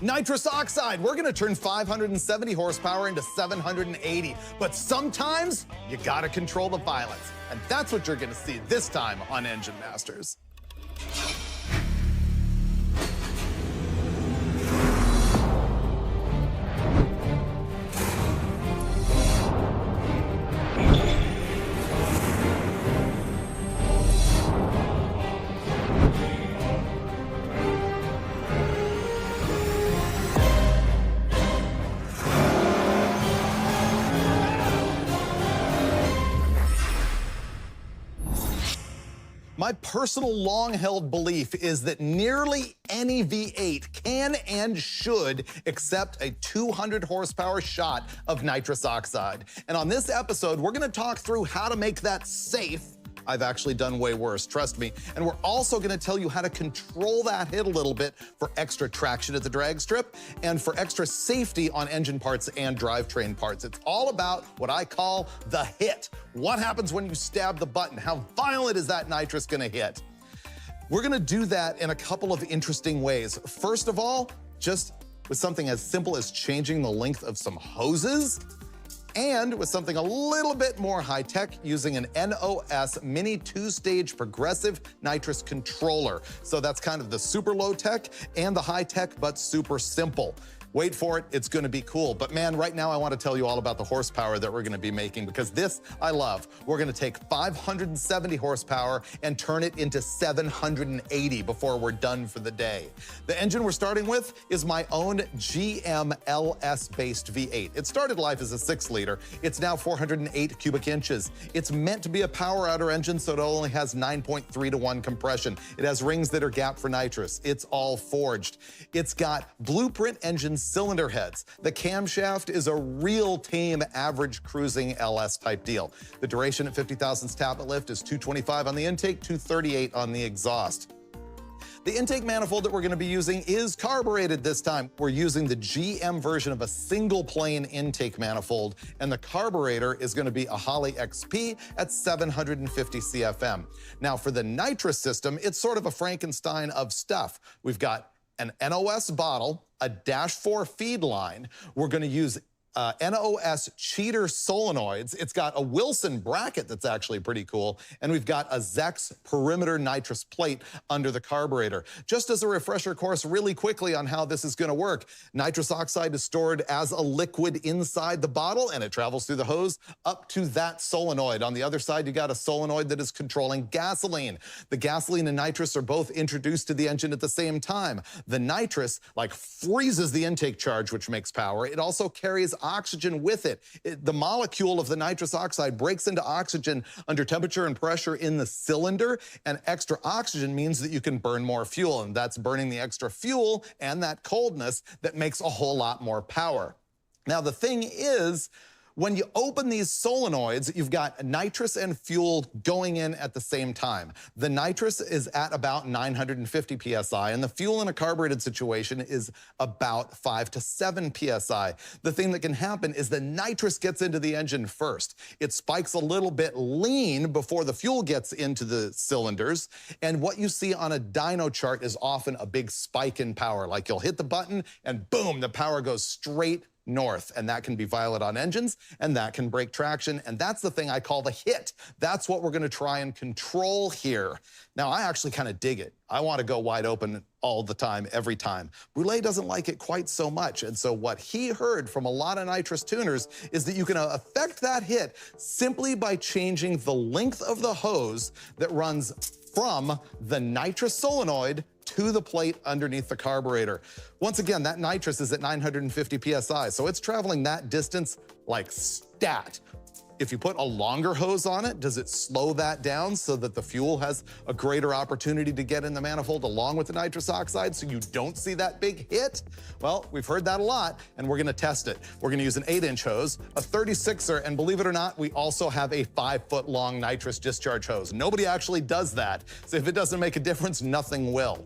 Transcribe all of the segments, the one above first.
Nitrous oxide, we're gonna turn 570 horsepower into 780, but sometimes you gotta control the violence, and that's what you're gonna see this time on Engine Masters. My personal long-held belief is that nearly any V8 can and should accept a 200 horsepower shot of nitrous oxide. And on this episode, we're gonna talk through how to make that safe. I've actually done way worse, trust me. And we're also gonna tell you how to control that hit a little bit for extra traction at the drag strip and for extra safety on engine parts and drivetrain parts. It's all about what I call the hit. What happens when you stab the button? How violent is that nitrous gonna hit? We're gonna do that in a couple of interesting ways. First of all, just with something as simple as changing the length of some hoses, and with something a little bit more high-tech using an NOS Mini 2-stage progressive nitrous controller. So that's kind of the super low-tech and the high-tech, but super simple. Wait for it, it's gonna be cool. But man, right now I wanna tell you all about the horsepower that we're gonna be making, because this I love. We're gonna take 570 horsepower and turn it into 780 before we're done for the day. The engine we're starting with is my own GM LS-based V8. It started life as a 6-liter. It's now 408 cubic inches. It's meant to be a power outer engine, so it only has 9.3-to-1 compression. It has rings that are gapped for nitrous. It's all forged. It's got blueprint engine cylinder heads. The camshaft is a real tame average cruising LS type deal. The duration at 50 thousandths tappet lift is 225 on the intake, 238 on the exhaust. The intake manifold that we're gonna be using is carbureted this time. We're using the GM version of a single plane intake manifold, and the carburetor is gonna be a Holley XP at 750 CFM. Now for the nitrous system, it's sort of a Frankenstein of stuff. We've got an NOS bottle, a Dash 4 feed line. We're gonna use NOS cheater solenoids. It's got a Wilson bracket that's actually pretty cool. And we've got a Zex perimeter nitrous plate under the carburetor. Just as a refresher course really quickly on how this is gonna work, nitrous oxide is stored as a liquid inside the bottle, and it travels through the hose up to that solenoid. On the other side, you got a solenoid that is controlling gasoline. The gasoline and nitrous are both introduced to the engine at the same time. The nitrous like freezes the intake charge, which makes power. It also carries oxygen with it. The molecule of the nitrous oxide breaks into oxygen under temperature and pressure in the cylinder, and extra oxygen means that you can burn more fuel, and that's burning the extra fuel and that coldness that makes a whole lot more power. Now, the thing is, when you open these solenoids, you've got nitrous and fuel going in at the same time. The nitrous is at about 950 PSI, and the fuel in a carbureted situation is about 5 to 7 PSI. The thing that can happen is the nitrous gets into the engine first. It spikes a little bit lean before the fuel gets into the cylinders, and what you see on a dyno chart is often a big spike in power. Like you'll hit the button, and boom, the power goes straight north, and that can be violent on engines, and that can break traction, and that's the thing I call the hit. That's what we're gonna try and control here. Now, I actually kind of dig it. I want to go wide open all the time, every time. Brule doesn't like it quite so much, and so what he heard from a lot of nitrous tuners is that you can affect that hit simply by changing the length of the hose that runs from the nitrous solenoid to the plate underneath the carburetor. Once again, that nitrous is at 950 PSI, so it's traveling that distance like stat. If you put a longer hose on it, does it slow that down so that the fuel has a greater opportunity to get in the manifold along with the nitrous oxide so you don't see that big hit? Well, we've heard that a lot, and we're gonna test it. We're gonna use an 8-inch hose, a 36er, and believe it or not, we also have a 5-foot-long nitrous discharge hose. Nobody actually does that, so if it doesn't make a difference, nothing will.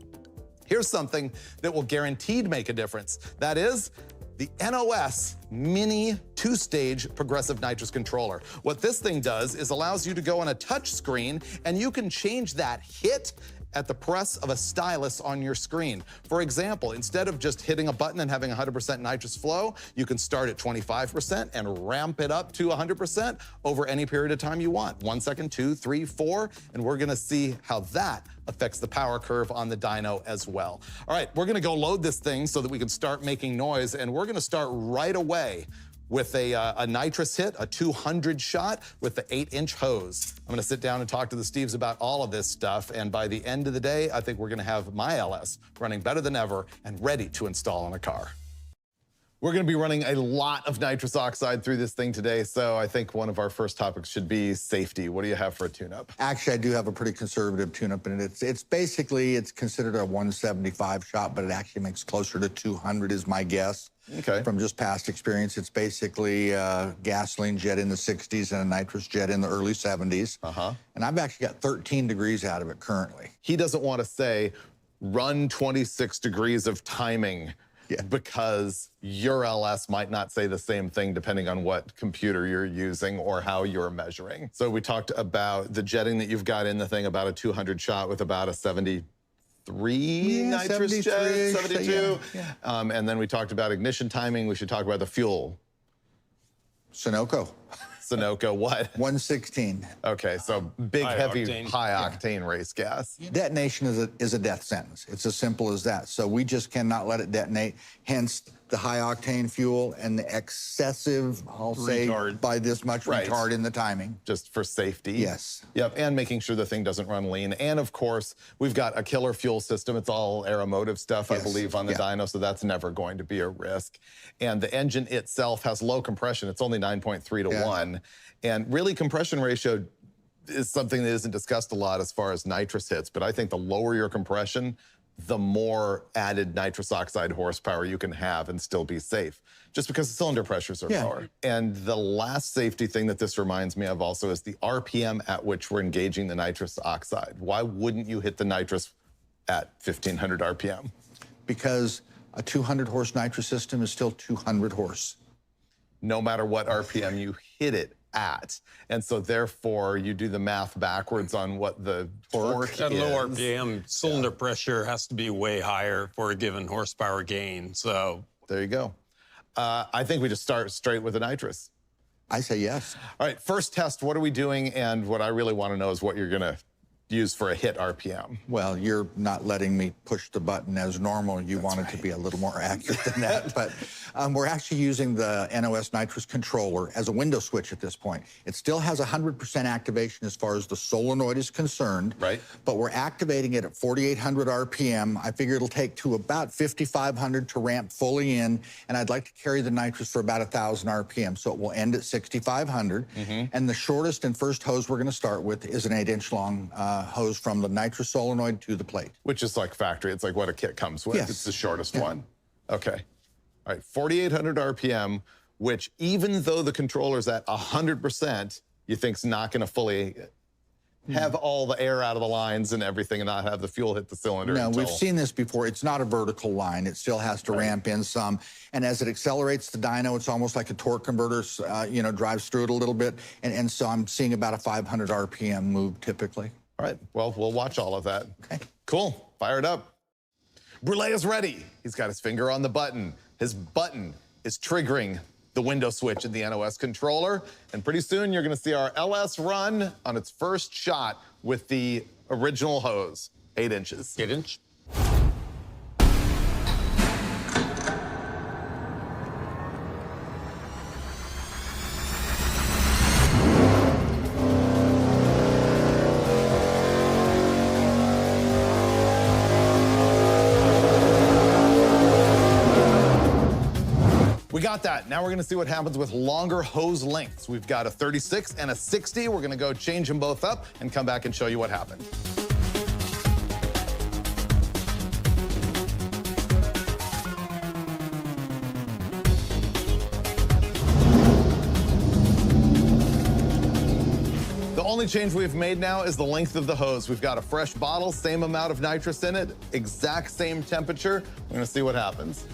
Here's something that will guaranteed make a difference. That is the NOS Mini 2-stage progressive nitrous controller. What this thing does is allows you to go on a touch screen, and you can change that hit at the press of a stylus on your screen. For example, instead of just hitting a button and having 100% nitrous flow, you can start at 25% and ramp it up to 100% over any period of time you want. 1 second, 2, 3, 4, and we're gonna see how that affects the power curve on the dyno as well. All right, we're gonna go load this thing so that we can start making noise, and we're gonna start right away with a nitrous hit, a 200 shot with the 8-inch hose. I'm gonna sit down and talk to the Steves about all of this stuff, and by the end of the day, I think we're gonna have my LS running better than ever and ready to install on a car. We're gonna be running a lot of nitrous oxide through this thing today, so I think one of our first topics should be safety. What do you have for a tune-up? Actually, I do have a pretty conservative tune-up, and it's basically, it's considered a 175 shot, but it actually makes closer to 200 is my guess. Okay. From just past experience, it's basically a gasoline jet in the 60s and a nitrous jet in the early 70s. And I've actually got 13 degrees out of it currently. He doesn't want to say, run 26 degrees of timing. Yeah. Because your LS might not say the same thing depending on what computer you're using or how you're measuring. So we talked about the jetting that you've got in the thing, about a 200 shot with about a 73 nitrous jet, 72. Yeah. And then we talked about ignition timing. We should talk about the fuel. Sunoco. Sunoco, what? 116. Okay, so big, heavy, high-octane race gas. Detonation is a death sentence. It's as simple as that. So we just cannot let it detonate, hence the high-octane fuel and the excessive, I'll say, by this much retard in the timing. Just for safety. Yes. Yep, and making sure the thing doesn't run lean. And of course, we've got a killer fuel system. It's all Aeromotive stuff, I believe, on the dyno, so that's never going to be a risk. And the engine itself has low compression. It's only 9.3 to 1. And really, compression ratio is something that isn't discussed a lot as far as nitrous hits, but I think the lower your compression, the more added nitrous oxide horsepower you can have and still be safe, just because the cylinder pressures are lower. And the last safety thing that this reminds me of also is the RPM at which we're engaging the nitrous oxide. Why wouldn't you hit the nitrous at 1500 RPM? Because a 200 horse nitrous system is still 200 horse. No matter what RPM you hit it at. And so therefore you do the math backwards on what the torque is. At low RPM, cylinder pressure has to be way higher for a given horsepower gain, so. There you go. I think we just start straight with the nitrous. I say yes. All right, first test, what are we doing? And what I really want to know is what you're gonna use for a hit RPM. Well, you're not letting me push the button as normal. You want it to be a little more accurate than that. But we're actually using the NOS nitrous controller as a window switch at this point. It still has 100% activation as far as the solenoid is concerned. Right. But we're activating it at 4,800 RPM. I figure it'll take to about 5,500 to ramp fully in. And I'd like to carry the nitrous for about 1,000 RPM. So it will end at 6,500. And the shortest and first hose we're going to start with is an 8-inch long hose from the nitrous solenoid to the plate. Which is like factory. It's like what a kit comes with. Yes. It's the shortest one. Okay. All right, 4,800 RPM, which even though the controller's at 100%, you think's not going to fully have all the air out of the lines and everything and not have the fuel hit the cylinder. No, we've seen this before. It's not a vertical line. It still has to ramp in some. And as it accelerates the dyno, it's almost like a torque converter, you know, drives through it a little bit. And so I'm seeing about a 500 RPM move typically. All right, well, we'll watch all of that. Okay. Cool, fire it up. Brule is ready. He's got his finger on the button. His button is triggering the window switch in the NOS controller. And pretty soon you're gonna see our LS run on its first shot with the original hose, 8 inches. 8 inch. We got that. Now we're gonna see what happens with longer hose lengths. We've got a 36 and a 60. We're gonna go change them both up and come back and show you what happened. The only change we've made now is the length of the hose. We've got a fresh bottle, same amount of nitrous in it, exact same temperature. We're gonna see what happens.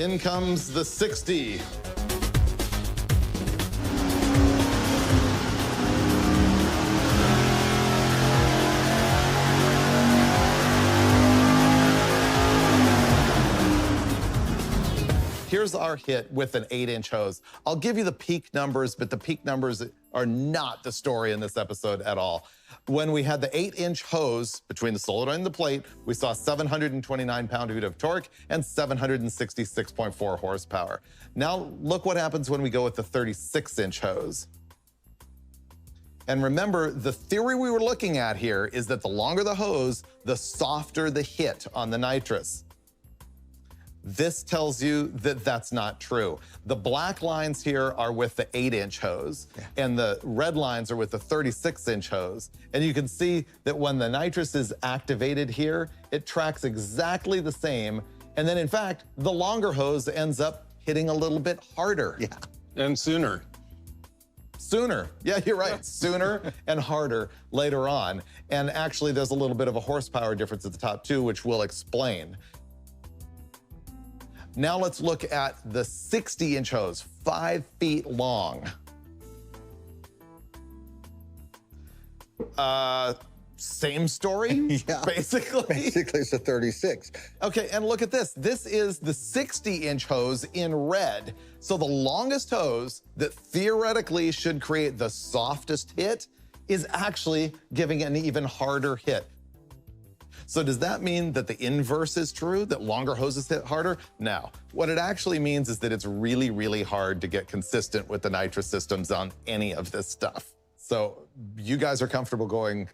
In comes the 60. Here's our hit with an 8-inch hose. I'll give you the peak numbers, but the peak numbers are not the story in this episode at all. When we had the 8-inch hose between the solenoid and the plate, we saw 729 pound-feet of torque and 766.4 horsepower. Now look what happens when we go with the 36-inch hose. And remember, the theory we were looking at here is that the longer the hose, the softer the hit on the nitrous. This tells you that that's not true. The black lines here are with the 8-inch hose, and the red lines are with the 36-inch hose. And you can see that when the nitrous is activated here, it tracks exactly the same. And then in fact, the longer hose ends up hitting a little bit harder. Yeah. And sooner. Sooner. Yeah, you're right. Sooner and harder later on. And actually, there's a little bit of a horsepower difference at the top too, which we'll explain. Now let's look at the 60-inch hose, 5 feet long. Same story, Yeah. basically. Basically, it's a 36. Okay, and look at this. This is the 60-inch hose in red. So the longest hose that theoretically should create the softest hit is actually giving an even harder hit. So does that mean that the inverse is true, that longer hoses hit harder? No. What it actually means is that it's really, really hard to get consistent with the nitrous systems on any of this stuff. So you guys are comfortable going,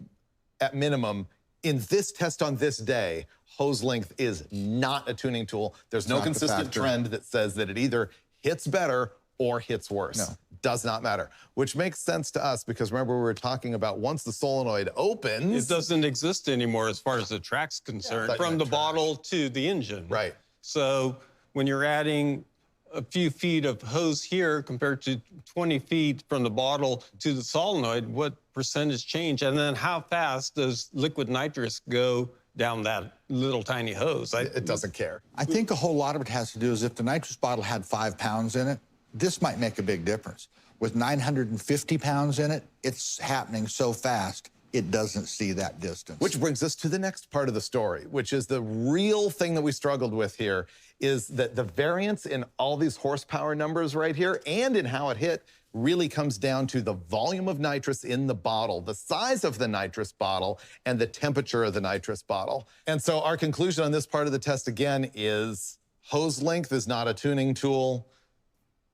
at minimum, in this test on this day, hose length is not a tuning tool. There's no consistent trend that says that it either hits better or hits worse. No. Does not matter, which makes sense to us because remember we were talking about once the solenoid opens. It doesn't exist anymore as far as the track's concerned, from the bottle to the engine. Right. So when you're adding a few feet of hose here compared to 20 feet from the bottle to the solenoid, what percentage change? And then how fast does liquid nitrous go down that little tiny hose? It doesn't care. I think a whole lot of it has to do is if the nitrous bottle had 5 pounds in it, this might make a big difference. With 950 pounds in it, it's happening so fast, it doesn't see that distance. Which brings us to the next part of the story, which is the real thing that we struggled with here, is that the variance in all these horsepower numbers right here and in how it hit really comes down to the volume of nitrous in the bottle, the size of the nitrous bottle, and the temperature of the nitrous bottle. And so our conclusion on this part of the test again is hose length is not a tuning tool,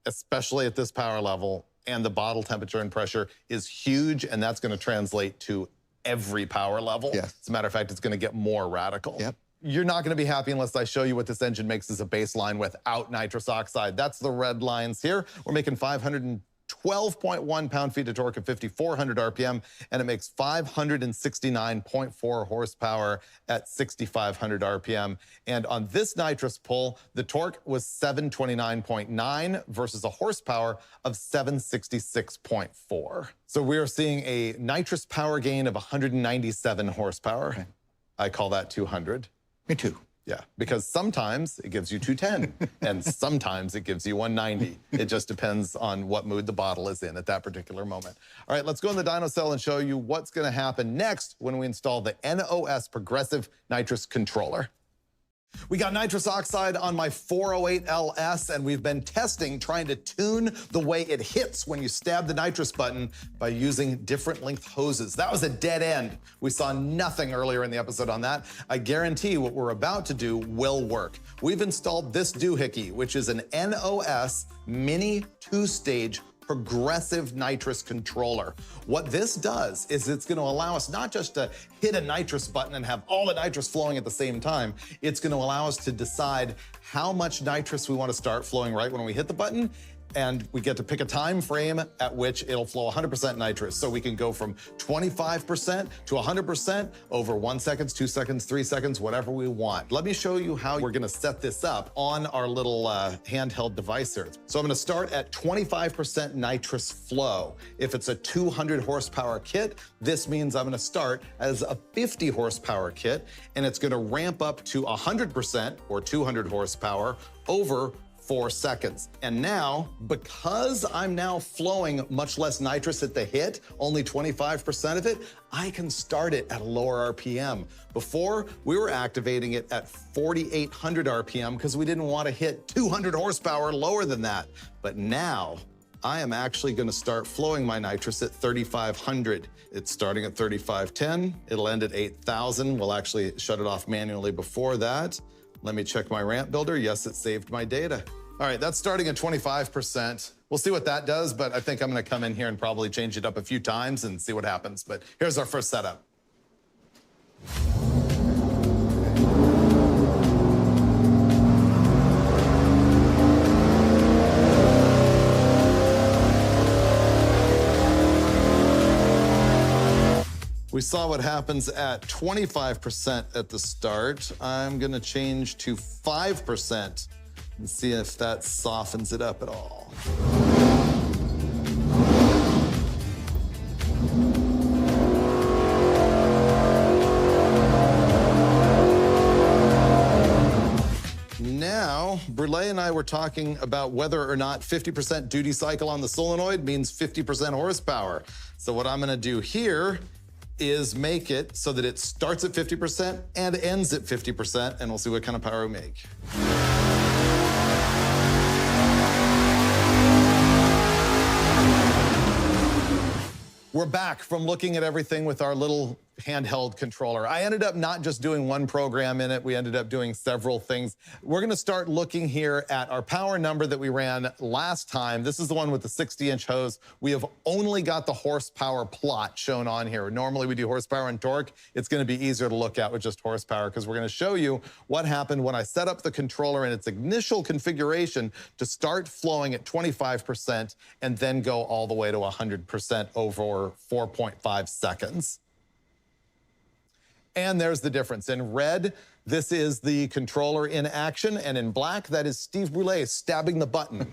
especially at this power level, and the bottle temperature and pressure is huge, and that's gonna translate to every power level. Yes. As a matter of fact, it's gonna get more radical. Yep. You're not gonna be happy unless I show you what this engine makes as a baseline without nitrous oxide. That's the red lines here. We're making 512.1 pound-feet of torque at 5,400 RPM, and it makes 569.4 horsepower at 6,500 RPM. And on this nitrous pull, the torque was 729.9 versus a horsepower of 766.4. So we are seeing a nitrous power gain of 197 horsepower. Okay. I call that 200. Me too. Yeah, because sometimes it gives you 210 and sometimes it gives you 190. It just depends on what mood the bottle is in at that particular moment. All right, let's go in the dyno cell and show you what's gonna happen next when we install the NOS Progressive Nitrous Controller. We got nitrous oxide on my 408 LS, and we've been testing, trying to tune the way it hits when you stab the nitrous button by using different length hoses. That was a dead end. We saw nothing earlier in the episode on that. I guarantee what we're about to do will work. We've installed this doohickey, which is an NOS Mini 2-stage progressive nitrous controller. What this does is it's gonna allow us not just to hit a nitrous button and have all the nitrous flowing at the same time, it's gonna allow us to decide how much nitrous we wanna start flowing right when we hit the button, and we get to pick a time frame at which it'll flow 100% nitrous. So we can go from 25% to 100% over 1 second, 2 seconds, 3 seconds, whatever we want. Let me show you how we're gonna set this up on our little handheld device here. So I'm gonna start at 25% nitrous flow. If it's a 200 horsepower kit, this means I'm gonna start as a 50 horsepower kit, and it's gonna ramp up to 100% or 200 horsepower over 4 seconds. And now, because I'm now flowing much less nitrous at the hit, only 25% of it, I can start it at a lower RPM. Before, we were activating it at 4,800 RPM because we didn't want to hit 200 horsepower lower than that. But now, I am actually going to start flowing my nitrous at 3,500. It's starting at 3,510. It'll end at 8,000. We'll actually shut it off manually before that. Let me check my ramp builder. Yes, it saved my data. All right, that's starting at 25%. We'll see what that does, but I think I'm going to come in here and probably change it up a few times and see what happens. But here's our first setup. We saw what happens at 25% at the start. I'm gonna change to 5% and see if that softens it up at all. Now, Brule and I were talking about whether or not 50% duty cycle on the solenoid means 50% horsepower. So what I'm gonna do here is make it so that it starts at 50% and ends at 50%, and we'll see what kind of power we make. We're back from looking at everything with our little handheld controller. I ended up not just doing one program in it, we ended up doing several things. We're gonna start looking here at our power number that we ran last time. This is the one with the 60-inch hose. We have only got the horsepower plot shown on here. Normally we do horsepower and torque. It's gonna be easier to look at with just horsepower because we're gonna show you what happened when I set up the controller in its initial configuration to start flowing at 25% and then go all the way to 100% over 4.5 seconds. And there's the difference. In red, this is the controller in action, and in black, that is Steve Brule stabbing the button.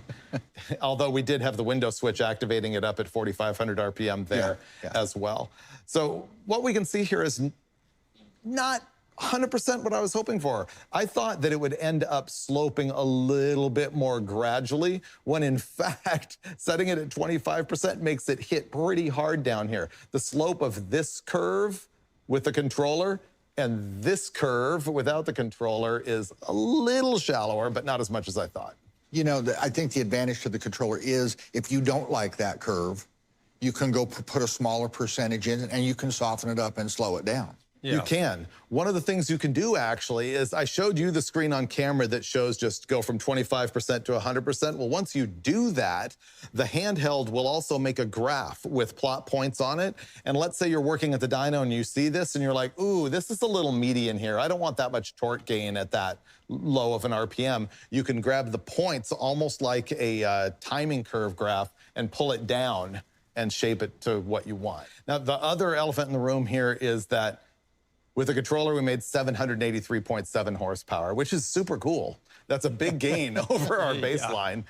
Although we did have the window switch activating it up at 4,500 RPM there as well. So what we can see here is not 100% what I was hoping for. I thought that it would end up sloping a little bit more gradually, when in fact, setting it at 25% makes it hit pretty hard down here. The slope of this curve with the controller and this curve without the controller is a little shallower, but not as much as I thought. You know, I think the advantage to the controller is if you don't like that curve, you can go put a smaller percentage in and you can soften it up and slow it down. Yeah. You can. One of the things you can do actually is I showed you the screen on camera that shows just go from 25% to 100%. Well, once you do that, the handheld will also make a graph with plot points on it. And let's say you're working at the dyno and you see this and you're like, ooh, this is a little meaty in here. I don't want that much torque gain at that low of an RPM. You can grab the points almost like a timing curve graph and pull it down and shape it to what you want. Now, the other elephant in the room here is that with the controller, we made 783.7 horsepower, which is super cool. That's a big gain over our baseline.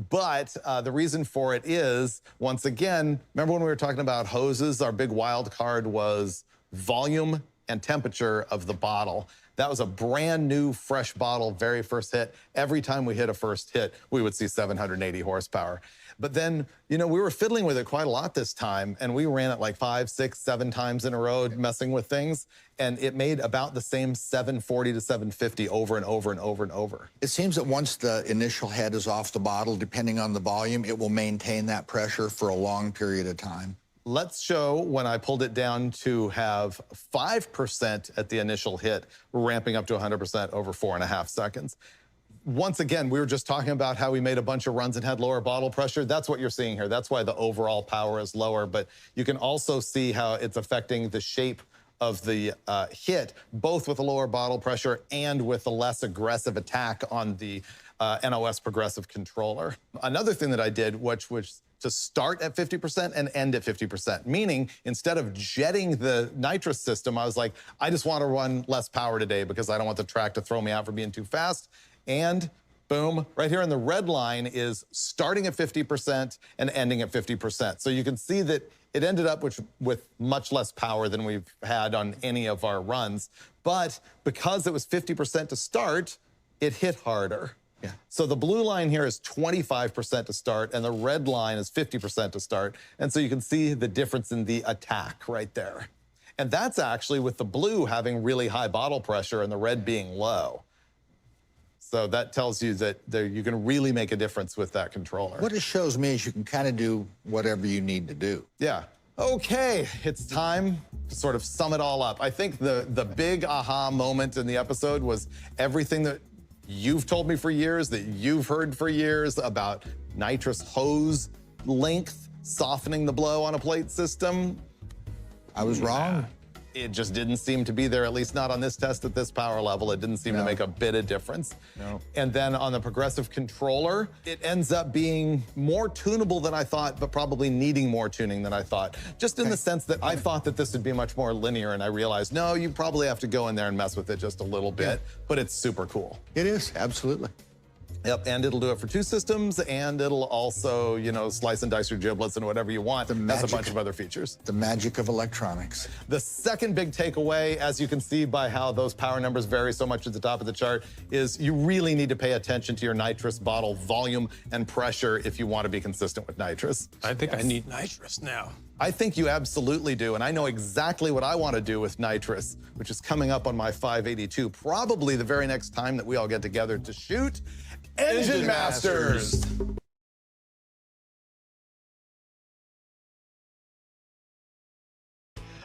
But the reason for it is, once again, remember when we were talking about hoses, our big wild card was volume and temperature of the bottle. That was a brand new, fresh bottle, very first hit. Every time we hit a first hit, we would see 780 horsepower. But then, you know, we were fiddling with it quite a lot this time, and we ran it like 5, 6, 7 times in a row, messing with things, and it made about the same 740 to 750 over and over and over and over. It seems that once the initial head is off the bottle, depending on the volume, it will maintain that pressure for a long period of time. Let's show when I pulled it down to have 5% at the initial hit, ramping up to 100% over 4.5 seconds. Once again, we were just talking about how we made a bunch of runs and had lower bottle pressure. That's what you're seeing here. That's why the overall power is lower. But you can also see how it's affecting the shape of the hit, both with a lower bottle pressure and with a less aggressive attack on the NOS progressive controller. Another thing that I did, which was to start at 50% and end at 50%, meaning instead of jetting the nitrous system, I was like, I just want to run less power today because I don't want the track to throw me out for being too fast. And boom, right here in the red line is starting at 50% and ending at 50%. So you can see that it ended up with much less power than we've had on any of our runs. But because it was 50% to start, it hit harder. Yeah. So the blue line here is 25% to start, and the red line is 50% to start. And so you can see the difference in the attack right there. And that's actually with the blue having really high bottle pressure and the red being low. So that tells you that you can really make a difference with that controller. What it shows me is you can kind of do whatever you need to do. Yeah. Okay, it's time to sort of sum it all up. I think the big aha moment in the episode was everything that you've told me for years, that you've heard for years about nitrous hose length softening the blow on a plate system. I was wrong. It just didn't seem to be there, at least not on this test at this power level. It didn't seem to make a bit of difference. No. And then on the progressive controller, it ends up being more tunable than I thought, but probably needing more tuning than I thought. Just in the sense that I thought that this would be much more linear, and I realized, no, you probably have to go in there and mess with it just a little bit, but it's super cool. It is, absolutely. Yep, and it'll do it for 2 systems, and it'll also, you know, slice and dice your giblets and whatever you want. It has a bunch of other features. The magic of electronics. The second big takeaway, as you can see by how those power numbers vary so much at the top of the chart, is you really need to pay attention to your nitrous bottle volume and pressure if you want to be consistent with nitrous. I think I need nitrous now. I think you absolutely do, and I know exactly what I want to do with nitrous, which is coming up on my 582, probably the very next time that we all get together to shoot Engine Masters.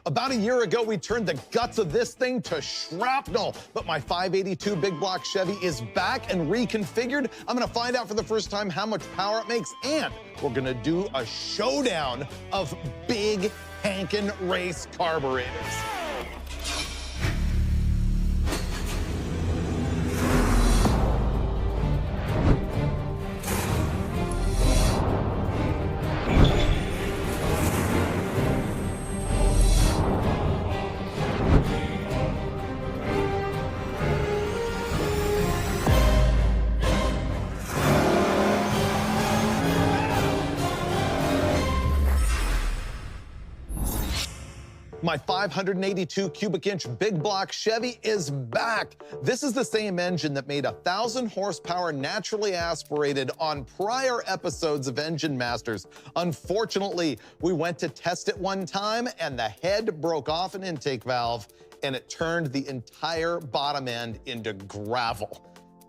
About a year ago, we turned the guts of this thing to shrapnel, but my 582 big block Chevy is back and reconfigured. I'm gonna find out for the first time how much power it makes, and we're gonna do a showdown of big Hankin race carburetors. My 582 cubic inch big block Chevy is back. This is the same engine that made 1,000 horsepower naturally aspirated on prior episodes of Engine Masters. Unfortunately, we went to test it one time and the head broke off an intake valve and it turned the entire bottom end into gravel.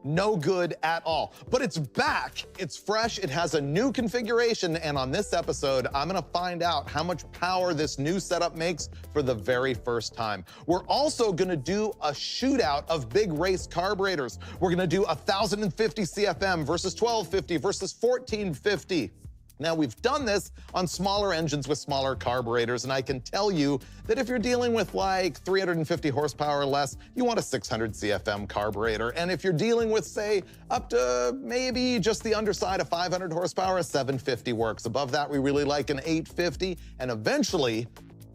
No good at all. But it's back, it's fresh, it has a new configuration, and on this episode, I'm gonna find out how much power this new setup makes for the very first time. We're also gonna do a shootout of big race carburetors. We're gonna do 1,050 CFM versus 1,250 versus 1,450. Now, we've done this on smaller engines with smaller carburetors, and I can tell you that if you're dealing with like 350 horsepower or less, you want a 600 CFM carburetor. And if you're dealing with, say, up to maybe just the underside of 500 horsepower, a 750 works. Above that, we really like an 850, and eventually,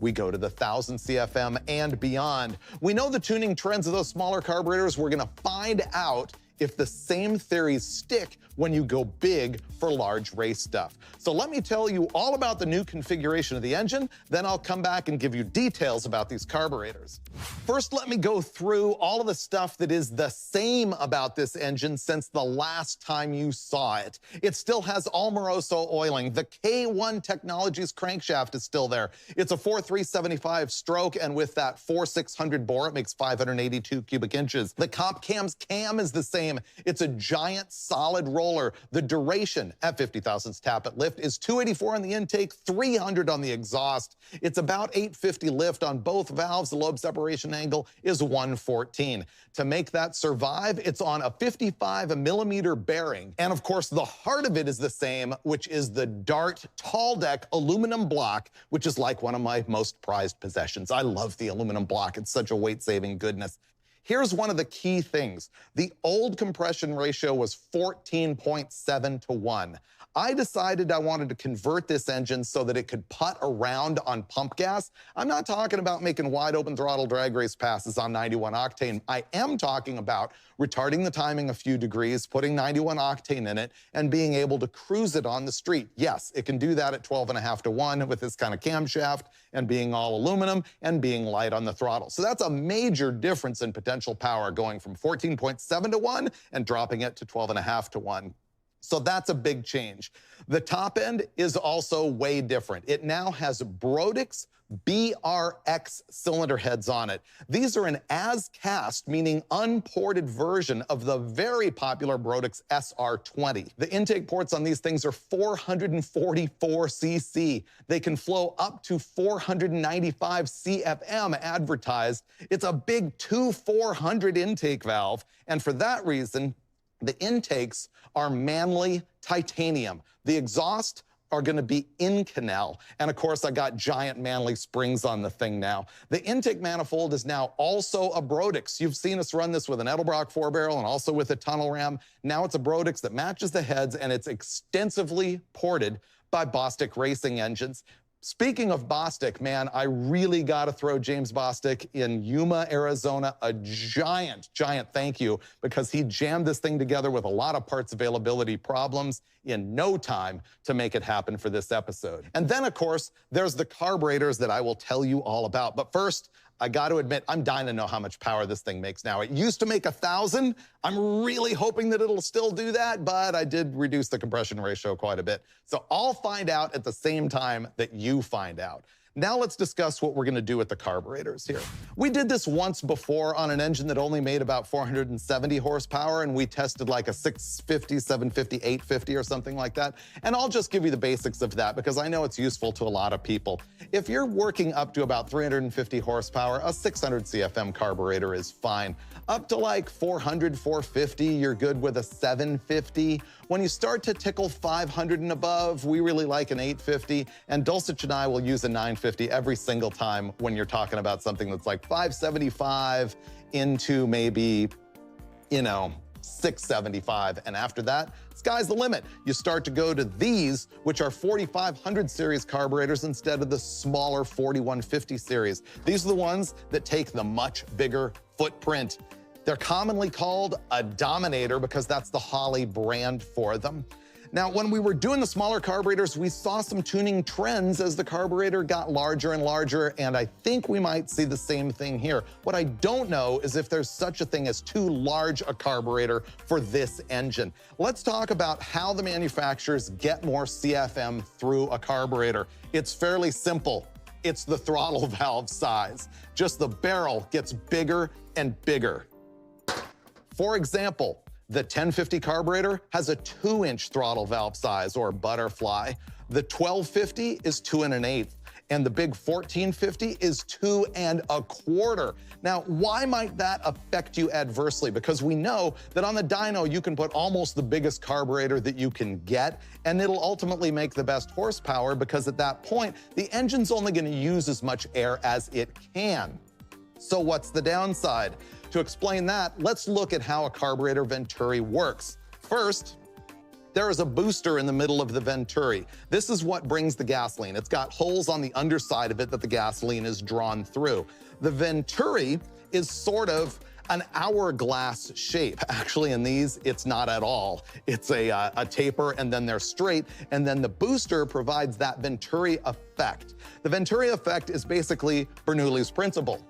we go to the 1,000 CFM and beyond. We know the tuning trends of those smaller carburetors. We're gonna find out if the same theories stick when you go big for large race stuff. So let me tell you all about the new configuration of the engine, then I'll come back and give you details about these carburetors. First, let me go through all of the stuff that is the same about this engine since the last time you saw it. It still has Almaroso oiling. The K1 Technologies crankshaft is still there. It's a 4.375 stroke, and with that 4.600 bore, it makes 582 cubic inches. The Comp Cam's cam is the same. It's a giant solid roller. The duration at 50 thousandths tappet lift is 284 on the intake, 300 on the exhaust. It's about 850 lift on both valves. The lobe separation angle is 114. To make that survive, it's on a 55 millimeter bearing. And of course, the heart of it is the same, which is the Dart tall deck aluminum block, which is like one of my most prized possessions. I love the aluminum block. It's such a weight-saving goodness. Here's one of the key things. The old compression ratio was 14.7 to 1. I decided I wanted to convert this engine so that it could putt around on pump gas. I'm not talking about making wide open throttle drag race passes on 91 octane. I am talking about retarding the timing a few degrees, putting 91 octane in it, and being able to cruise it on the street. Yes, it can do that at 12.5 to 1 with this kind of camshaft and being all aluminum and being light on the throttle. So that's a major difference in potential power, going from 14.7 to 1 and dropping it to 12.5 to 1. So that's a big change. The top end is also way different. It now has Brodix BRX cylinder heads on it. These are an as-cast, meaning unported version of the very popular Brodix SR20. The intake ports on these things are 444 cc. They can flow up to 495 CFM advertised. It's a big 2,400 intake valve, and for that reason, the intakes are Manley titanium. The exhaust are going to be Inconel. And of course, I got giant Manley springs on the thing now. The intake manifold is now also a Brodix. You've seen us run this with an Edelbrock 4-barrel and also with a tunnel ram. Now it's a Brodix that matches the heads, and it's extensively ported by Bostik racing engines. Speaking of Bostik, man, I really got to throw James Bostik in Yuma, Arizona a giant thank you, because he jammed this thing together with a lot of parts availability problems in no time to make it happen for this episode. And then, of course, there's the carburetors that I will tell you all about. But first, I got to admit, I'm dying to know how much power this thing makes now. It used to make 1,000. I'm really hoping that it'll still do that, but I did reduce the compression ratio quite a bit. So I'll find out at the same time that you find out. Now let's discuss what we're going to do with the carburetors here. We did this once before on an engine that only made about 470 horsepower, and we tested like a 650, 750, 850 or something like that. And I'll just give you the basics of that because I know it's useful to a lot of people. If you're working up to about 350 horsepower, a 600 CFM carburetor is fine. Up to like 400, 450, you're good with a 750. When you start to tickle 500 and above, we really like an 850, and Dulcich and I will use a 950 every single time when you're talking about something that's like 575 into maybe, 675, and after that, sky's the limit. You start to go to these, which are 4500 series carburetors instead of the smaller 4150 series. These are the ones that take the much bigger footprint. They're commonly called a Dominator because that's the Holley brand for them. Now, when we were doing the smaller carburetors, we saw some tuning trends as the carburetor got larger and larger, and I think we might see the same thing here. What I don't know is if there's such a thing as too large a carburetor for this engine. Let's talk about how the manufacturers get more CFM through a carburetor. It's fairly simple. It's the throttle valve size. Just the barrel gets bigger and bigger. For example, the 1050 carburetor has a 2-inch throttle valve size, or butterfly. The 1250 is 2 1/8, and the big 1450 is 2 1/4. Now, why might that affect you adversely? Because we know that on the dyno, you can put almost the biggest carburetor that you can get, and it'll ultimately make the best horsepower because at that point, the engine's only going to use as much air as it can. So what's the downside? To explain that, let's look at how a carburetor venturi works. First, there is a booster in the middle of the venturi. This is what brings the gasoline. It's got holes on the underside of it that the gasoline is drawn through. The venturi is sort of an hourglass shape. Actually, in these, it's not at all. It's a taper, and then they're straight, and then the booster provides that venturi effect. The venturi effect is basically Bernoulli's principle,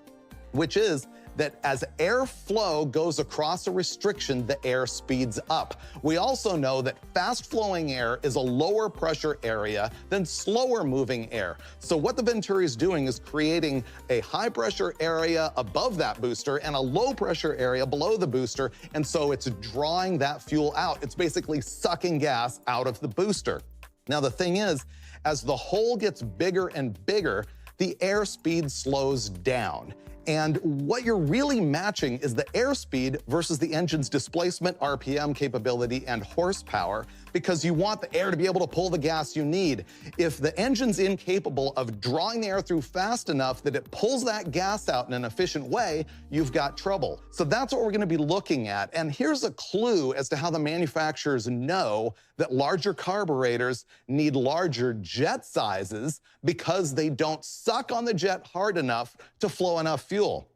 which is that as airflow goes across a restriction, the air speeds up. We also know that fast-flowing air is a lower pressure area than slower moving air. So what the venturi is doing is creating a high pressure area above that booster and a low pressure area below the booster, and so it's drawing that fuel out. It's basically sucking gas out of the booster. Now the thing is, as the hole gets bigger and bigger, the airspeed slows down. And what you're really matching is the airspeed versus the engine's displacement, RPM capability, and horsepower. because you want the air to be able to pull the gas you need. If the engine's incapable of drawing the air through fast enough that it pulls that gas out in an efficient way, you've got trouble. So that's what we're going to be looking at. And here's a clue as to how the manufacturers know that larger carburetors need larger jet sizes because they don't suck on the jet hard enough to flow enough fuel.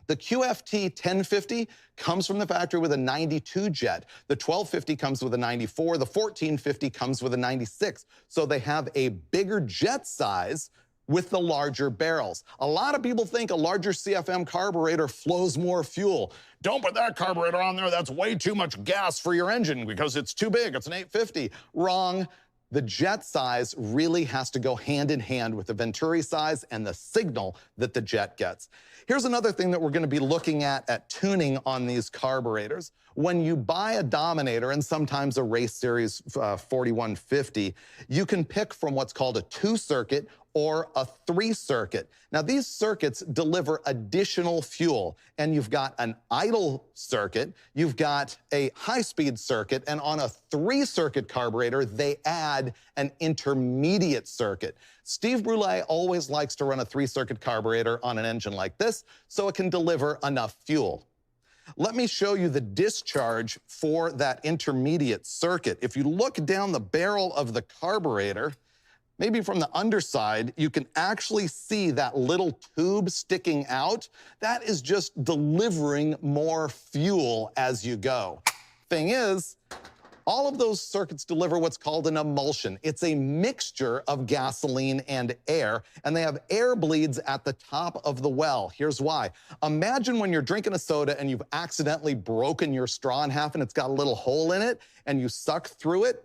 The QFT 1050 comes from the factory with a 92 jet. The 1250 comes with a 94. The 1450 comes with a 96. So they have a bigger jet size with the larger barrels. A lot of people think a larger CFM carburetor flows more fuel. Don't put that carburetor on there. That's way too much gas for your engine because it's too big. It's an 850. Wrong. The jet size really has to go hand in hand with the venturi size and the signal that the jet gets. Here's another thing that we're going to be looking at tuning on these carburetors. When you buy a Dominator and sometimes a Race Series 4150, you can pick from what's called a 2-circuit or a 3-circuit. Now, these circuits deliver additional fuel, and you've got an idle circuit, you've got a high-speed circuit, and on a 3-circuit carburetor, they add an intermediate circuit. Steve Brule always likes to run a 3-circuit carburetor on an engine like this so it can deliver enough fuel. Let me show you the discharge for that intermediate circuit. If you look down the barrel of the carburetor, maybe from the underside, you can actually see that little tube sticking out. That is just delivering more fuel as you go. Thing is, all of those circuits deliver what's called an emulsion. It's a mixture of gasoline and air, and they have air bleeds at the top of the well. Here's why. Imagine when you're drinking a soda and you've accidentally broken your straw in half and it's got a little hole in it, and you suck through it.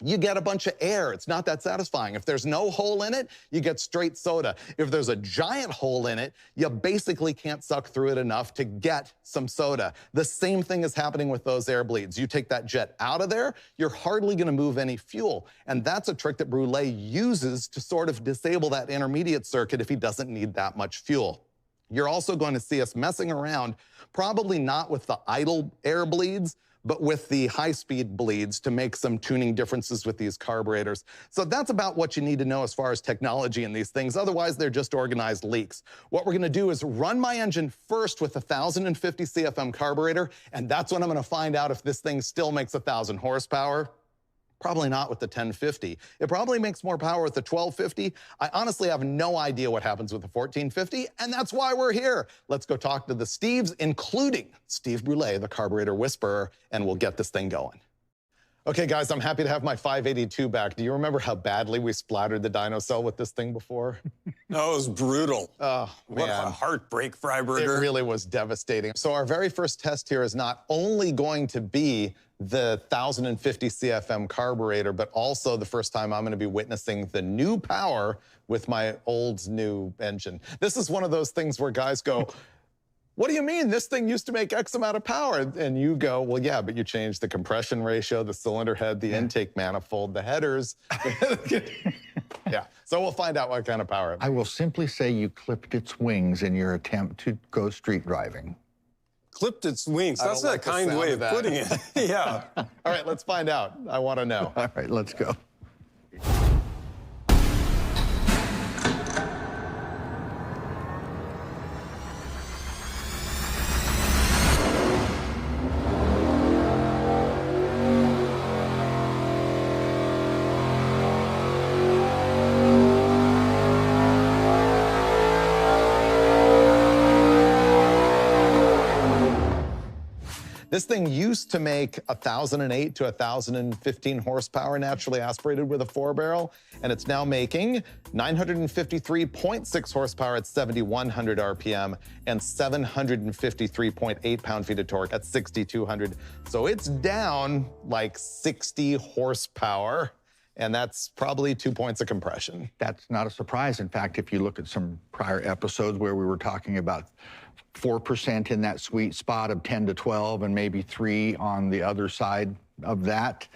You get a bunch of air. It's not that satisfying. If there's no hole in it, you get straight soda. If there's a giant hole in it, you basically can't suck through it enough to get some soda. The same thing is happening with those air bleeds. You take that jet out of there, you're hardly going to move any fuel. And that's a trick that Brule uses to sort of disable that intermediate circuit if he doesn't need that much fuel. You're also going to see us messing around, probably not with the idle air bleeds, but with the high-speed bleeds to make some tuning differences with these carburetors. So that's about what you need to know as far as technology in these things. Otherwise, they're just organized leaks. What we're going to do is run my engine first with a 1050 CFM carburetor, and that's when I'm going to find out if this thing still makes 1,000 horsepower. Probably not with the 1050. It probably makes more power with the 1250. I honestly have no idea what happens with the 1450, and that's why we're here. Let's go talk to the Steves, including Steve Brule, the carburetor whisperer, and we'll get this thing going. Okay, guys, I'm happy to have my 582 back. Do you remember how badly we splattered the dyno cell with this thing before? No, it was brutal. Oh, what man. a heartbreak, Freiberger. It really was devastating. So our very first test here is not only going to be the 1050 CFM carburetor, but also the first time I'm going to be witnessing the new power with my old new engine. This is one of those things where guys go, what do you mean? This thing used to make X amount of power. And you go, well, yeah, but you changed the compression ratio, the cylinder head, the intake manifold, the headers. Yeah, so we'll find out what kind of power it makes. I will simply say you clipped its wings in your attempt to go street driving. Clipped its wings. I That's don't a like the kind sound way of of that. putting it. Yeah. All right, let's find out. I want to know. All right, let's go. This thing used to make 1,008 to 1,015 horsepower naturally aspirated with a 4-barrel, and it's now making 953.6 horsepower at 7,100 RPM and 753.8 pound-feet of torque at 6,200. So it's down like 60 horsepower, and that's probably 2 points of compression. That's not a surprise. In fact, if you look at some prior episodes where we were talking about 4% in that sweet spot of 10 to 12 and maybe 3 on the other side of that,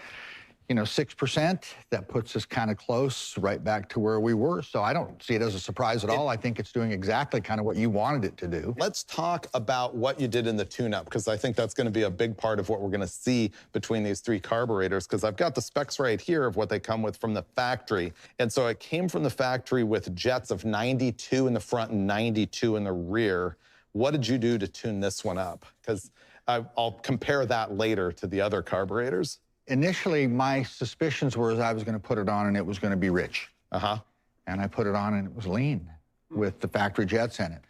6%. That puts us kind of close right back to where we were. So I don't see it as a surprise at all. I think it's doing exactly kind of what you wanted it to do. Let's talk about what you did in the tune-up, because I think that's going to be a big part of what we're going to see between these three carburetors, because I've got the specs right here of what they come with from the factory. And so it came from the factory with jets of 92 in the front and 92 in the rear. What did you do to tune this one up? Because I'll compare that later to the other carburetors. Initially, my suspicions were I was going to put it on and it was going to be rich. And I put it on and it was lean with the factory jets in it.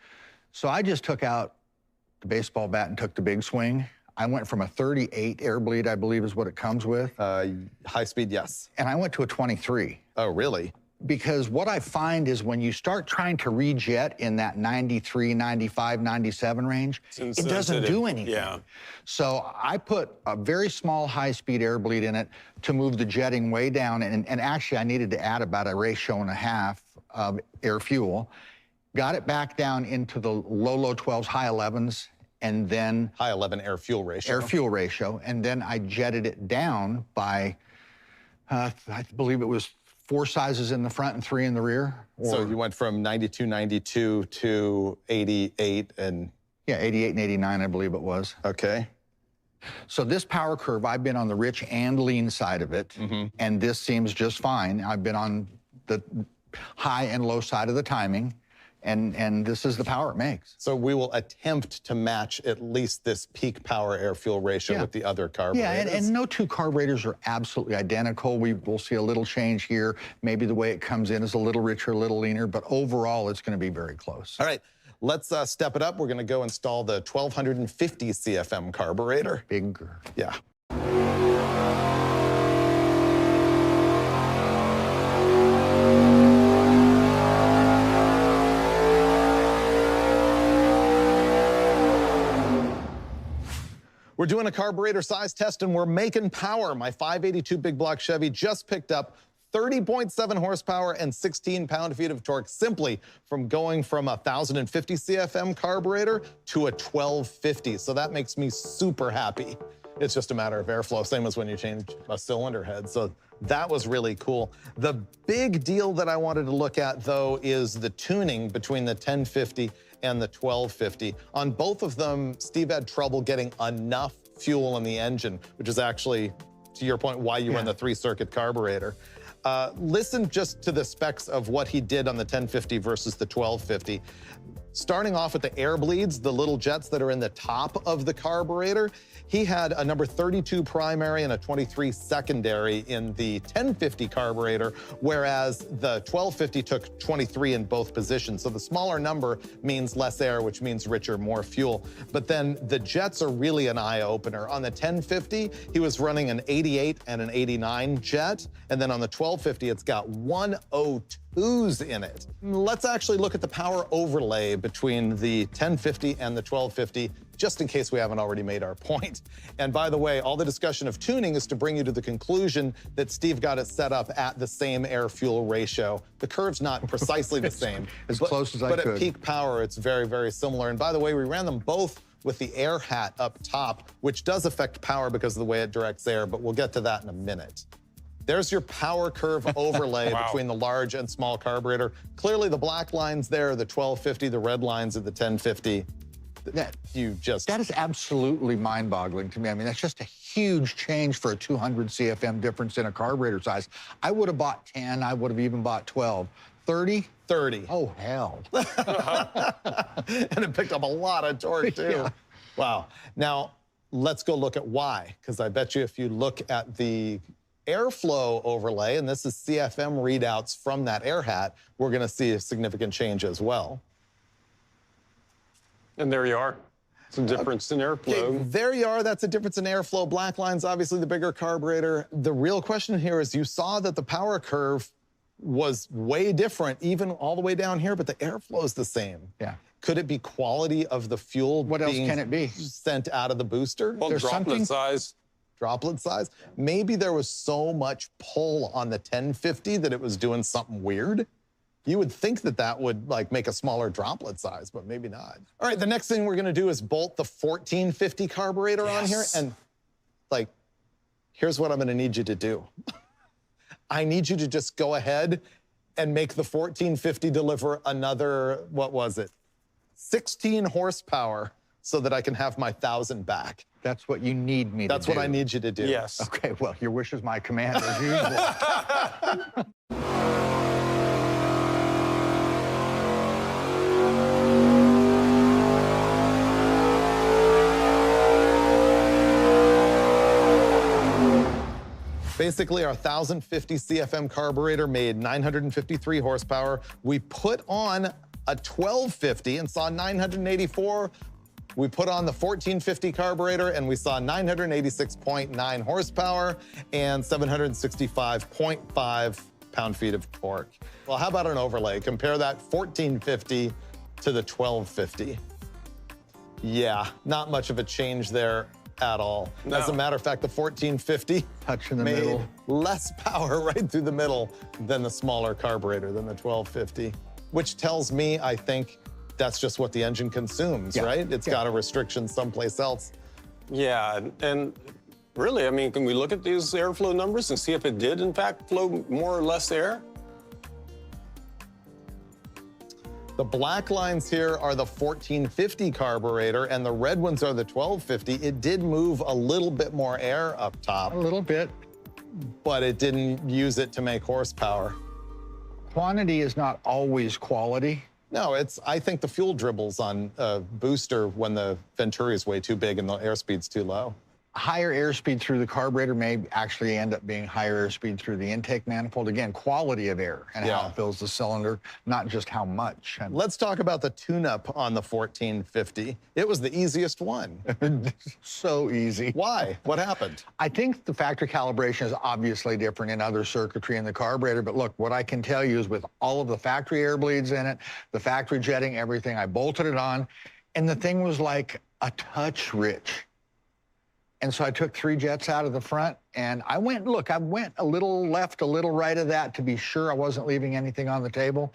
So I just took out the baseball bat and took the big swing. I went from a 38 air bleed, I believe is what it comes with. High speed, yes. And I went to a 23. Oh, really? Because what I find is when you start trying to rejet in that 93, 95, 97 range, it doesn't do anything. Yeah. So I put a very small high-speed air bleed in it to move the jetting way down. And actually, I needed to add about a ratio and a half of air fuel. Got it back down into the low 12s, high 11s, and then... High 11 air fuel ratio. Air fuel ratio. And then I jetted it down by, I believe it was 4 sizes in the front and 3 in the rear. So you went from 92, 92 to 88 and... Yeah, 88 and 89, I believe it was. Okay. So this power curve, I've been on the rich and lean side of it, and this seems just fine. I've been on the high and low side of the timing, and this is the power it makes. So we will attempt to match at least this peak power air fuel ratio with the other carburetors. Yeah, and no two carburetors are absolutely identical. We'll see a little change here. Maybe the way it comes in is a little richer, a little leaner, but overall it's going to be very close. All right, let's step it up. We're going to go install the 1250 CFM carburetor. Bigger. Yeah. We're doing a carburetor size test and we're making power. My 582 big block Chevy just picked up 30.7 horsepower and 16 pound-feet of torque simply from going from a 1050 CFM carburetor to a 1250. So that makes me super happy. It's just a matter of airflow, same as when you change a cylinder head. So that was really cool. The big deal that I wanted to look at, though, is the tuning between the 1050 and the 1250. On both of them, Steve had trouble getting enough fuel in the engine, which is actually, to your point, why you run the 3-circuit carburetor. Listen just to the specs of what he did on the 1050 versus the 1250. Starting off with the air bleeds, the little jets that are in the top of the carburetor, he had a number 32 primary and a 23 secondary in the 1050 carburetor, whereas the 1250 took 23 in both positions. So the smaller number means less air, which means richer, more fuel. But then the jets are really an eye-opener. On the 1050, he was running an 88 and an 89 jet, and then on the 1250, it's got 102s in it. Let's actually look at the power overlay between the 1050 and the 1250, just in case we haven't already made our point. And by the way, all the discussion of tuning is to bring you to the conclusion that Steve got it set up at the same air-fuel ratio. The curve's not precisely the same. As close as I could. But at peak power, it's very, very similar. And by the way, we ran them both with the air hat up top, which does affect power because of the way it directs air, but we'll get to that in a minute. There's your power curve overlay between the large and small carburetor. Clearly the black lines there are the 1250, the red lines are the 1050. That is absolutely mind-boggling to me. I mean, that's just a huge change for a 200 CFM difference in a carburetor size. I would have bought 10, I would have even bought 12. 30? 30. Oh, hell. And it picked up a lot of torque, too. Yeah. Wow. Now, let's go look at why, because I bet you if you look at the airflow overlay, and this is CFM readouts from that air hat, we're going to see a significant change as well. And there you are. It's a difference in airflow. Okay, there you are. That's a difference in airflow. Black line's obviously the bigger carburetor. The real question here is you saw that the power curve was way different, even all the way down here, but the airflow is the same. Yeah. Could it be quality of the fuel? What else can it be? Sent out of the booster? Well, droplet size. Droplet size? Maybe there was so much pull on the 1050 that it was doing something weird. You would think that that would like make a smaller droplet size, but maybe not. All right, the next thing we're gonna do is bolt the 1450 carburetor on here, and like, Here's what I'm gonna need you to do. I need you to just go ahead and make the 1450 deliver another, what was it? 16 horsepower so that I can have my 1,000 back. That's what you need me to do. That's what I need you to do. Yes. Okay, well, your wish is my command as usual. Basically, our 1,050 CFM carburetor made 953 horsepower. We put on a 1250 and saw 984. We put on the 1450 carburetor and we saw 986.9 horsepower and 765.5 pound-feet of torque. Well, how about an overlay? Compare that 1450 to the 1250. Yeah, not much of a change there at all. No. As a matter of fact, the 1450 Touch in the made middle. less power right through the middle than the smaller carburetor, than the 1250, which tells me, I think, that's just what the engine consumes, Yeah. right? It's got a restriction someplace else. Yeah, and really, I mean, can we look at these airflow numbers and see if it did, in fact, flow more or less air? The black lines here are the 1450 carburetor, and the red ones are the 1250. It did move a little bit more air up top, A little bit. but it didn't use it to make horsepower. Quantity is not always quality. No, I think the fuel dribbles on a booster when the Venturi is way too big and the airspeed's too low. Higher airspeed through the carburetor may actually end up being higher airspeed through the intake manifold. Again, quality of air and how Yeah. it fills the cylinder, not just how much. Let's talk about the tune-up on the 1450. It was the easiest one. So easy. Why? What happened? I think the factory calibration is obviously different in other circuitry in the carburetor, but look, what I can tell you is with all of the factory air bleeds in it, the factory jetting, everything, I bolted it on, and the thing was like a touch rich. And so I took 3 jets out of the front, and I went a little left, a little right of that to be sure I wasn't leaving anything on the table.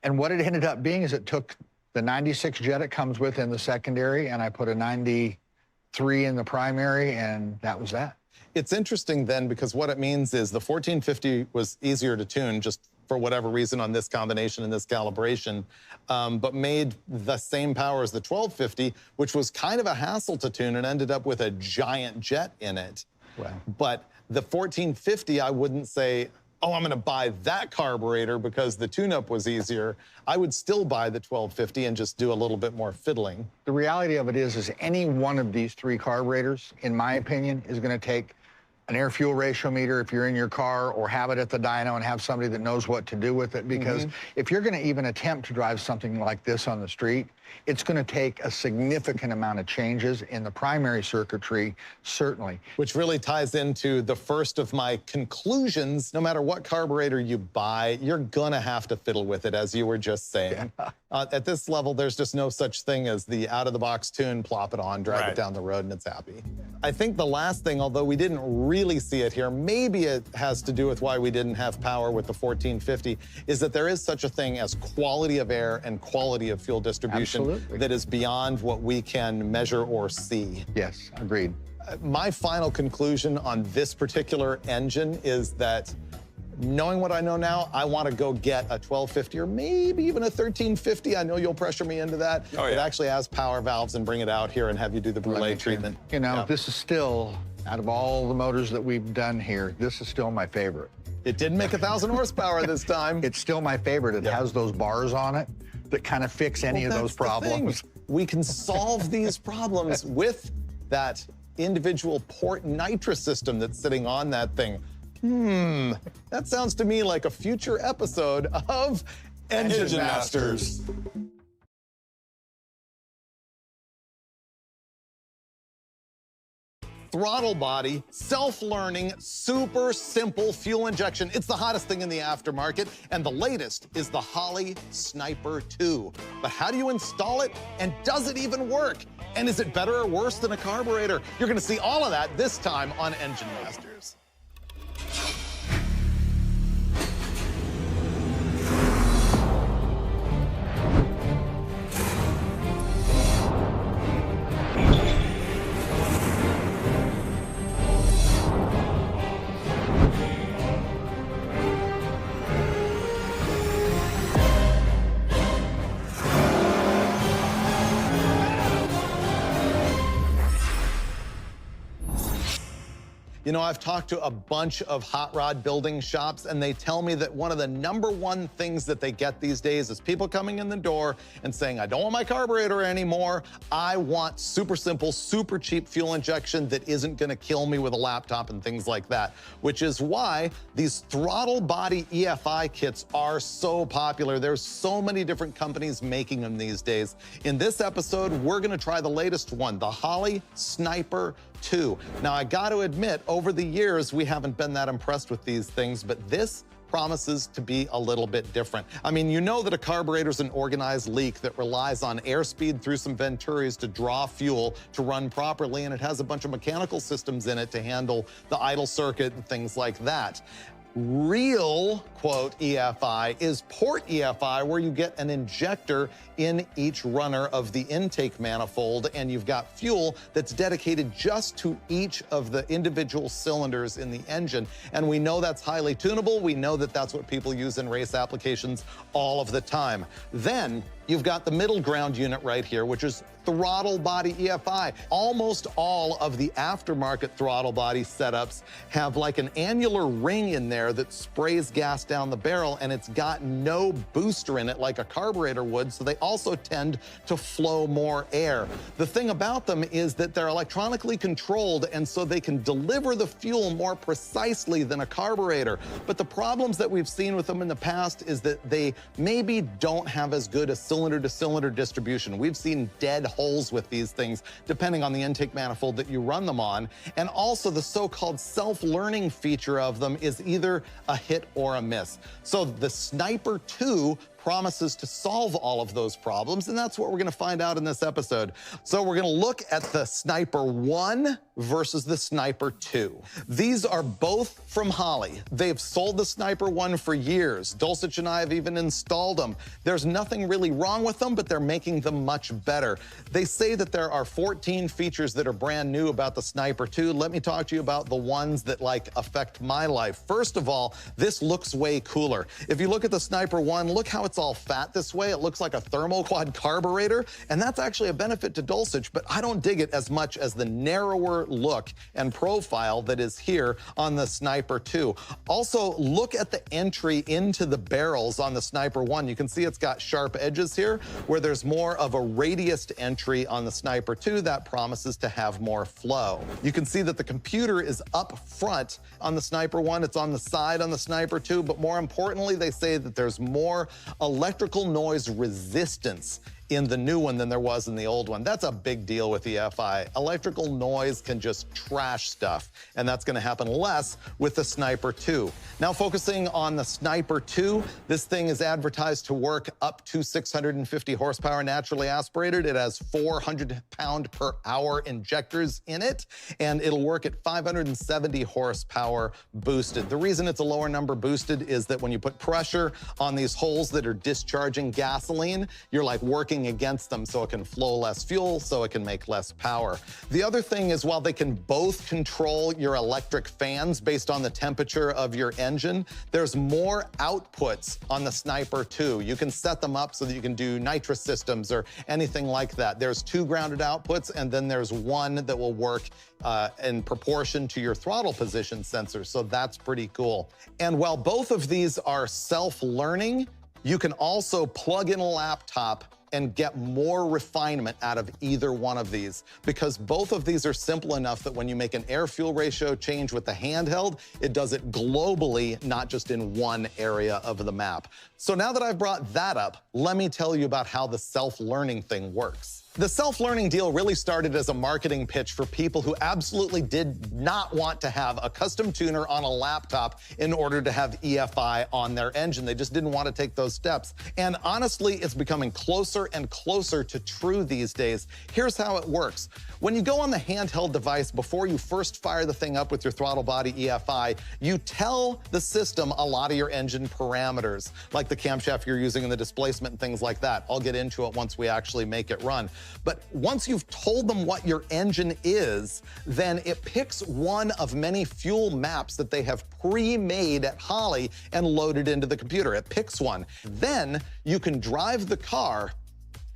And what it ended up being is it took the 96 jet it comes with in the secondary, and I put a 93 in the primary, and that was that. It's interesting then, because what it means is the 1450 was easier to tune just for whatever reason on this combination and this calibration, but made the same power as the 1250, which was kind of a hassle to tune and ended up with a giant jet in it. Wow. But the 1450, I wouldn't say, oh, I'm gonna buy that carburetor because the tune-up was easier. I would still buy the 1250 and just do a little bit more fiddling. The reality of it is any one of these 3 carburetors, in my opinion, is gonna take an air-fuel ratio meter if you're in your car, or have it at the dyno and have somebody that knows what to do with it. Because if you're gonna even attempt to drive something like this on the street, it's gonna take a significant amount of changes in the primary circuitry, certainly. Which really ties into the first of my conclusions. No matter what carburetor you buy, you're gonna have to fiddle with it, as you were just saying. At this level, there's just no such thing as the out-of-the-box tune, plop it on, drive it down the road, and it's happy. I think the last thing, although we didn't really see it here, maybe it has to do with why we didn't have power with the 1450, is that there is such a thing as quality of air and quality of fuel distribution that is beyond what we can measure or see. Yes, agreed. My final conclusion on this particular engine is that, knowing what I know now, I want to go get a 1250 or maybe even a 1350. I know you'll pressure me into that. Oh, yeah. It actually has power valves, and bring it out here and have you do the brûlée treatment. You know, Yeah. this is still, out of all the motors that we've done here, this is still my favorite. It didn't make 1,000 horsepower this time. It's still my favorite. It has those bars on it that kind of fix any of those That's the thing. problems. We can solve these problems with that individual port nitrous system that's sitting on that thing. That sounds to me like a future episode of Engine Masters. Throttle body, self-learning, super simple fuel injection. It's the hottest thing in the aftermarket, and the latest is the Holley Sniper 2. But how do you install it, and does it even work? And is it better or worse than a carburetor? You're gonna see all of that this time on Engine Masters. You know, I've talked to a bunch of hot rod building shops, and they tell me that one of the #1 things that they get these days is people coming in the door and saying, I don't want my carburetor anymore. I want super simple, super cheap fuel injection that isn't gonna kill me with a laptop and things like that, which is why these throttle body EFI kits are so popular. There's so many different companies making them these days. In this episode, we're gonna try the latest one, the Holley Sniper 2. Now, I gotta admit, over the years, we haven't been that impressed with these things, but this promises to be a little bit different. I mean, you know that a carburetor is an organized leak that relies on airspeed through some venturis to draw fuel to run properly, and it has a bunch of mechanical systems in it to handle the idle circuit and things like that. Real, quote, EFI is port EFI, where you get an injector in each runner of the intake manifold, and you've got fuel that's dedicated just to each of the individual cylinders in the engine. And we know that's highly tunable. We know that that's what people use in race applications all of the time. Then you've got the middle ground unit right here, which is throttle body EFI. Almost all of the aftermarket throttle body setups have like an annular ring in there that sprays gas down the barrel, and it's got no booster in it like a carburetor would, so they also tend to flow more air. The thing about them is that they're electronically controlled, and so they can deliver the fuel more precisely than a carburetor. But the problems that we've seen with them in the past is that they maybe don't have as good a cylinder-to-cylinder distribution. We've seen dead holes with these things, depending on the intake manifold that you run them on. And also the so-called self-learning feature of them is either a hit or a miss. So the Sniper 2 promises to solve all of those problems, and that's what we're gonna find out in this episode. So we're gonna look at the Sniper 1 versus the Sniper 2. These are both from Holley. They've sold the Sniper 1 for years. Dulcich and I have even installed them. There's nothing really wrong with them, but they're making them much better. They say that there are 14 features that are brand new about the Sniper 2. Let me talk to you about the ones that like affect my life. First of all, this looks way cooler. If you look at the Sniper 1, look how it's all fat this way. It looks like a thermoquad carburetor, and that's actually a benefit to Dulcich, but I don't dig it as much as the narrower look and profile that is here on the Sniper 2. Also, look at the entry into the barrels on the Sniper 1. You can see it's got sharp edges here, where there's more of a radiused entry on the Sniper 2 that promises to have more flow. You can see that the computer is up front on the Sniper 1. It's on the side on the Sniper 2, but more importantly, they say that there's more electrical noise resistance in the new one than there was in the old one. That's a big deal with EFI. Electrical noise can just trash stuff, and that's gonna happen less with the Sniper 2. Now, focusing on the Sniper 2, this thing is advertised to work up to 650 horsepower naturally aspirated. It has 400 pound per hour injectors in it, and it'll work at 570 horsepower boosted. The reason it's a lower number boosted is that when you put pressure on these holes that are discharging gasoline, you're like working against them, so it can flow less fuel, so it can make less power. The other thing is, while they can both control your electric fans based on the temperature of your engine, there's more outputs on the Sniper 2. You can set them up so that you can do nitrous systems or anything like that. There's 2 grounded outputs, and then there's 1 that will work in proportion to your throttle position sensor, so that's pretty cool. And while both of these are self-learning, you can also plug in a laptop and get more refinement out of either one of these, because both of these are simple enough that when you make an air-fuel ratio change with the handheld, it does it globally, not just in one area of the map. So now that I've brought that up, let me tell you about how the self-learning thing works. The self-learning deal really started as a marketing pitch for people who absolutely did not want to have a custom tuner on a laptop in order to have EFI on their engine. They just didn't want to take those steps. And honestly, it's becoming closer and closer to true these days. Here's how it works. When you go on the handheld device, before you first fire the thing up with your throttle body EFI, you tell the system a lot of your engine parameters, like the camshaft you're using and the displacement and things like that. I'll get into it once we actually make it run. But once you've told them what your engine is, then it picks one of many fuel maps that they have pre-made at Holley and loaded into the computer. It picks one. Then you can drive the car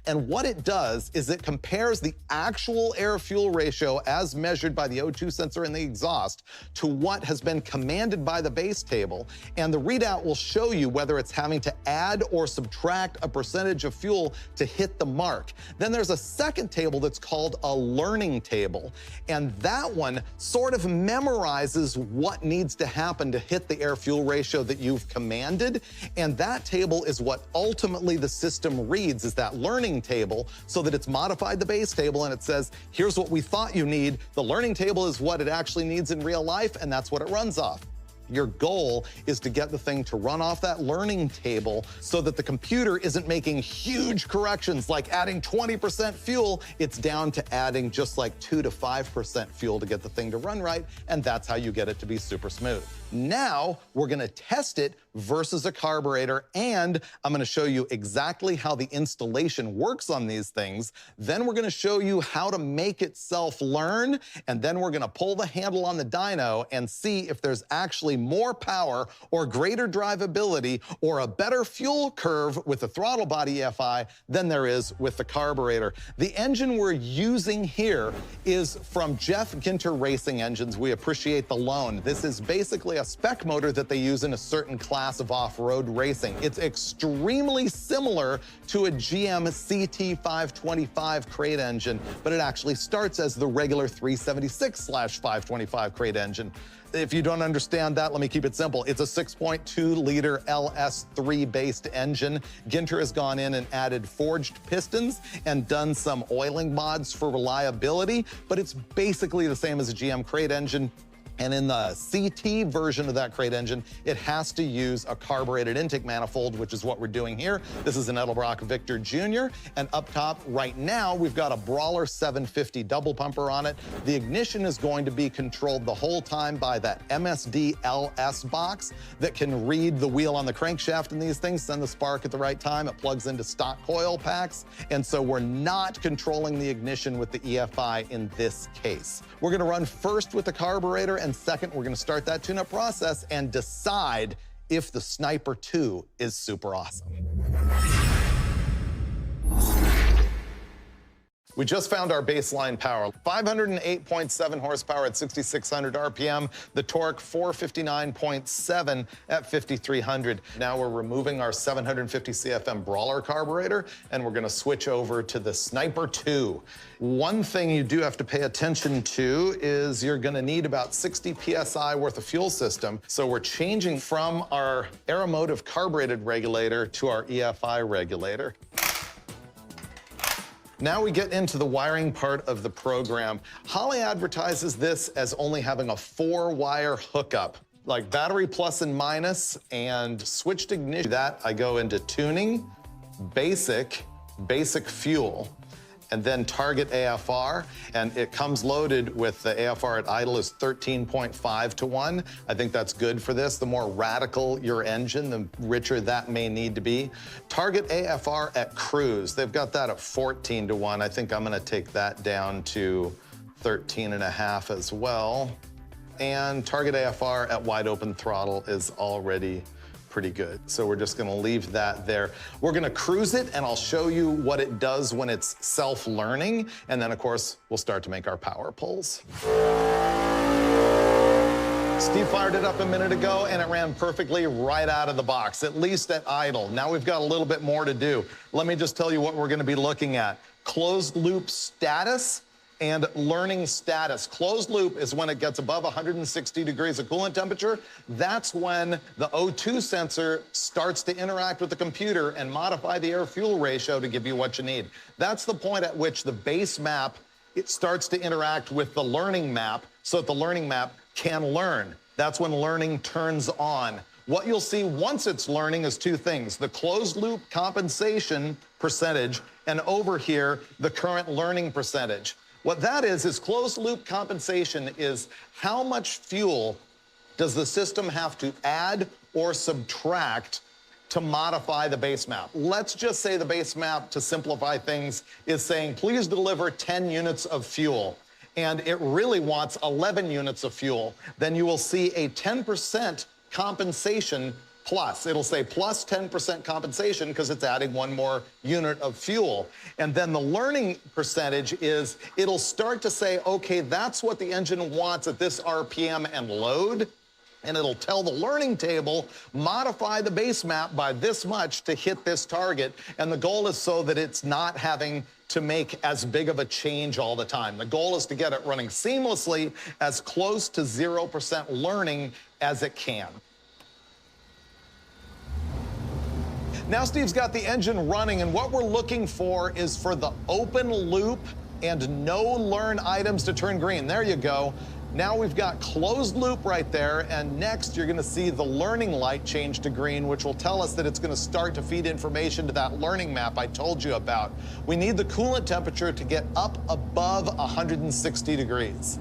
And what it does is it compares the actual air-fuel ratio as measured by the O2 sensor in the exhaust to what has been commanded by the base table. And the readout will show you whether it's having to add or subtract a percentage of fuel to hit the mark. Then there's a second table that's called a learning table. And that one sort of memorizes what needs to happen to hit the air-fuel ratio that you've commanded. And that table is what ultimately the system reads, is that learning table, so that it's modified the base table and it says, here's what we thought you need. The learning table is what it actually needs in real life, and that's what it runs off. Your goal is to get the thing to run off that learning table so that the computer isn't making huge corrections like adding 20% fuel. It's down to adding just like 2 to 5% fuel to get the thing to run right, and that's how you get it to be super smooth. Now, we're gonna test it versus a carburetor, and I'm gonna show you exactly how the installation works on these things. Then we're gonna show you how to make it self-learn, and then we're gonna pull the handle on the dyno and see if there's actually more power or greater drivability or a better fuel curve with the throttle body EFI than there is with the carburetor. The engine we're using here is from Jeff Ginter Racing Engines. We appreciate the loan. This is basically a spec motor that they use in a certain class of off-road racing. It's extremely similar to a GM CT525 crate engine, but it actually starts as the regular 376/525 crate engine. If you don't understand that, let me keep it simple. It's a 6.2-liter LS3-based engine. Ginter has gone in and added forged pistons and done some oiling mods for reliability, but it's basically the same as a GM crate engine. And in the CT version of that crate engine, it has to use a carbureted intake manifold, which is what we're doing here. This is an Edelbrock Victor Jr. And up top right now, we've got a Brawler 750 double pumper on it. The ignition is going to be controlled the whole time by that MSD LS box that can read the wheel on the crankshaft in these things, send the spark at the right time. It plugs into stock coil packs. And so we're not controlling the ignition with the EFI in this case. We're gonna run first with the carburetor, and second, we're gonna start that tune-up process and decide if the Sniper 2 is super awesome. We just found our baseline power. 508.7 horsepower at 6,600 RPM. The torque, 459.7 at 5,300. Now we're removing our 750 CFM Brawler carburetor, and we're gonna switch over to the Sniper 2. One thing you do have to pay attention to is you're gonna need about 60 PSI worth of fuel system. So we're changing from our Aeromotive carbureted regulator to our EFI regulator. Now we get into the wiring part of the program. Holley advertises this as only having a 4-wire hookup, like battery plus and minus and switched ignition. That I go into tuning, basic fuel, and then target AFR, and it comes loaded with the AFR at idle is 13.5 to 1. I think that's good for this. The more radical your engine, the richer that may need to be. Target AFR at cruise, they've got that at 14 to 1. I think I'm gonna take that down to 13.5 as well. And target AFR at wide open throttle is already pretty good. So we're just gonna leave that there. We're gonna cruise it, and I'll show you what it does when it's self-learning. And then, of course, we'll start to make our power pulls. Steve fired it up a minute ago, and it ran perfectly right out of the box, at least at idle. Now we've got a little bit more to do. Let me just tell you what we're gonna be looking at. Closed loop status and learning status. Closed loop is when it gets above 160 degrees of coolant temperature. That's when the O2 sensor starts to interact with the computer and modify the air-fuel ratio to give you what you need. That's the point at which the base map, it starts to interact with the learning map so that the learning map can learn. That's when learning turns on. What you'll see once it's learning is two things: the closed loop compensation percentage, and over here, the current learning percentage. What that is closed loop compensation is how much fuel does the system have to add or subtract to modify the base map. Let's just say the base map, to simplify things, is saying, please deliver 10 units of fuel, and it really wants 11 units of fuel. Then you will see a 10% compensation plus. It'll say plus 10% compensation because it's adding one more unit of fuel. And then the learning percentage is it'll start to say, okay, that's what the engine wants at this RPM and load. And it'll tell the learning table, modify the base map by this much to hit this target. And the goal is so that it's not having to make as big of a change all the time. The goal is to get it running seamlessly, as close to 0% learning as it can. Now Steve's got the engine running, and what we're looking for is for the open loop and no learn items to turn green. There you go. Now we've got closed loop right there, and next you're gonna see the learning light change to green, which will tell us that it's gonna start to feed information to that learning map I told you about. We need the coolant temperature to get up above 160 degrees.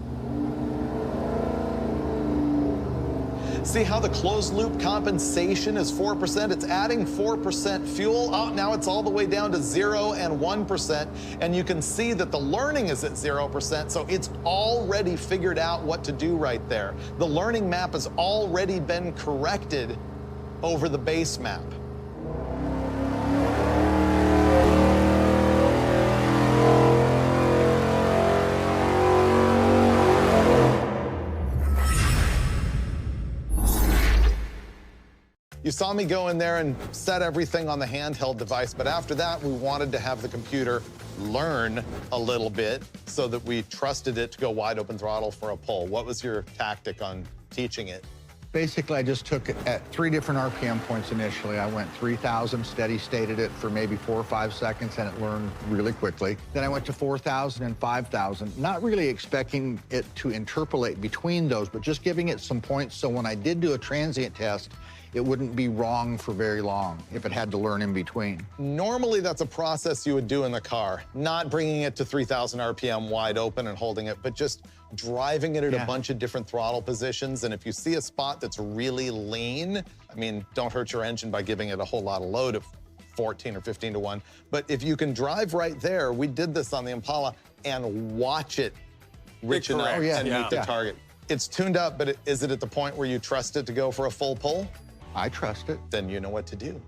See how the closed loop compensation is 4%? It's adding 4% fuel. Oh, now it's all the way down to 0 and 1%. And you can see that the learning is at 0%, so it's already figured out what to do right there. The learning map has already been corrected over the base map. You saw me go in there and set everything on the handheld device, but after that, we wanted to have the computer learn a little bit so that we trusted it to go wide open throttle for a pull. What was your tactic on teaching it? Basically, I just took it at 3 different RPM points initially. I went 3,000, steady stated it for maybe 4 or 5 seconds, and it learned really quickly. Then I went to 4,000 and 5,000, not really expecting it to interpolate between those, but just giving it some points so when I did do a transient test, it wouldn't be wrong for very long if it had to learn in between. Normally, that's a process you would do in the car, not bringing it to 3,000 RPM wide open and holding it, but just driving it at a bunch of different throttle positions. And if you see a spot that's really lean, I mean, don't hurt your engine by giving it a whole lot of load of 14 or 15 to 1. But if you can drive right there, we did this on the Impala, and watch it rich enough and meet the target. It's tuned up, but is it at the point where you trust it to go for a full pull? I trust it. Then you know what to do.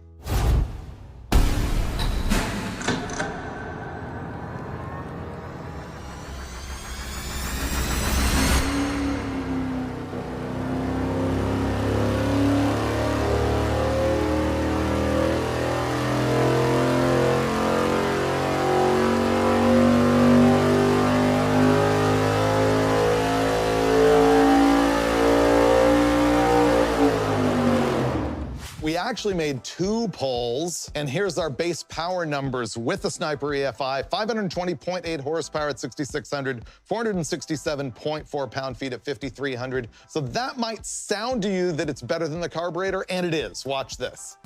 We actually made 2 pulls, and here's our base power numbers with the Sniper EFI: 520.8 horsepower at 6,600, 467.4 pound-feet at 5,300. So that might sound to you that it's better than the carburetor, and it is. Watch this.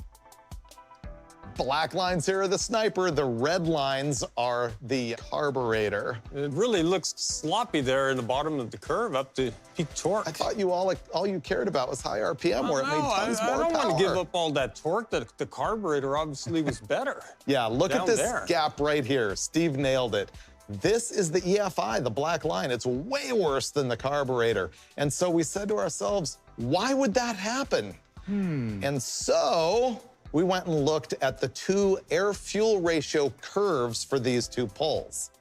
Black lines here are the Sniper, the red lines are the carburetor. It really looks sloppy there in the bottom of the curve up to peak torque. I thought you all you cared about was high RPM, where it made tons more power. I don't want to give up all that torque. The carburetor obviously was better. Yeah, look at this gap right here. Steve nailed it. This is the EFI, the black line. It's way worse than the carburetor. And so we said to ourselves, why would that happen? And so we went and looked at the 2 air-fuel ratio curves for these 2 pulls.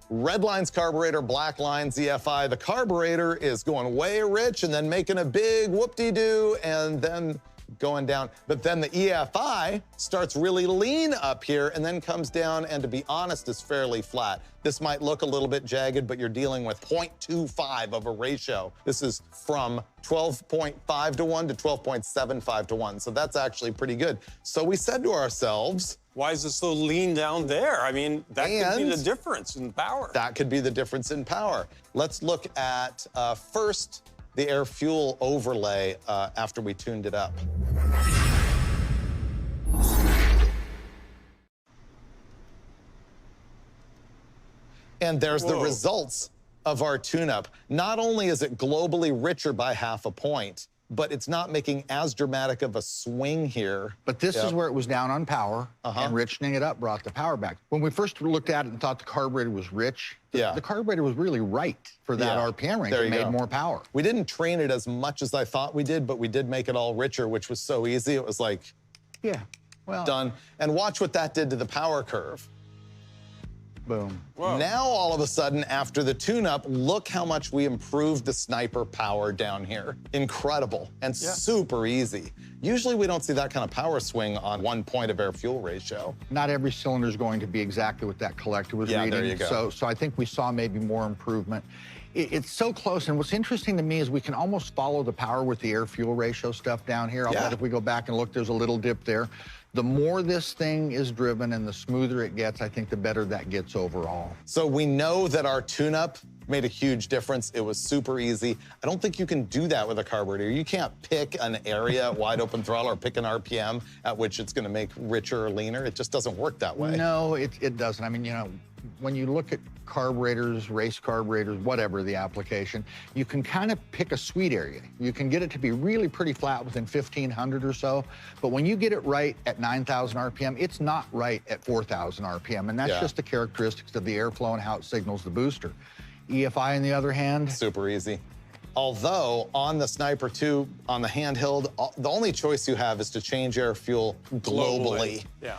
Red line's carburetor, black line's EFI. The carburetor is going way rich and then making a big whoop-de-doo and then going down. But then the EFI starts really lean up here and then comes down, and to be honest, is fairly flat. This might look a little bit jagged, but you're dealing with 0.25 of a ratio. This is from 12.5 to 1 to 12.75 to 1. So that's actually pretty good. So we said to ourselves, why is it so lean down there? I mean, that could be the difference in power. That could be the difference in power. Let's look at first the air-fuel overlay after we tuned it up. And there's the results of our tune-up. Not only is it globally richer by 0.5 point, but it's not making as dramatic of a swing here. But this Yep. is where it was down on power, and richening it up brought the power back. When we first looked at it and thought the carburetor was rich, the carburetor was really right for that RPM range. There It you made go. more power. We didn't train it as much as I thought we did, but we did make it all richer, which was so easy. It was like, Yeah, well, done. And watch what that did to the power curve. boom. Whoa. Now, all of a sudden, after the tune-up, look how much we improved the Sniper power down here. Incredible and super easy. Usually, we don't see that kind of power swing on 1 point of air-fuel ratio. Not every cylinder is going to be exactly what that collector was reading. there you go. So I think we saw maybe more improvement. It's so close, and what's interesting to me is we can almost follow the power with the air-fuel ratio stuff down here. I'll bet if we go back and look, there's a little dip there. The more this thing is driven and the smoother it gets, I think the better that gets overall. So we know that our tune-up made a huge difference. It was super easy. I don't think you can do that with a carburetor. You can't pick an area, wide open throttle, or pick an RPM at which it's going to make richer or leaner. It just doesn't work that way. No, it doesn't. I mean, you know, when you look at carburetors, race carburetors, whatever the application, you can kind of pick a sweet area. You can get it to be really pretty flat within 1,500 or so, but when you get it right at 9,000 RPM, it's not right at 4,000 RPM, and that's just the characteristics of the airflow and how it signals the booster. EFI, on the other hand, super easy. Although, on the Sniper 2, on the handheld, the only choice you have is to change air fuel globally. Yeah.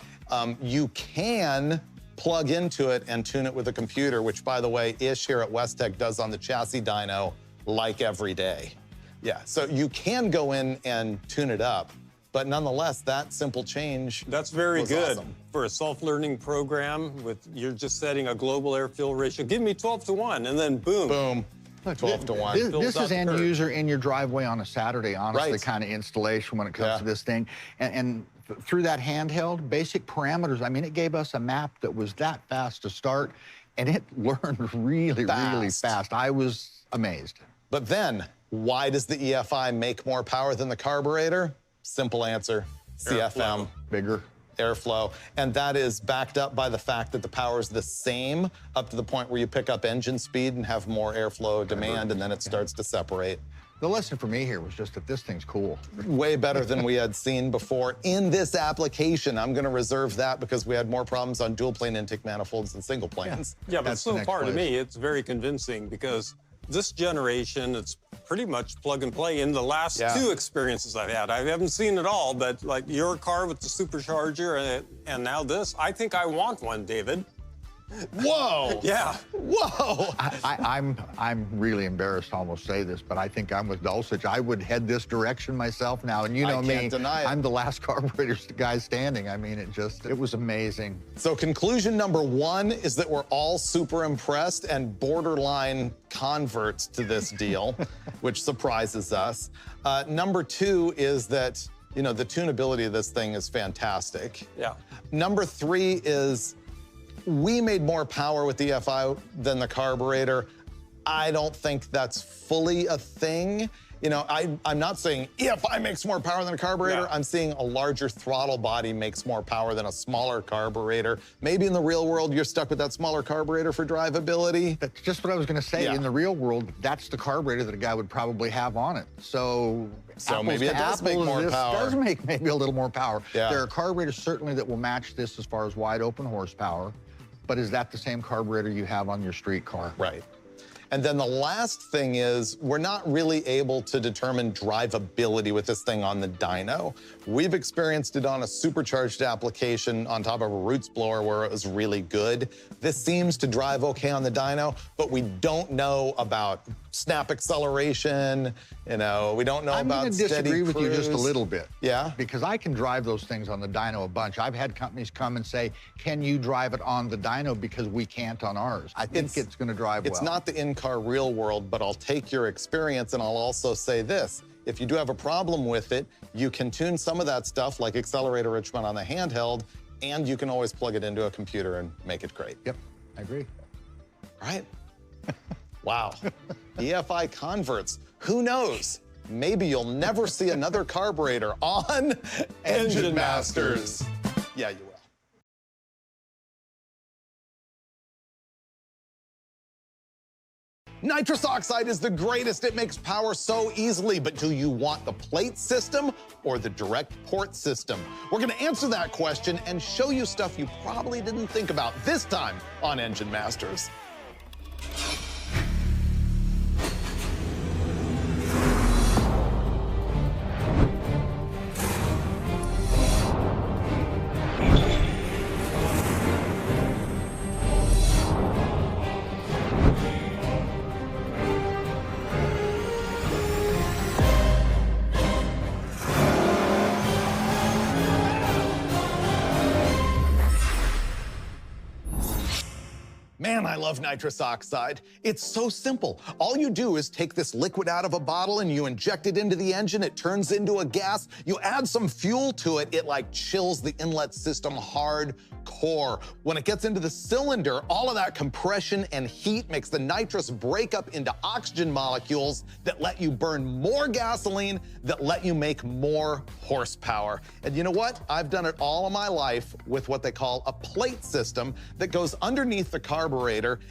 You can plug into it and tune it with a computer, which, by the way, Ish here at Westech does on the chassis dyno like every day. Yeah, so you can go in and tune it up, but nonetheless, that simple change That's very was good awesome. for a self-learning program with you're just setting a global air-fuel ratio. Give me 12-to-1, and then boom. Boom. 12 to 1. This out is the end curve. user in your driveway on a Saturday, honestly, Right. kind of installation when it comes to this thing. And through that handheld, basic parameters, I mean, it gave us a map that was that fast to start, and it learned really, really Fast. fast. I was amazed. But then, why does the EFI make more power than the carburetor? Simple answer, CFM. Bigger. Airflow, and that is backed up by the fact that the power is the same up to the point where you pick up engine speed and have more airflow demand, and then it starts to separate. The lesson for me here was just that this thing's cool. Way better than we had seen before in this application. I'm going to reserve that because we had more problems on dual plane intake manifolds than single planes. Yeah, but That's the so next far to place. me, it's very convincing because this generation, it's pretty much plug and play. In the last two experiences I've had, I haven't seen it all, but like your car with the supercharger and now this, I think I want one, David. Whoa! Yeah. Whoa! I'm really embarrassed to almost say this, but I think I'm with Dulcich. I would head this direction myself now, and you know I me, can't deny it. I'm the last carburetor guy standing. I mean, it was amazing. So conclusion number one is that we're all super impressed and borderline converts to this deal, which surprises us. Number two is that, you know, the tunability of this thing is fantastic. Yeah. Number three is we made more power with the EFI than the carburetor. I don't think that's fully a thing. You know, I'm not saying EFI makes more power than a carburetor. Yeah. I'm seeing a larger throttle body makes more power than a smaller carburetor. Maybe in the real world, you're stuck with that smaller carburetor for drivability. That's just what I was going to say. Yeah. In the real world, that's the carburetor that a guy would probably have on it. So apples maybe to it does make apples, more this power. does make maybe a little more power. Yeah. There are carburetors certainly that will match this as far as wide open horsepower, but is that the same carburetor you have on your street car? Right. And then the last thing is we're not really able to determine drivability with this thing on the dyno. We've experienced it on a supercharged application on top of a roots blower where it was really good. This seems to drive okay on the dyno, but we don't know about snap acceleration. You know, we don't know I'm about going to steady disagree with you just a cruise. little bit. Yeah? Because I can drive those things on the dyno a bunch. I've had companies come and say, can you drive it on the dyno because we can't on ours? I think it's going to drive It's well. not the in-car real world, but I'll take your experience and I'll also say this. If you do have a problem with it, you can tune some of that stuff like accelerator enrichment on the handheld, and you can always plug it into a computer and make it great. Yep, I agree. Right? Wow. EFI converts. Who knows? Maybe you'll never see another carburetor on Engine Masters. Yeah, you will. Nitrous oxide is the greatest. It makes power so easily, but do you want the plate system or the direct port system? We're gonna answer that question and show you stuff you probably didn't think about this time on Engine Masters. Man, I love nitrous oxide. It's so simple. All you do is take this liquid out of a bottle and you inject it into the engine. It turns into a gas. You add some fuel to it. It like chills the inlet system hardcore. When it gets into the cylinder, all of that compression and heat makes the nitrous break up into oxygen molecules that let you burn more gasoline, that let you make more horsepower. And you know what? I've done it all of my life with what they call a plate system that goes underneath the carburetor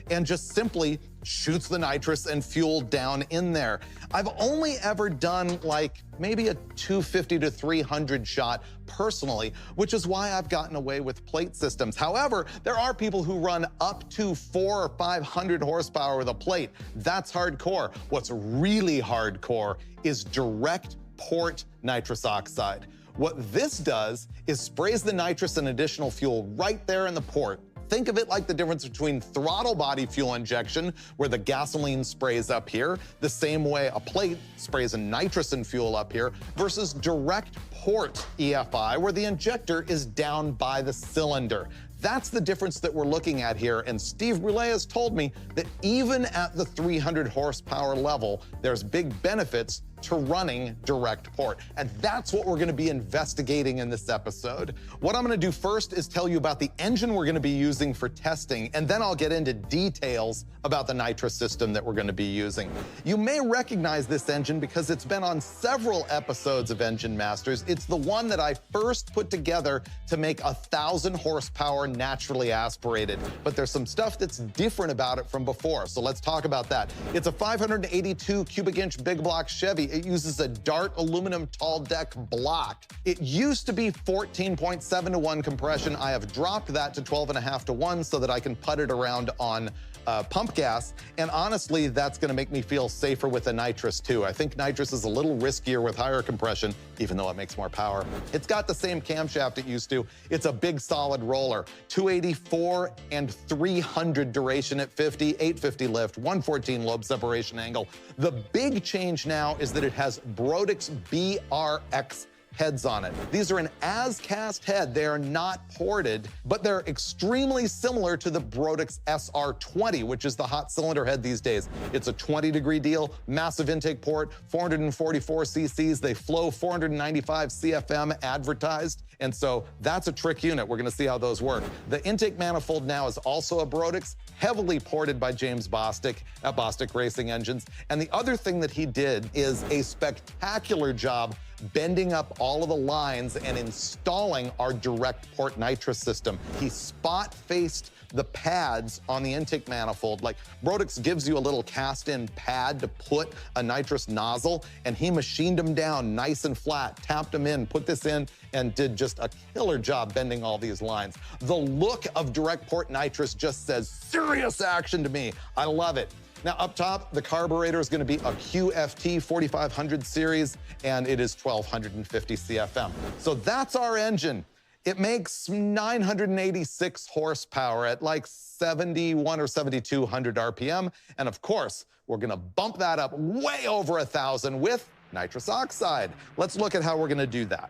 and just simply shoots the nitrous and fuel down in there. I've only ever done like maybe a 250 to 300 shot personally, which is why I've gotten away with plate systems. However, there are people who run up to 400 or 500 horsepower with a plate. That's hardcore. What's really hardcore is direct port nitrous oxide. What this does is sprays the nitrous and additional fuel right there in the port. Think of it like the difference between throttle body fuel injection, where the gasoline sprays up here, the same way a plate sprays a nitrous and fuel up here, versus direct port EFI, where the injector is down by the cylinder. That's the difference that we're looking at here, and Steve Brule has told me that even at the 300 horsepower level, there's big benefits to running direct port. And that's what we're gonna be investigating in this episode. What I'm gonna do first is tell you about the engine we're gonna be using for testing, and then I'll get into details about the nitrous system that we're gonna be using. You may recognize this engine because it's been on several episodes of Engine Masters. It's the one that I first put together to make 1,000 horsepower naturally aspirated. But there's some stuff that's different about it from before, so let's talk about that. It's a 582 cubic inch big block Chevy. It uses a Dart aluminum tall deck block. It used to be 14.7 to 1 compression. I have dropped that to 12.5 to 1 so that I can put it around on pump gas, and honestly, that's gonna make me feel safer with the nitrous too. I think nitrous is a little riskier with higher compression, even though it makes more power. It's got the same camshaft it used to. It's a big solid roller. 284 and 300 duration at 50, 850 lift, 114 lobe separation angle. The big change now is that it has Brodix BRX heads on it. These are an as-cast head. They are not ported, but they're extremely similar to the Brodix SR20, which is the hot cylinder head these days. It's a 20-degree deal, massive intake port, 444 cc's. They flow 495 CFM advertised, and so that's a trick unit. We're gonna see how those work. The intake manifold now is also a Brodix, heavily ported by James Bostic at Bostic Racing Engines. And the other thing that he did is a spectacular job bending up all of the lines and installing our direct port nitrous system. He spot-faced the pads on the intake manifold. Like, Brodix gives you a little cast-in pad to put a nitrous nozzle, and he machined them down nice and flat, tapped them in, put this in, and did just a killer job bending all these lines. The look of direct port nitrous just says serious action to me. I love it. Now, up top, the carburetor is gonna be a QFT 4500 series, and it is 1250 CFM. So that's our engine. It makes 986 horsepower at like 71 or 7200 RPM. And of course, we're gonna bump that up way over 1,000 with nitrous oxide. Let's look at how we're gonna do that.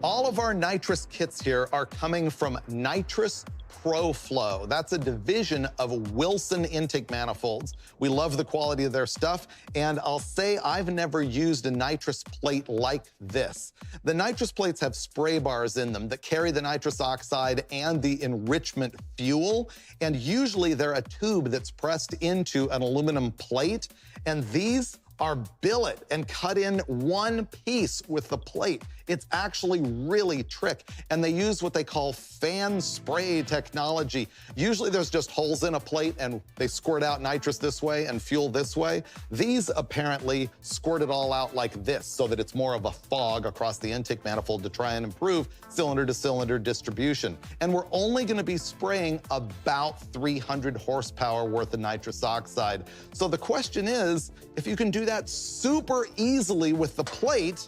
All of our nitrous kits here are coming from Nitrous ProFlow. That's a division of Wilson intake manifolds. We love the quality of their stuff, and I'll say I've never used a nitrous plate like this. The nitrous plates have spray bars in them that carry the nitrous oxide and the enrichment fuel, and usually they're a tube that's pressed into an aluminum plate, and these are billet and cut in one piece with the plate. It's actually really trick. And they use what they call fan spray technology. Usually there's just holes in a plate and they squirt out nitrous this way and fuel this way. These apparently squirt it all out like this so that it's more of a fog across the intake manifold to try and improve cylinder-to-cylinder distribution. And we're only gonna be spraying about 300 horsepower worth of nitrous oxide. So the question is, if you can do that super easily with the plate,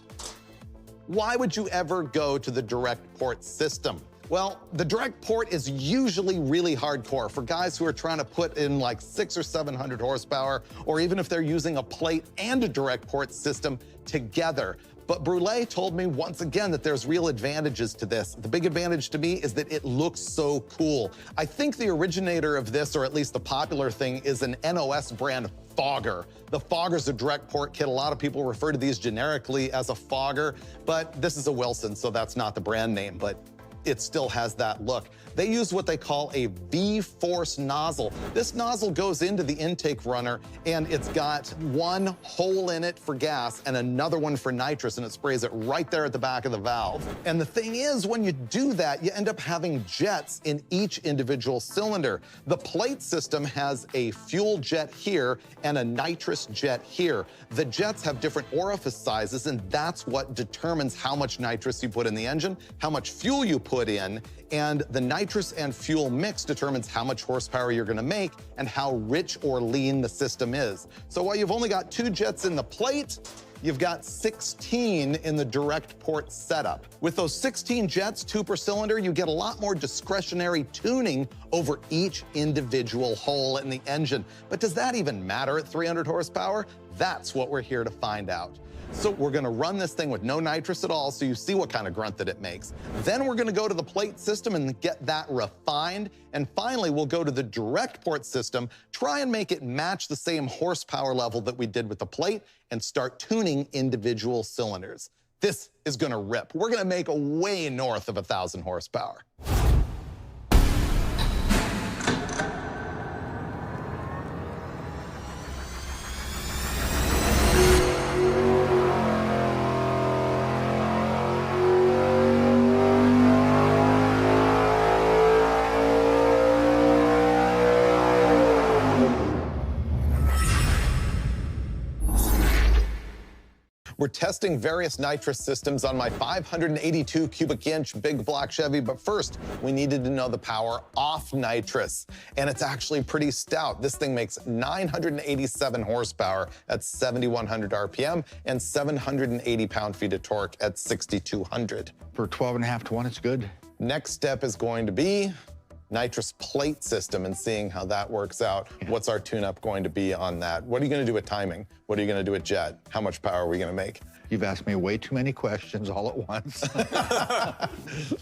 why would you ever go to the direct port system? Well, the direct port is usually really hardcore for guys who are trying to put in like 600 or 700 horsepower, or even if they're using a plate and a direct port system together. But Brule told me once again that there's real advantages to this. The big advantage to me is that it looks so cool. I think the originator of this, or at least the popular thing, is an NOS brand fogger. The fogger's a direct port kit. A lot of people refer to these generically as a fogger, but this is a Wilson, so that's not the brand name, but it still has that look. They use what they call a V-Force nozzle. This nozzle goes into the intake runner and it's got one hole in it for gas and another one for nitrous, and it sprays it right there at the back of the valve. And the thing is, when you do that, you end up having jets in each individual cylinder. The plate system has a fuel jet here and a nitrous jet here. The jets have different orifice sizes, and that's what determines how much nitrous you put in the engine, how much fuel you put in, and the nitrous and fuel mix determines how much horsepower you're gonna make and how rich or lean the system is. So while you've only got 2 jets in the plate, you've got 16 in the direct port setup. With those 16 jets, 2 per cylinder, you get a lot more discretionary tuning over each individual hole in the engine. But does that even matter at 300 horsepower? That's what we're here to find out. So we're gonna run this thing with no nitrous at all so you see what kind of grunt that it makes. Then we're gonna go to the plate system and get that refined. And finally, we'll go to the direct port system, try and make it match the same horsepower level that we did with the plate, and start tuning individual cylinders. This is gonna rip. We're gonna make way north of 1,000 horsepower. We're testing various nitrous systems on my 582 cubic inch big block Chevy, but first we needed to know the power off nitrous, and it's actually pretty stout. This thing makes 987 horsepower at 7,100 RPM and 780 pound-feet of torque at 6,200. For 12.5 to 1, it's good. Next step is going to be nitrous plate system and seeing how that works out. What's our tune-up going to be on that? What are you gonna do with timing? What are you gonna do with jet? How much power are we gonna make? You've asked me way too many questions all at once.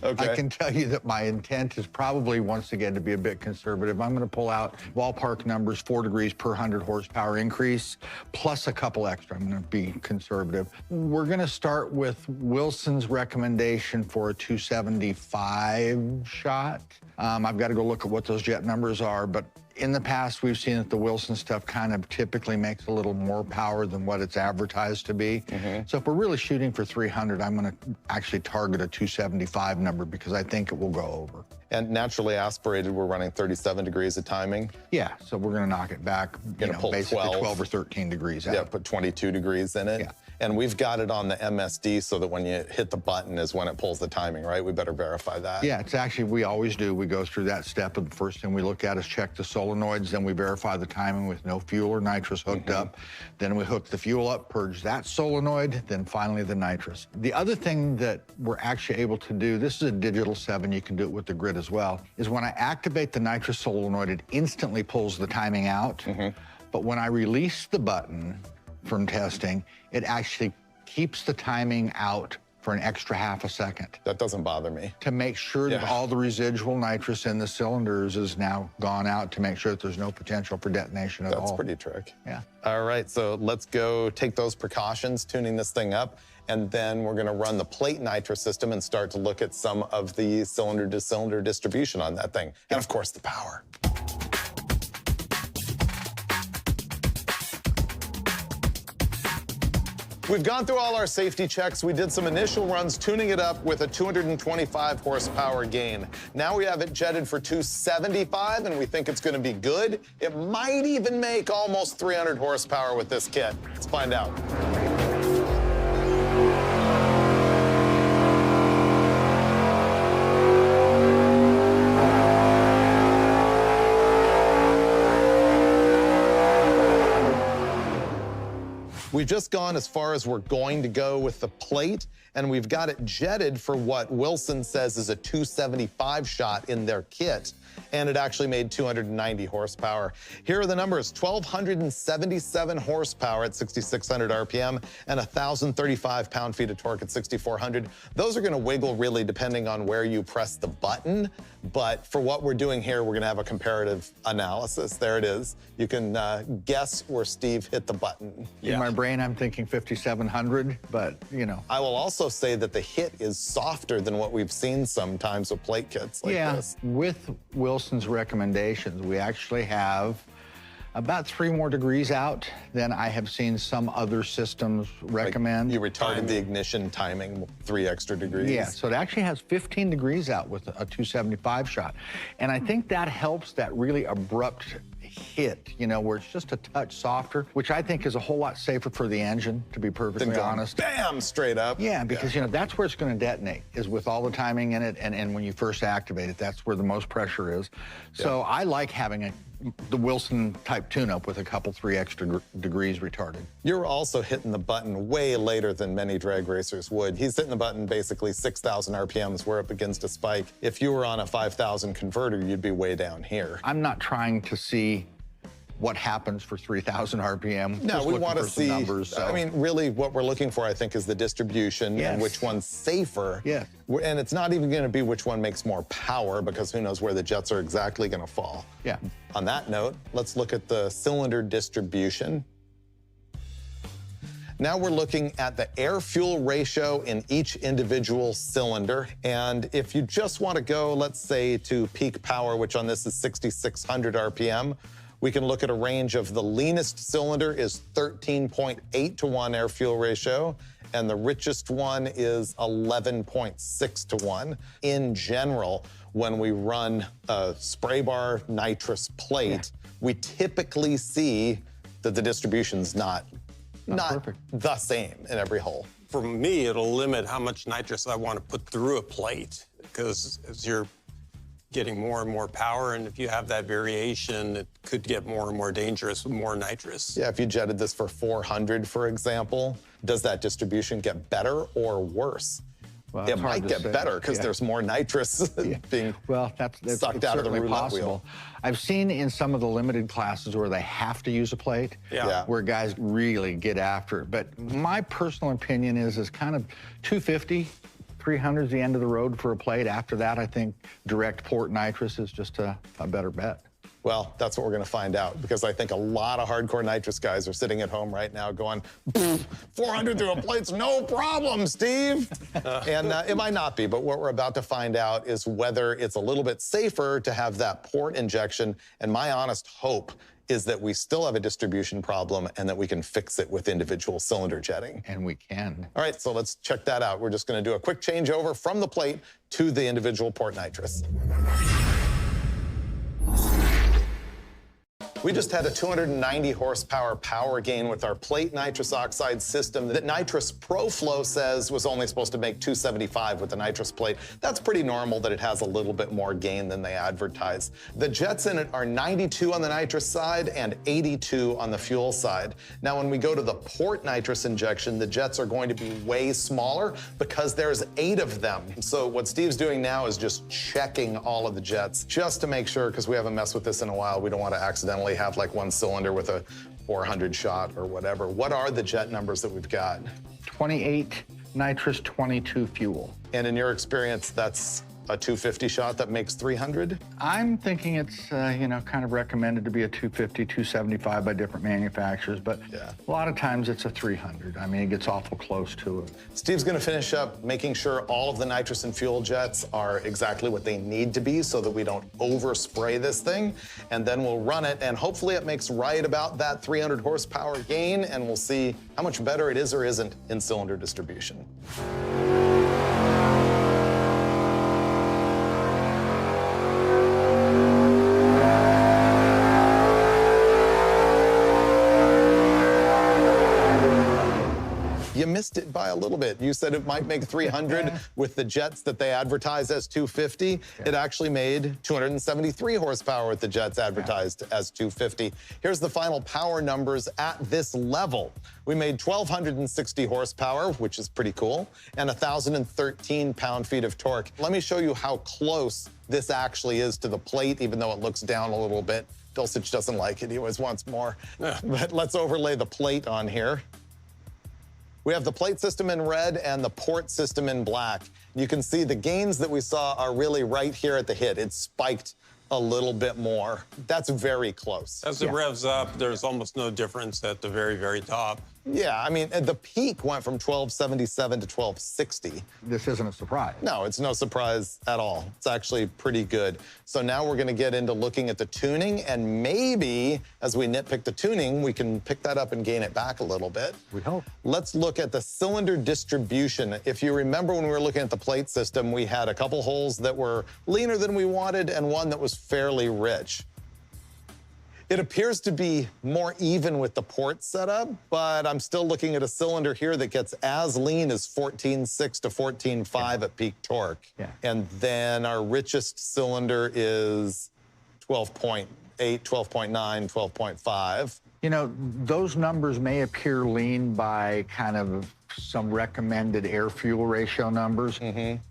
Okay. I can tell you that my intent is probably, once again, to be a bit conservative. I'm gonna pull out ballpark numbers, 4 degrees per 100 horsepower increase, plus a couple extra. I'm gonna be conservative. We're gonna start with Wilson's recommendation for a 275 shot. I've got to go look at what those jet numbers are, but in the past, we've seen that the Wilson stuff kind of typically makes a little more power than what it's advertised to be. So if we're really shooting for 300, I'm going to actually target a 275 number because I think it will go over. And naturally aspirated, we're running 37 degrees of timing. Yeah, so we're going to knock it back, Pull basically 12 or 13 degrees out. Yeah, put 22 degrees in it. Yeah. And we've got it on the MSD so that when you hit the button is when it pulls the timing, right? We better verify that. Yeah, it's actually, we always do. We go through that step, and the first thing we look at is check the solenoids, then we verify the timing with no fuel or nitrous hooked up. Then we hook the fuel up, purge that solenoid, then finally the nitrous. The other thing that we're actually able to do, this is a digital 7, you can do it with the grid as well, is when I activate the nitrous solenoid, it instantly pulls the timing out. But when I release the button from testing, it actually keeps the timing out for an extra half a second. That doesn't bother me. To make sure that all the residual nitrous in the cylinders is now gone out, to make sure that there's no potential for detonation at all. That's pretty trick. Yeah. All right, so let's go take those precautions, tuning this thing up, and then we're gonna run the plate nitrous system and start to look at some of the cylinder-to-cylinder distribution on that thing. And of course, the power. We've gone through all our safety checks. We did some initial runs, tuning it up with a 225 horsepower gain. Now we have it jetted for 275, and we think it's going to be good. It might even make almost 300 horsepower with this kit. Let's find out. We've just gone as far as we're going to go with the plate, and we've got it jetted for what Wilson says is a 275 shot in their kit, and it actually made 290 horsepower. Here are the numbers: 1,277 horsepower at 6,600 RPM and 1,035 pound-feet of torque at 6,400. Those are going to wiggle really depending on where you press the button, but for what we're doing here, we're going to have a comparative analysis. There it is. You can guess where Steve hit the button. In my brain, I'm thinking 5,700, but, you know. I will also say that the hit is softer than what we've seen sometimes with plate kits like this. With Wilson's recommendations, we actually have about 3 more degrees out than I have seen some other systems recommend. You retarded the ignition timing 3 extra degrees. Yeah, so it actually has 15 degrees out with a 275 shot. And I think that helps that really abrupt hit, you know, where it's just a touch softer, which I think is a whole lot safer for the engine, to be perfectly honest. Bam, straight up. Yeah, because, you know, that's where it's going to detonate, is with all the timing in it, and when you first activate it, that's where the most pressure is. So I like having the Wilson type tune-up with a couple, 3 extra degrees retarded. You're also hitting the button way later than many drag racers would. He's hitting the button basically 6,000 RPMs. We're up against a spike. If you were on a 5,000 converter, you'd be way down here. I'm not trying to see what happens for 3,000 RPM. No, we want to see numbers. So. I mean, really, what we're looking for, I think, is the distribution and which one's safer. Yeah. And it's not even going to be which one makes more power, because who knows where the jets are exactly going to fall. Yeah. On that note, let's look at the cylinder distribution. Now we're looking at the air-fuel ratio in each individual cylinder. And if you just want to go, let's say, to peak power, which on this is 6,600 RPM, we can look at a range of the leanest cylinder is 13.8 to 1 air-fuel ratio, and the richest one is 11.6 to 1. In general, when we run a spray bar nitrous plate, we typically see that the distribution's not the same in every hole. For me, it'll limit how much nitrous I want to put through a plate, because as you're getting more and more power, and if you have that variation, it could get more and more dangerous with more nitrous. Yeah, if you jetted this for 400, for example, does that distribution get better or worse? Well, it might get better because there's more nitrous being that's sucked out of the roulette possible. wheel. I've seen in some of the limited classes where they have to use a plate, where guys really get after it. But my personal opinion is kind of 250. 300 is the end of the road for a plate. After that, I think direct port nitrous is just a better bet. Well, that's what we're going to find out, because I think a lot of hardcore nitrous guys are sitting at home right now going, 400 through a plate's no problem, Steve. And it might not be, but what we're about to find out is whether it's a little bit safer to have that port injection. And my honest hope is that we still have a distribution problem and that we can fix it with individual cylinder jetting. And we can. All right, so let's check that out. We're just going to do a quick changeover from the plate to the individual port nitrous. We just had a 290 horsepower power gain with our plate nitrous oxide system that Nitrous ProFlow says was only supposed to make 275 with the nitrous plate. That's pretty normal that it has a little bit more gain than they advertise. The jets in it are 92 on the nitrous side and 82 on the fuel side. Now, when we go to the port nitrous injection, the jets are going to be way smaller because there's 8 of them. So what Steve's doing now is just checking all of the jets just to make sure, because we haven't messed with this in a while, we don't want to accidentally have like one cylinder with a 400 shot or whatever. What are the jet numbers that we've got? 28 nitrous, 22 fuel. And in your experience, that's a 250 shot that makes 300? I'm thinking it's, kind of recommended to be a 250, 275 by different manufacturers, but Yeah. a lot of times it's a 300. I mean, it gets awful close to it. Steve's gonna finish up making sure all of the nitrous and fuel jets are exactly what they need to be so that we don't overspray this thing. And then we'll run it, and hopefully it makes right about that 300 horsepower gain, and we'll see how much better it is or isn't in cylinder distribution. You missed it by a little bit. You said it might make 300 with the jets that they advertise as 250. It actually made 273 horsepower with the jets advertised as 250. Here's the final power numbers at this level. We made 1,260 horsepower, which is pretty cool, and 1,013 pound-feet of torque. Let me show you how close this actually is to the plate, even though it looks down a little bit. Dulcich doesn't like it. He always wants more. But let's overlay the plate on here. We have the plate system in red and the port system in black. You can see the gains that we saw are really right here at the hit. It spiked a little bit more. That's very close. As it revs up, there's almost no difference at the very, very top. Yeah, I mean, the peak went from 1277 to 1260. This isn't a surprise. No, it's no surprise at all. It's actually pretty good. So now we're gonna get into looking at the tuning, and maybe as we nitpick the tuning, we can pick that up and gain it back a little bit. We hope. Let's look at the cylinder distribution. If you remember when we were looking at the plate system, we had a couple holes that were leaner than we wanted and one that was fairly rich. It appears to be more even with the port setup, but I'm still looking at a cylinder here that gets as lean as 14.6 to 14.5 at peak torque. Yeah. And then our richest cylinder is 12.8, 12.9, 12.5. You know, those numbers may appear lean by kind of some recommended air-fuel ratio numbers,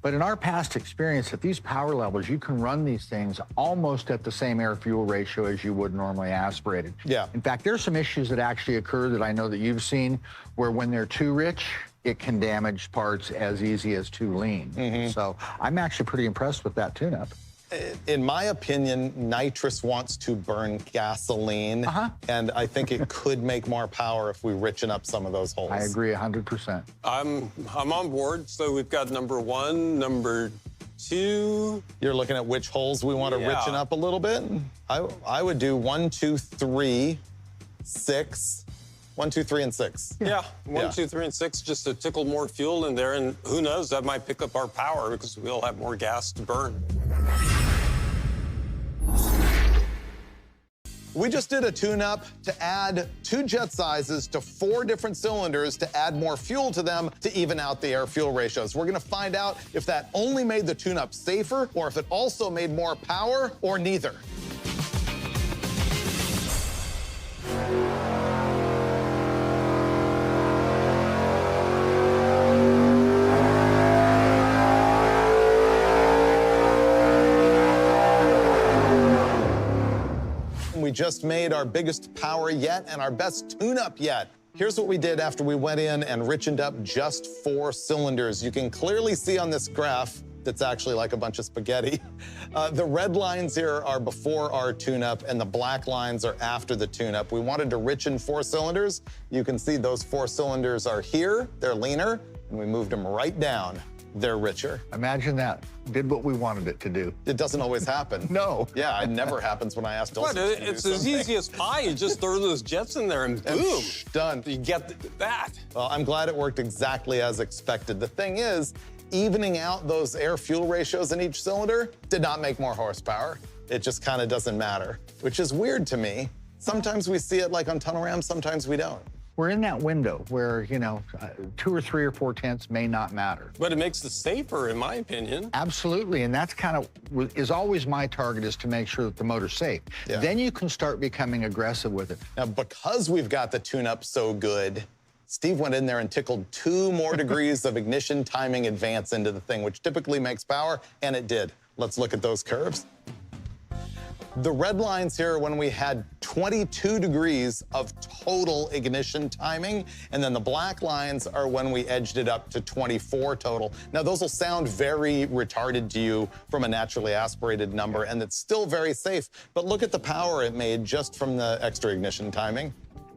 but in our past experience, at these power levels, you can run these things almost at the same air-fuel ratio as you would normally aspirated. Yeah. In fact, there's some issues that actually occur that I know that you've seen, where when they're too rich, it can damage parts as easy as too lean. So I'm actually pretty impressed with that tune-up. In my opinion, nitrous wants to burn gasoline, and I think it could make more power if we richen up some of those holes. I agree 100%. I'm on board. So we've got number 1, number 2. You're looking at which holes we want to richen up a little bit? I would do 1, 2, 3, 6. 1, 2, 3, and 6. Yeah, 1, 2, 3, and 6, just to tickle more fuel in there. And who knows, that might pick up our power because we'll have more gas to burn. We just did a tune-up to add 2 jet sizes to 4 different cylinders to add more fuel to them to even out the air-fuel ratios. We're gonna find out if that only made the tune-up safer or if it also made more power or neither. We just made our biggest power yet and our best tune-up yet. Here's what we did after we went in and richened up just 4 cylinders. You can clearly see on this graph that's actually like a bunch of spaghetti. The red lines here are before our tune-up and the black lines are after the tune-up. We wanted to richen 4 cylinders. You can see those 4 cylinders are here, they're leaner, and we moved them right down. They're richer. Imagine that. Did what we wanted it to do. It doesn't always happen. No. Yeah, it never happens when I ask Dulcich What? to do It's as something. easy as pie. You just throw those jets in there and boom. Done. You get that. Well, I'm glad it worked exactly as expected. The thing is, evening out those air-fuel ratios in each cylinder did not make more horsepower. It just kind of doesn't matter, which is weird to me. Sometimes we see it like on tunnel rams, sometimes we don't. We're in that window where, 2 or 3 or 4 tenths may not matter. But it makes it safer, in my opinion. Absolutely, and that's kind of is always my target, is to make sure that the motor's safe. Yeah. Then you can start becoming aggressive with it. Now, because we've got the tune-up so good, Steve went in there and tickled 2 more degrees of ignition timing advance into the thing, which typically makes power, and it did. Let's look at those curves. The red lines here are when we had 22 degrees of total ignition timing. And then the black lines are when we edged it up to 24 total. Now, those will sound very retarded to you from a naturally aspirated number, and it's still very safe. But look at the power it made just from the extra ignition timing.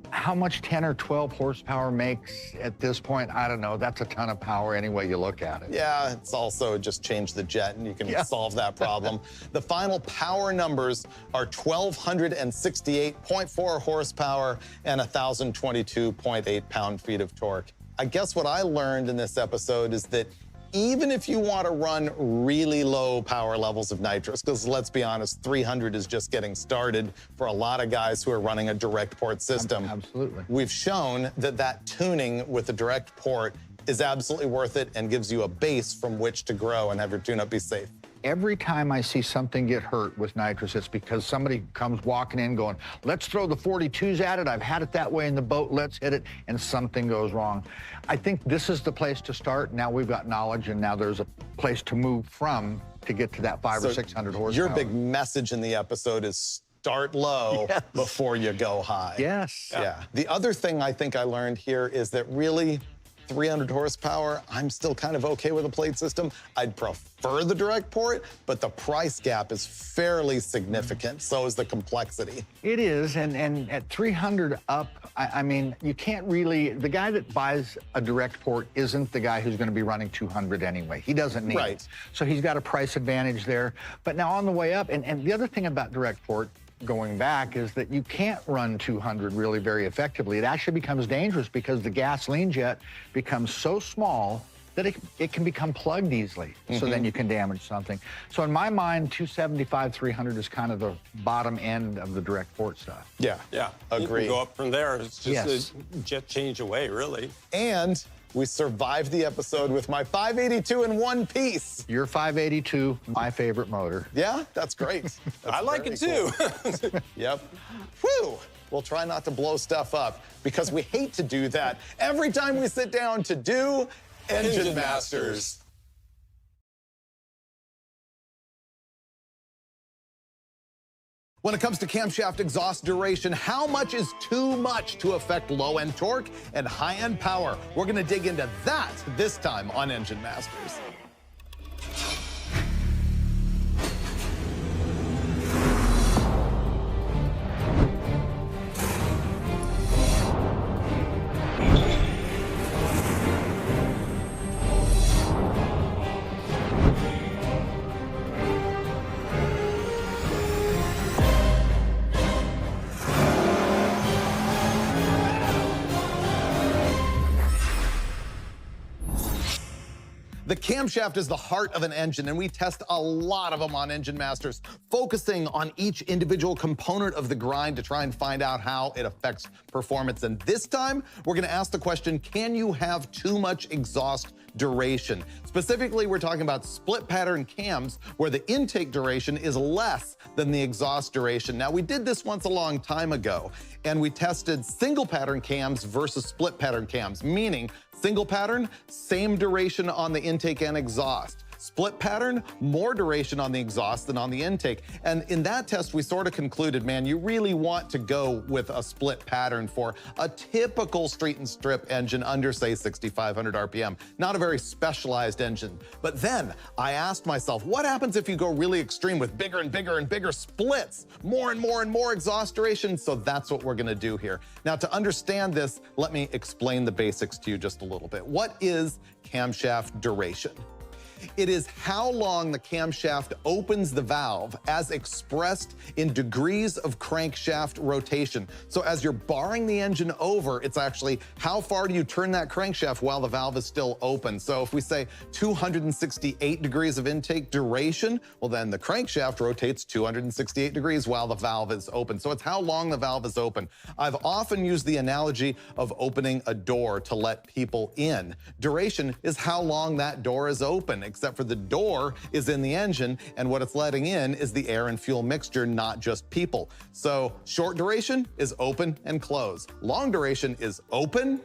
How much 10 or 12 horsepower makes at this point? I don't know. That's a ton of power any way you look at it. Yeah, it's also just change the jet and you can solve that problem. The final power numbers are 1,268.4 horsepower and 1,022.8 pound-feet of torque. I guess what I learned in this episode is that even if you want to run really low power levels of nitrous, because let's be honest, 300 is just getting started for a lot of guys who are running a direct port system. Absolutely. We've shown that that tuning with the direct port is absolutely worth it and gives you a base from which to grow and have your tune-up be safe. Every time I see something get hurt with nitrous, it's because somebody comes walking in going, let's throw the 42s at it. I've had it that way in the boat. Let's hit it. And something goes wrong. I think this is the place to start. Now we've got knowledge, and now there's a place to move from to get to that 500 or 600 horsepower. Your big message in the episode is start low before you go high. Yes. Yeah. The other thing I think I learned here is that really 300 horsepower, I'm still kind of okay with a plate system. I'd prefer the direct port, but the price gap is fairly significant. So is the complexity. It is, and at 300 up, I mean, you can't really, the guy that buys a direct port isn't the guy who's gonna be running 200 anyway. He doesn't need it. So he's got a price advantage there. But now on the way up, and the other thing about direct port, going back, is that you can't run 200 really very effectively. It actually becomes dangerous because the gasoline jet becomes so small that it can become plugged easily. So then you can damage something. So in my mind, 275, 300 is kind of the bottom end of the direct port stuff. Yeah, agree. You can go up from there. It's just a jet change away, really. And we survived the episode with my 582 in one piece. Your 582, my favorite motor. Yeah, that's great. I like it too. Yep. Whew. We'll try not to blow stuff up because we hate to do that every time we sit down to do Engine Masters. When it comes to camshaft exhaust duration, how much is too much to affect low-end torque and high-end power? We're going to dig into that this time on Engine Masters. The camshaft is the heart of an engine, and we test a lot of them on Engine Masters, focusing on each individual component of the grind to try and find out how it affects performance. And this time, we're gonna ask the question, can you have too much exhaust duration? Specifically, we're talking about split pattern cams where the intake duration is less than the exhaust duration. Now, we did this once a long time ago, and we tested single pattern cams versus split pattern cams, meaning single pattern, same duration on the intake and exhaust. Split pattern, more duration on the exhaust than on the intake. And in that test, we sort of concluded, man, you really want to go with a split pattern for a typical street and strip engine under, say, 6,500 RPM. Not a very specialized engine. But then I asked myself, what happens if you go really extreme with bigger and bigger and bigger splits? More and more and more exhaust duration? So that's what we're gonna do here. Now, to understand this, let me explain the basics to you just a little bit. What is camshaft duration? It is how long the camshaft opens the valve as expressed in degrees of crankshaft rotation. So as you're barring the engine over, it's actually how far do you turn that crankshaft while the valve is still open. So if we say 268 degrees of intake duration, well then the crankshaft rotates 268 degrees while the valve is open. So it's how long the valve is open. I've often used the analogy of opening a door to let people in. Duration is how long that door is open, except for the door is in the engine, and what it's letting in is the air and fuel mixture, not just people. So short duration is open and close. Long duration is open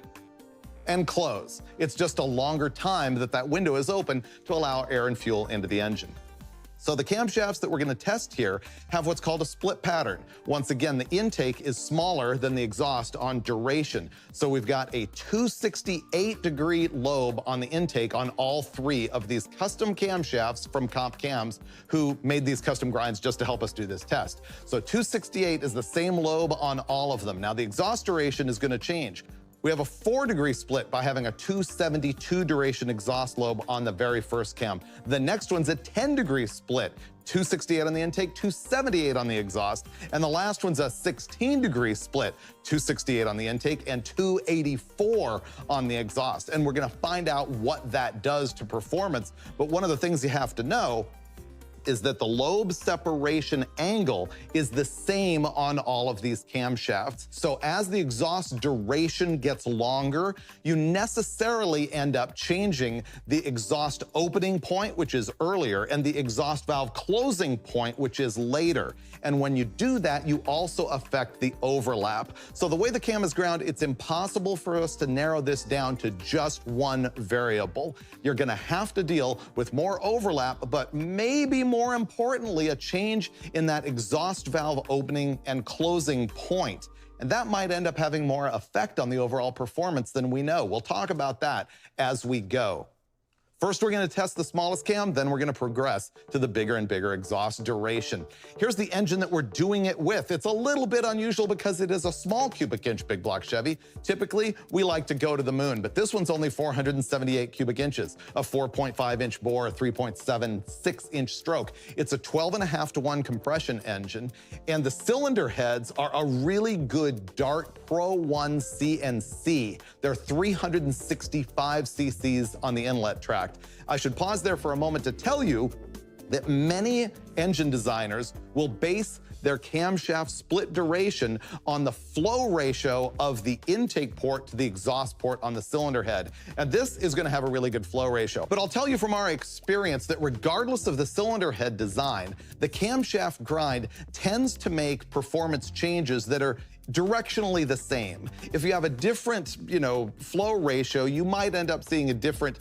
and close. It's just a longer time that that window is open to allow air and fuel into the engine. So the camshafts that we're going to test here have what's called a split pattern. Once again, the intake is smaller than the exhaust on duration. So we've got a 268-degree lobe on the intake on all three of these custom camshafts from Comp Cams, who made these custom grinds just to help us do this test. So 268 is the same lobe on all of them. Now the exhaust duration is going to change. We have a 4-degree split by having a 272 duration exhaust lobe on the very first cam. The next one's a 10-degree split, 268 on the intake, 278 on the exhaust. And the last one's a 16-degree split, 268 on the intake and 284 on the exhaust. And we're gonna find out what that does to performance. But one of the things you have to know is that the lobe separation angle is the same on all of these camshafts. So as the exhaust duration gets longer, you necessarily end up changing the exhaust opening point, which is earlier, and the exhaust valve closing point, which is later. And when you do that, you also affect the overlap. So the way the cam is ground, it's impossible for us to narrow this down to just one variable. You're gonna have to deal with more overlap, but maybe more importantly, a change in that exhaust valve opening and closing point. And that might end up having more effect on the overall performance than we know. We'll talk about that as we go. First, we're gonna test the smallest cam, then we're gonna progress to the bigger and bigger exhaust duration. Here's the engine that we're doing it with. It's a little bit unusual because it is a small cubic inch big block Chevy. Typically, we like to go to the moon, but this one's only 478 cubic inches, a 4.5 inch bore, a 3.76 inch stroke. It's a 12.5-to-1 compression engine, and the cylinder heads are a really good Dart Pro 1 CNC. They're 365 cc's on the inlet tract. I should pause there for a moment to tell you that many engine designers will base their camshaft split duration on the flow ratio of the intake port to the exhaust port on the cylinder head. And this is gonna have a really good flow ratio. But I'll tell you from our experience that regardless of the cylinder head design, the camshaft grind tends to make performance changes that are directionally the same. If you have a different, flow ratio, you might end up seeing a different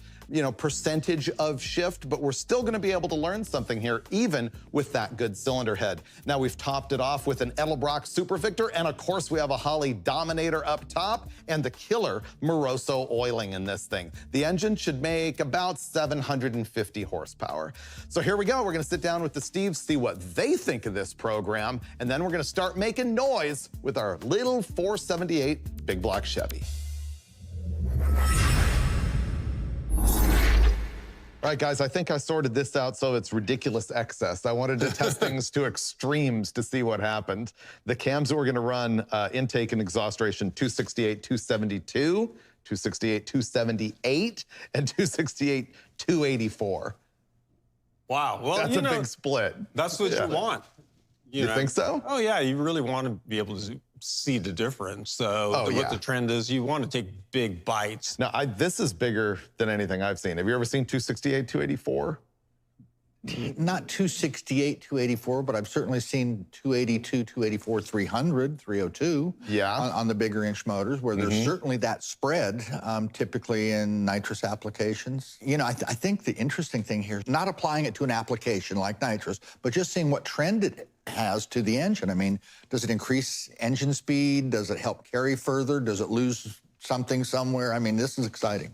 percentage of shift, but we're still gonna be able to learn something here, even with that good cylinder head. Now we've topped it off with an Edelbrock Super Victor, and of course we have a Holley Dominator up top, and the killer Moroso oiling in this thing. The engine should make about 750 horsepower. So here we go, we're gonna sit down with the Steves, see what they think of this program, and then we're gonna start making noise with our little 478 big block Chevy. All right, guys, I think I sorted this out so it's ridiculous excess. I wanted to test things to extremes to see what happened. The cams that we're gonna run, intake and exhaust duration 268, 272, 268, 278, and 268, 284. Wow, well, That's a big split. That's what you want. You think so? Oh, yeah, you really want to be able to see the difference. So what the trend is, you want to take big bites. Now, this is bigger than anything I've seen. Have you ever seen 268, 284? Not 268, 284, but I've certainly seen 282, 284, 300, 302 on the bigger inch motors, where there's certainly that spread, typically in nitrous applications. I think the interesting thing here is not applying it to an application like nitrous, but just seeing what trend it has to the engine. I mean, does it increase engine speed? Does it help carry further? Does it lose something somewhere? I mean, this is exciting.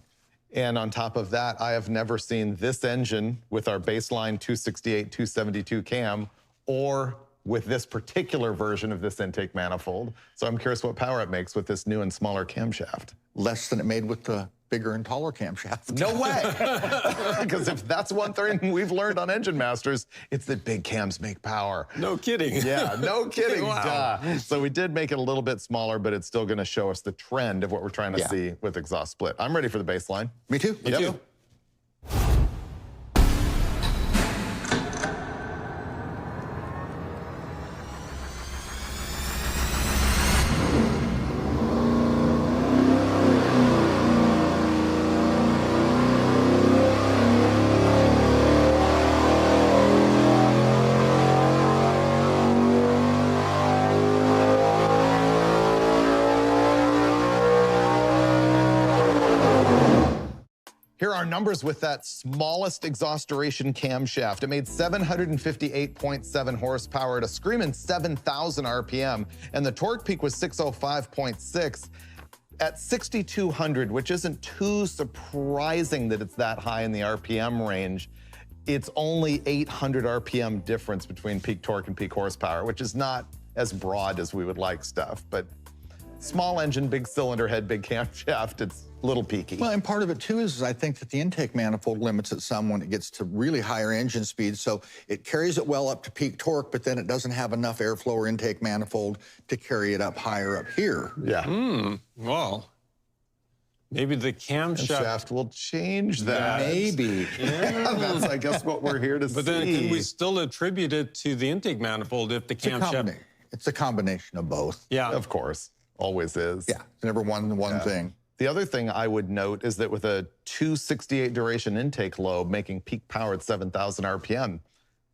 And on top of that, I have never seen this engine with our baseline 268, 272 cam, or with this particular version of this intake manifold. So I'm curious what power it makes with this new and smaller camshaft. Less than it made with the bigger and taller camshaft. No way! Because if that's one thing we've learned on Engine Masters, it's that big cams make power. No kidding. Yeah, no kidding. Wow. Duh. So we did make it a little bit smaller, but it's still gonna show us the trend of what we're trying to see with exhaust split. I'm ready for the baseline. Me too. Me too. Here are our numbers with that smallest exhaust duration camshaft. It made 758.7 horsepower at a screaming 7,000 RPM, and the torque peak was 605.6 at 6,200, which isn't too surprising that it's that high in the RPM range. It's only 800 RPM difference between peak torque and peak horsepower, which is not as broad as we would like stuff, but small engine, big cylinder head, big camshaft, it's a little peaky. Well, and part of it too is I think that the intake manifold limits it some when it gets to really higher engine speeds. So it carries it well up to peak torque, but then it doesn't have enough airflow or intake manifold to carry it up higher up here. Yeah. Well, maybe the camshaft. Camshaft will change that. Maybe. Yeah, that's, I guess, what we're here to see. But then can we still attribute it to the intake manifold if the camshaft? It's a combination of both. Yeah. Of course, always is. Yeah, it's never one thing. The other thing I would note is that with a 268 duration intake lobe making peak power at 7,000 RPM,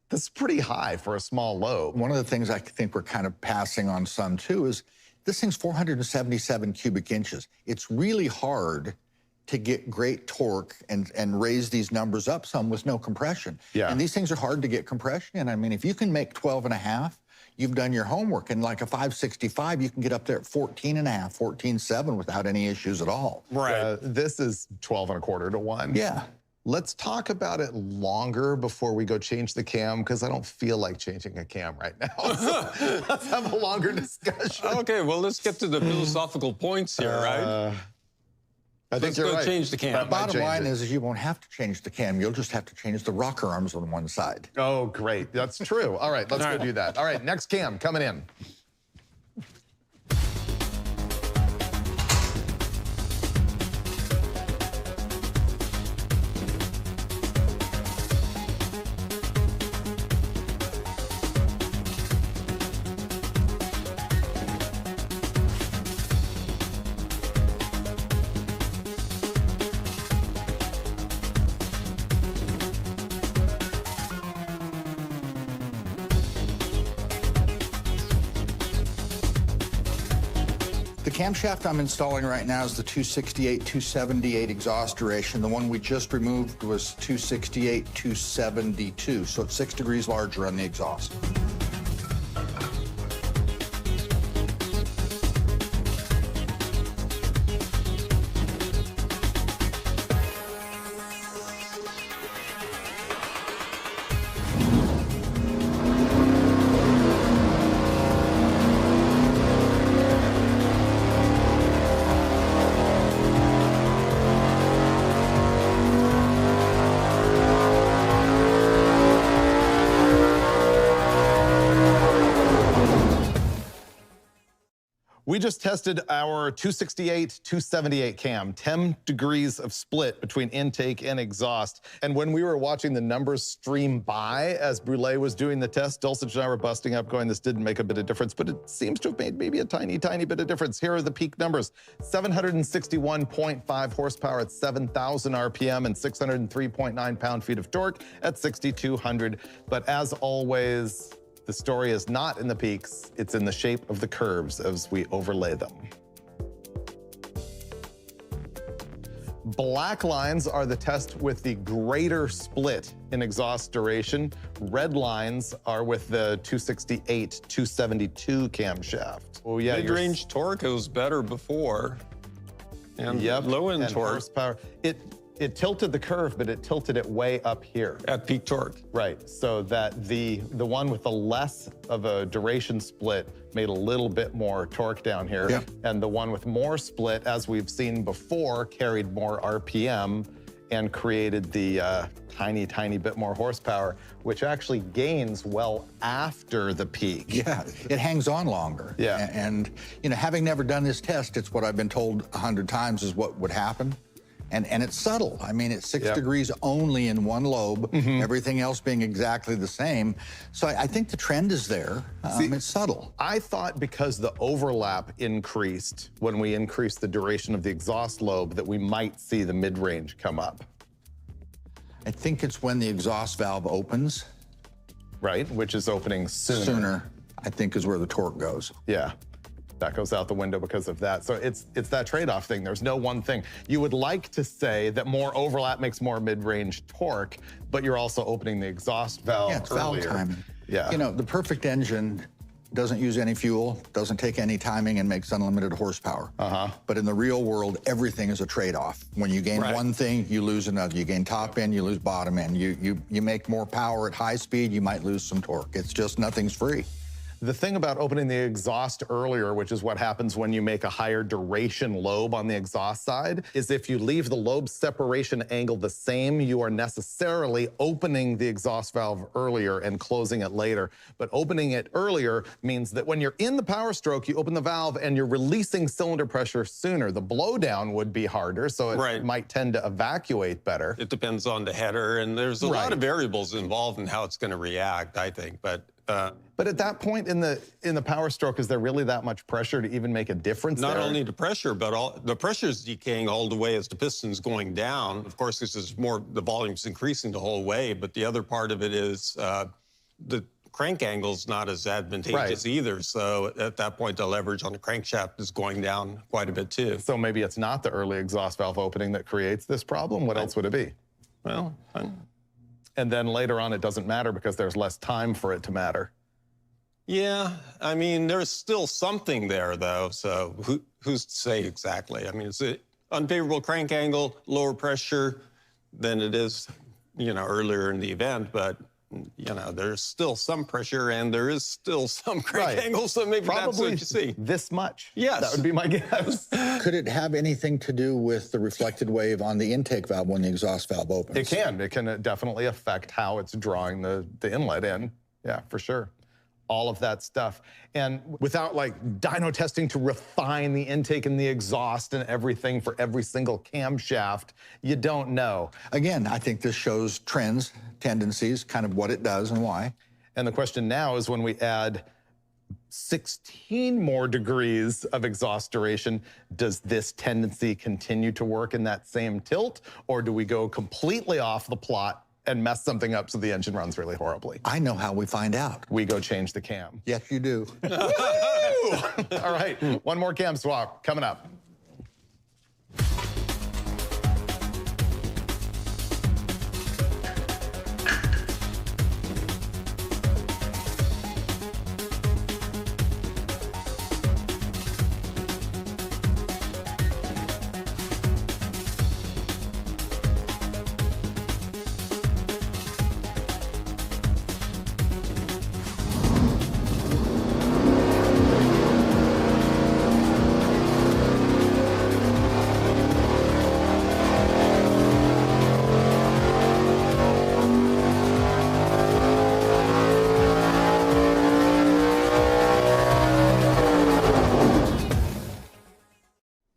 this is pretty high for a small lobe. One of the things I think we're kind of passing on some too is this thing's 477 cubic inches. It's really hard to get great torque and raise these numbers up some with no compression. Yeah. And these things are hard to get compression in. I mean, if you can make 12 and a half, you've done your homework. And like a 565, you can get up there at 14 and a half, 14.7 without any issues at all. Right. This is 12 and a quarter to 1. Yeah. Let's talk about it longer before we go change the cam, because I don't feel like changing a cam right now. So let's have a longer discussion. Okay, well, let's get to the philosophical points here, right? I think Let's you're go right. change the cam. That might Bottom change line it. is you won't have to change the cam. You'll just have to change the rocker arms on one side. Oh, great. That's true. All right, let's All go right. do that. All right, next cam coming in. The camshaft I'm installing right now is the 268, 278 exhaust duration. The one we just removed was 268, 272, so it's 6 degrees larger on the exhaust. We just tested our 268, 278 cam, 10 degrees of split between intake and exhaust. And when we were watching the numbers stream by as Brule was doing the test, Dulcich and I were busting up going, this didn't make a bit of difference, but it seems to have made maybe a tiny, tiny bit of difference. Here are the peak numbers: 761.5 horsepower at 7,000 RPM and 603.9 pound-feet of torque at 6,200. But as always, the story is not in the peaks, it's in the shape of the curves as we overlay them. Black lines are the test with the greater split in exhaust duration. Red lines are with the 268, 272 camshaft. Oh yeah, Mid-range torque was better before. And low-end and torque horsepower. It tilted the curve, but it tilted it way up here. at peak torque. Right, so that the one with the less of a duration split made a little bit more torque down here. Yeah. And the one with more split, as we've seen before, carried more RPM and created the tiny, tiny bit more horsepower, which actually gains well after the peak. Yeah, it hangs on longer. Yeah. And, you know, having never done this test, it's what I've been told 100 times is what would happen. And it's subtle. I mean, it's 6 Yep. degrees only in one lobe, everything else being exactly the same. So I think the trend is there. It's subtle. I thought because the overlap increased when we increased the duration of the exhaust lobe that we might see the mid-range come up, I think it's when the exhaust valve opens right? Which is opening sooner. sooner, I think is where the torque goes. Yeah. That goes out the window because of that. So it's that trade-off thing. There's no one thing. You would like to say that more overlap makes more mid-range torque, but you're also opening the exhaust valve Yeah, it's earlier. valve timing. Yeah. You know, the perfect engine doesn't use any fuel, doesn't take any timing, and makes unlimited horsepower. But in the real world, everything is a trade-off. When you gain one thing, you lose another. You gain top end, you lose bottom end. You make more power at high speed, you might lose some torque. It's just nothing's free. The thing about opening the exhaust earlier, which is what happens when you make a higher duration lobe on the exhaust side, is if you leave the lobe separation angle the same, you are necessarily opening the exhaust valve earlier and closing it later. But opening it earlier means that when you're in the power stroke, you open the valve and you're releasing cylinder pressure sooner. The blowdown would be harder, so it might tend to evacuate better. It depends on the header, and there's a lot of variables involved in how it's going to react, I think. But at that point in the power stroke, is there really that much pressure to even make a difference Not there? only the pressure, but the pressure is decaying all the way as the piston's going down. Of course, this is more, the volume's increasing the whole way, but the other part of it is the crank angle's not as advantageous either. So at that point, the leverage on the crankshaft is going down quite a bit too. So maybe it's not the early exhaust valve opening that creates this problem. What else would it be? Well, and then later on, it doesn't matter because there's less time for it to matter. Yeah, I mean, there's still something there, though, so who's to say exactly? I mean, it's an unfavorable crank angle, lower pressure than it is, you know, earlier in the event, but, you know, there's still some pressure and there is still some crank angle, so maybe that's what you see. This much. Yes. That would be my guess. Could it have anything to do with the reflected wave on the intake valve when the exhaust valve opens? It can. It can definitely affect how it's drawing the inlet in. Yeah, for sure. All of that stuff. And without like dyno testing to refine the intake and the exhaust and everything for every single camshaft, you don't know. Again, I think this shows trends, tendencies, kind of what it does and why. And the question now is when we add 16 more degrees of exhaust duration, does this tendency continue to work in that same tilt, or do we go completely off the plot and mess something up so the engine runs really horribly? I know how we find out. We go change the cam. Yes, you do. All right, one more cam swap coming up.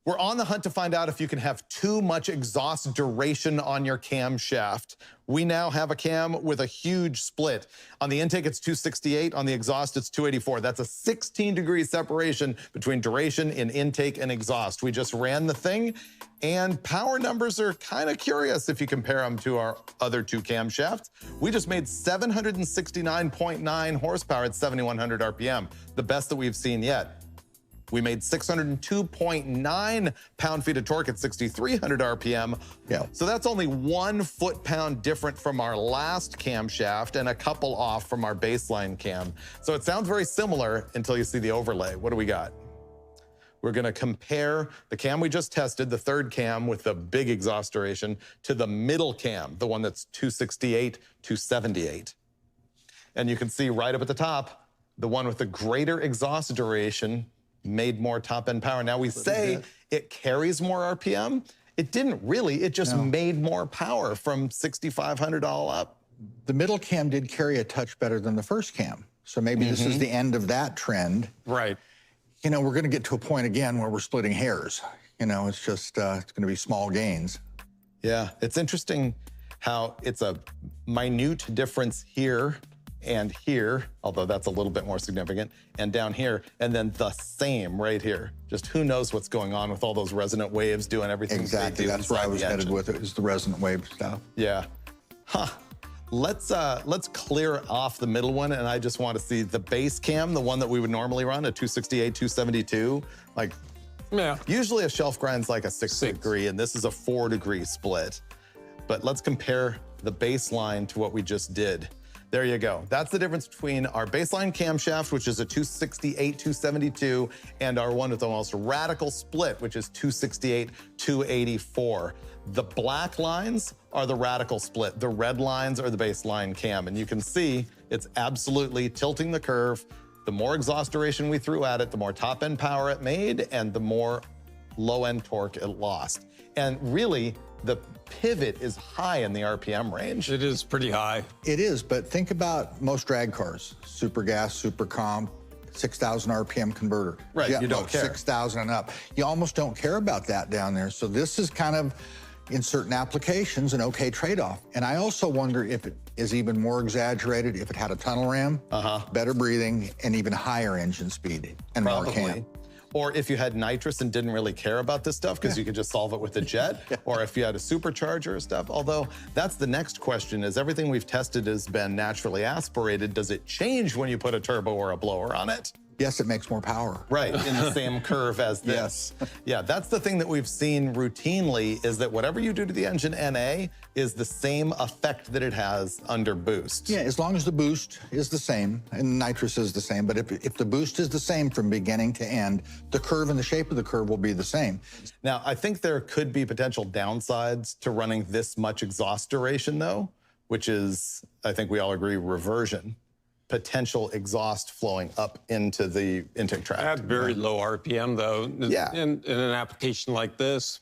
We're on the hunt to find out if you can have too much exhaust duration on your camshaft. We now have a cam with a huge split. On the intake, it's 268. On the exhaust, it's 284. That's a 16-degree separation between duration in intake and exhaust. We just ran the thing, and power numbers are kind of curious if you compare them to our other two camshafts. We just made 769.9 horsepower at 7,100 RPM, the best that we've seen yet. We made 602.9 pound-feet of torque at 6,300 RPM. Yeah. So that's only 1 foot-pound different from our last camshaft and a couple off from our baseline cam. So it sounds very similar until you see the overlay. What do we got? We're gonna compare the cam we just tested, the third cam with the big exhaust duration, to the middle cam, the one that's 268, 278. And you can see right up at the top, the one with the greater exhaust duration made more top-end power. Now we say it carries more RPM. It didn't really, it just made more power from 6,500 all up. The middle cam did carry a touch better than the first cam. So maybe this is the end of that trend. Right. You know, we're gonna get to a point again where we're splitting hairs. You know, it's just, it's gonna be small gains. Yeah, it's interesting how it's a minute difference here and here, although that's a little bit more significant, and down here, and then the same right here. Just who knows what's going on with all those resonant waves doing everything. Exactly, that's where I was headed with it, is the resonant wave stuff. Yeah. Huh. Let's clear off the middle one, and I just want to see the base cam, the one that we would normally run, a 268, 272. Like, Yeah. usually a shelf grind's like a 6 degree, and this is a 4 degree split. But let's compare the baseline to what we just did. There you go. That's the difference between our baseline camshaft, which is a 268, 272, and our one with the most radical split, which is 268, 284. The black lines are the radical split. The red lines are the baseline cam. And you can see it's absolutely tilting the curve. The more exhaust duration we threw at it, the more top end power it made, and the more low end torque it lost. And really, the pivot is high in the RPM range. It is pretty high. It is, but think about most drag cars, super gas, super comp, 6,000 RPM converter. Right, you don't boat, care. 6,000 and up. You almost don't care about that down there. So this is kind of, in certain applications, an okay trade-off. And I also wonder if it is even more exaggerated if it had a tunnel ram, better breathing, and even higher engine speed and more cam. Probably. Or if you had nitrous and didn't really care about this stuff because you could just solve it with a jet, or if you had a supercharger or stuff. Although that's the next question, is everything we've tested has been naturally aspirated. Does it change when you put a turbo or a blower on it? Yes, it makes more power. Right, in the same curve as this. Yes. Yeah, that's the thing that we've seen routinely, is that whatever you do to the engine NA is the same effect that it has under boost. Yeah, as long as the boost is the same and nitrous is the same, but if the boost is the same from beginning to end, the curve and the shape of the curve will be the same. Now, I think there could be potential downsides to running this much exhaust duration, though, which is, I think we all agree, reversion. Potential exhaust flowing up into the intake tract. At very low RPM, though. Yeah. In an application like this,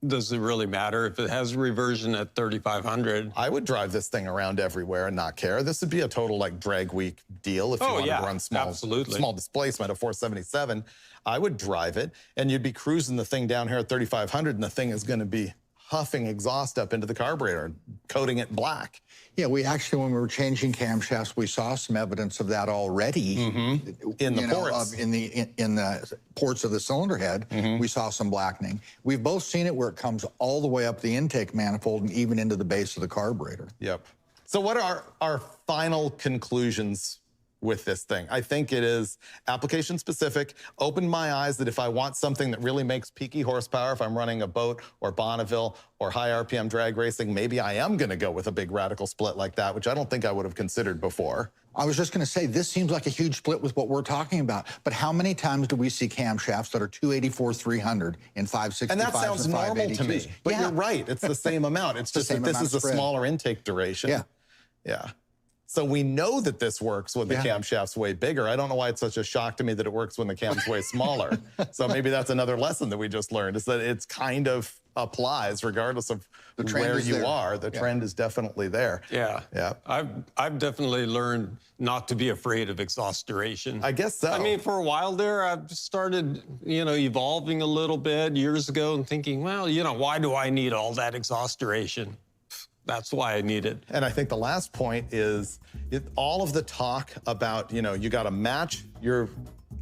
does it really matter if it has reversion at 3,500? I would drive this thing around everywhere and not care. This would be a total like drag week deal if you wanted to run small displacement of 477. I would drive it, and you'd be cruising the thing down here at 3,500, and the thing is going to be huffing exhaust up into the carburetor, coating it black. Yeah, we actually, when we were changing camshafts, we saw some evidence of that already. In the ports. In the ports of the cylinder head, we saw some blackening. We've both seen it where it comes all the way up the intake manifold and even into the base of the carburetor. Yep. So what are our final conclusions with this thing? I think it is application specific. Opened my eyes that if I want something that really makes peaky horsepower, if I'm running a boat or Bonneville or high RPM drag racing, maybe I am going to go with a big radical split like that, which I don't think I would have considered before. I was just going to say, this seems like a huge split with what we're talking about. But how many times do we see camshafts that are 284, 300 in 565s and that sounds and normal to me. 582s? But you're right. It's the same amount. It's just that this is a smaller intake duration. Yeah. Yeah. So we know that this works when the camshaft's way bigger. I don't know why it's such a shock to me that it works when the cam's way smaller. So maybe that's another lesson that we just learned, is that it's kind of applies regardless of where you are. The trend is definitely there. Yeah. Yeah. I've definitely learned not to be afraid of exhaust duration. I guess so. I mean, for a while there, I've started, evolving a little bit years ago and thinking, well, why do I need all that exhaust duration? That's why I need it. And I think the last point is all of the talk about, you got to match your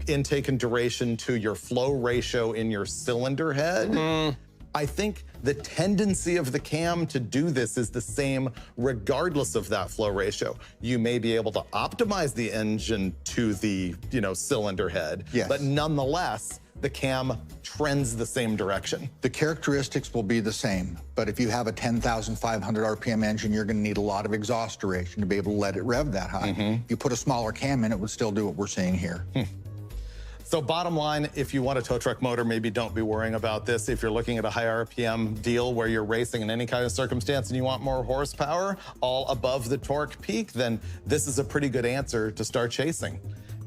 intake and duration to your flow ratio in your cylinder head. I think the tendency of the cam to do this is the same regardless of that flow ratio. You may be able to optimize the engine to the, cylinder head, but nonetheless, the cam trends the same direction. The characteristics will be the same, but if you have a 10,500 RPM engine, you're going to need a lot of exhaust duration to be able to let it rev that high. If you put a smaller cam in, it would still do what we're seeing here. So bottom line, if you want a tow truck motor, maybe don't be worrying about this. If you're looking at a high RPM deal where you're racing in any kind of circumstance and you want more horsepower, all above the torque peak, then this is a pretty good answer to start chasing.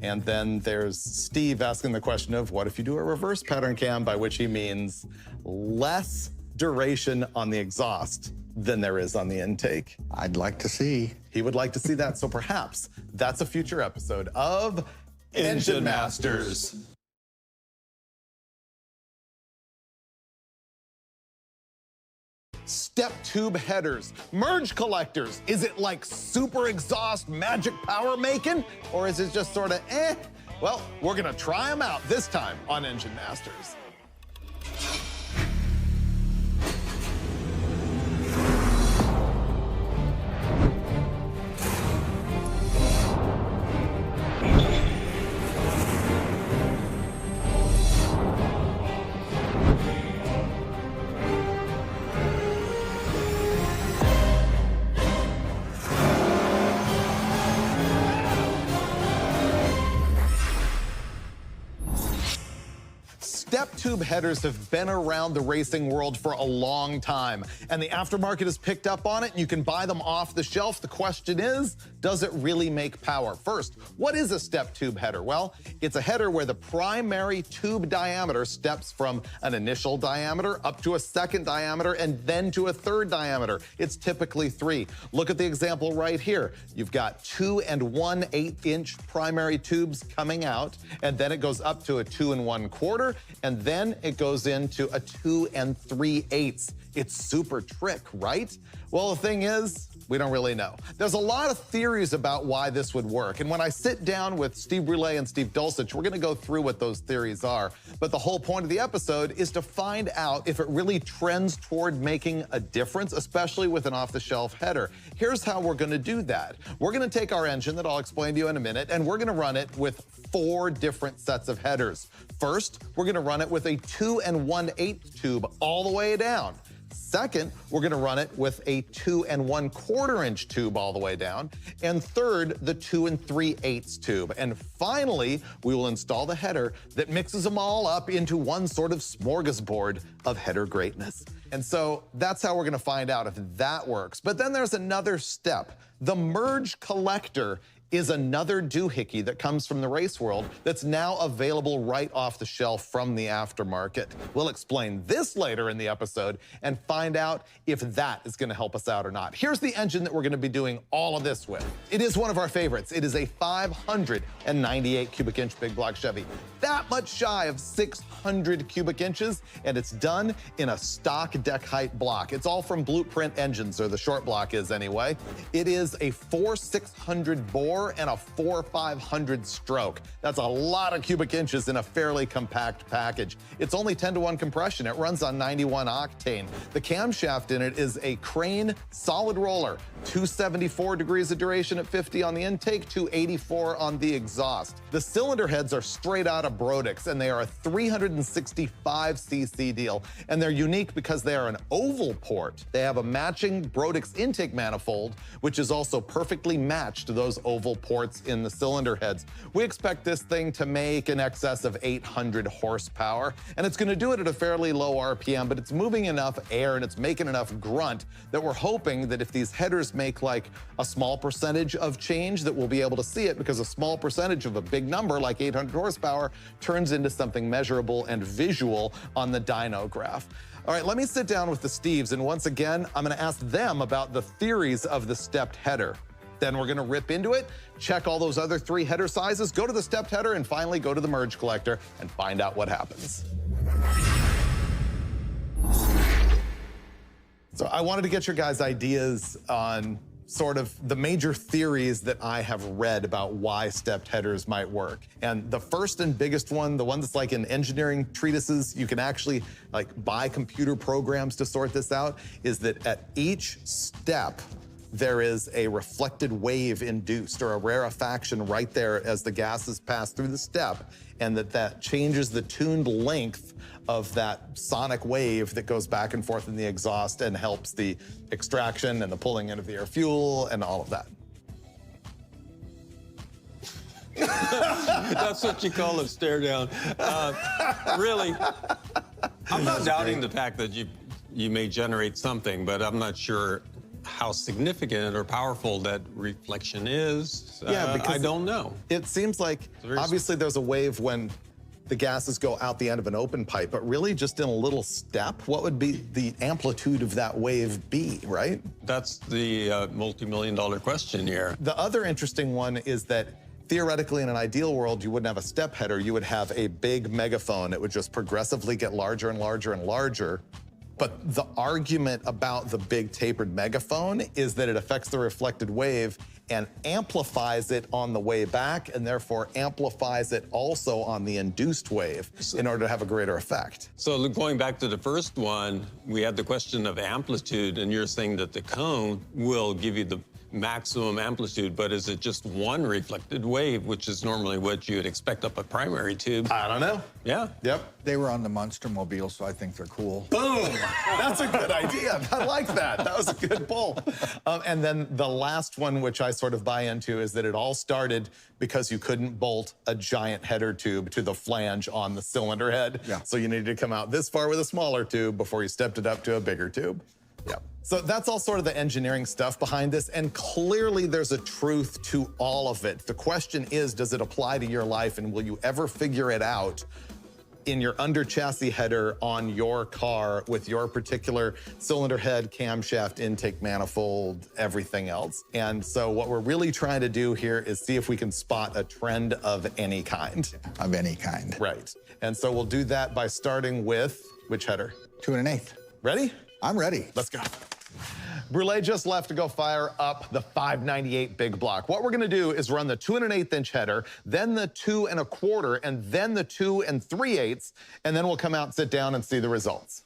And then there's Steve asking the question of what if you do a reverse pattern cam, by which he means less duration on the exhaust than there is on the intake. I'd like to see. He would like to see that. So perhaps that's a future episode of Engine Masters. Step tube headers, merge collectors. Is it like super exhaust magic power making? Or is it just sort of eh? Well, we're gonna try them out this time on Engine Masters. Step tube headers have been around the racing world for a long time, and the aftermarket has picked up on it, and you can buy them off the shelf. The question is, does it really make power? First, what is a step tube header? Well, it's a header where the primary tube diameter steps from an initial diameter up to a second diameter and then to a third diameter. It's typically 3. Look at the example right here. You've got 2 1/8 inch primary tubes coming out, and then it goes up to a 2 1/4, and then it goes into a 2 3/8. It's super trick, right? Well, the thing is, we don't really know. There's a lot of theories about why this would work, and when I sit down with Steve Brule and Steve Dulcich, we're gonna go through what those theories are. But the whole point of the episode is to find out if it really trends toward making a difference, especially with an off-the-shelf header. Here's how we're gonna do that. We're gonna take our engine that I'll explain to you in a minute, and we're gonna run it with 4 different sets of headers. First, we're gonna run it with a 2 1/8 tube all the way down. Second, we're gonna run it with a 2 1/4 inch tube all the way down. And third, the 2 3/8 tube. And finally, we will install the header that mixes them all up into one sort of smorgasbord of header greatness. And so that's how we're gonna find out if that works. But then there's another step. The merge collector is another doohickey that comes from the race world that's now available right off the shelf from the aftermarket. We'll explain this later in the episode and find out if that is gonna help us out or not. Here's the engine that we're gonna be doing all of this with. It is one of our favorites. It is a 598 cubic inch big block Chevy. That much shy of 600 cubic inches, and it's done in a stock deck height block. It's all from Blueprint Engines, or the short block is anyway. It is a 4,600 bore and a 4,500 stroke. That's a lot of cubic inches in a fairly compact package. It's only 10-to-1 compression. It runs on 91 octane. The camshaft in it is a Crane solid roller, 274 degrees of duration at 50 on the intake, 284 on the exhaust. The cylinder heads are straight out of Brodix, and they are a 365cc deal. And they're unique because they are an oval port. They have a matching Brodix intake manifold, which is also perfectly matched to those oval ports in the cylinder heads. We expect this thing to make in excess of 800 horsepower, and it's gonna do it at a fairly low RPM, but it's moving enough air and it's making enough grunt that we're hoping that if these headers make like a small percentage of change, that we'll be able to see it, because a small percentage of a big number like 800 horsepower turns into something measurable and visual on the dyno graph. All right, let me sit down with the Steves, and once again, I'm gonna ask them about the theories of the stepped header. Then we're gonna rip into it, check all those other 3 header sizes, go to the stepped header, and finally go to the merge collector and find out what happens. So I wanted to get your guys' ideas on sort of the major theories that I have read about why stepped headers might work. And the first and biggest one, the one that's like in engineering treatises, you can actually like buy computer programs to sort this out, is that at each step, there is a reflected wave induced, or a rarefaction right there as the gases pass through the step, and that changes the tuned length of that sonic wave that goes back and forth in the exhaust and helps the extraction and the pulling in of the air fuel and all of that. That's what you call a stare down. Really, I'm not doubting the fact that you may generate something, but I'm not sure how significant or powerful that reflection is. Yeah, because I don't know. It seems like obviously there's a wave when the gases go out the end of an open pipe, but really just in a little step, what would be the amplitude of that wave be, right? That's the multi-million-dollar question here. The other interesting one is that theoretically, in an ideal world, you wouldn't have a step header, you would have a big megaphone. It would just progressively get larger and larger and larger. But the argument about the big tapered megaphone is that it affects the reflected wave and amplifies it on the way back, and therefore amplifies it also on the induced wave in order to have a greater effect. So going back to the first one, we had the question of amplitude, and you're saying that the cone will give you the maximum amplitude, but is it just one reflected wave, which is normally what you would expect up a primary tube? I don't know. Yeah. Yep. They were on the Munster Mobile, so I think they're cool. Boom! That's a good idea. I like that. That was a good pull. And then the last one, which I sort of buy into, is that it all started because you couldn't bolt a giant header tube to the flange on the cylinder head. Yeah. So you needed to come out this far with a smaller tube before you stepped it up to a bigger tube. Yeah. So that's all sort of the engineering stuff behind this, and clearly there's a truth to all of it. The question is, does it apply to your life, and will you ever figure it out in your under chassis header on your car with your particular cylinder head, camshaft, intake manifold, everything else? And so what we're really trying to do here is see if we can spot a trend of any kind. Of any kind. Right. And so we'll do that by starting with which header? 2 1/8. Ready? I'm ready. Let's go. Brule just left to go fire up the 598 big block. What we're gonna do is run the 2 1/8" header, then the 2 1/4, and then the 2 3/8, and then we'll come out, sit down, and see the results.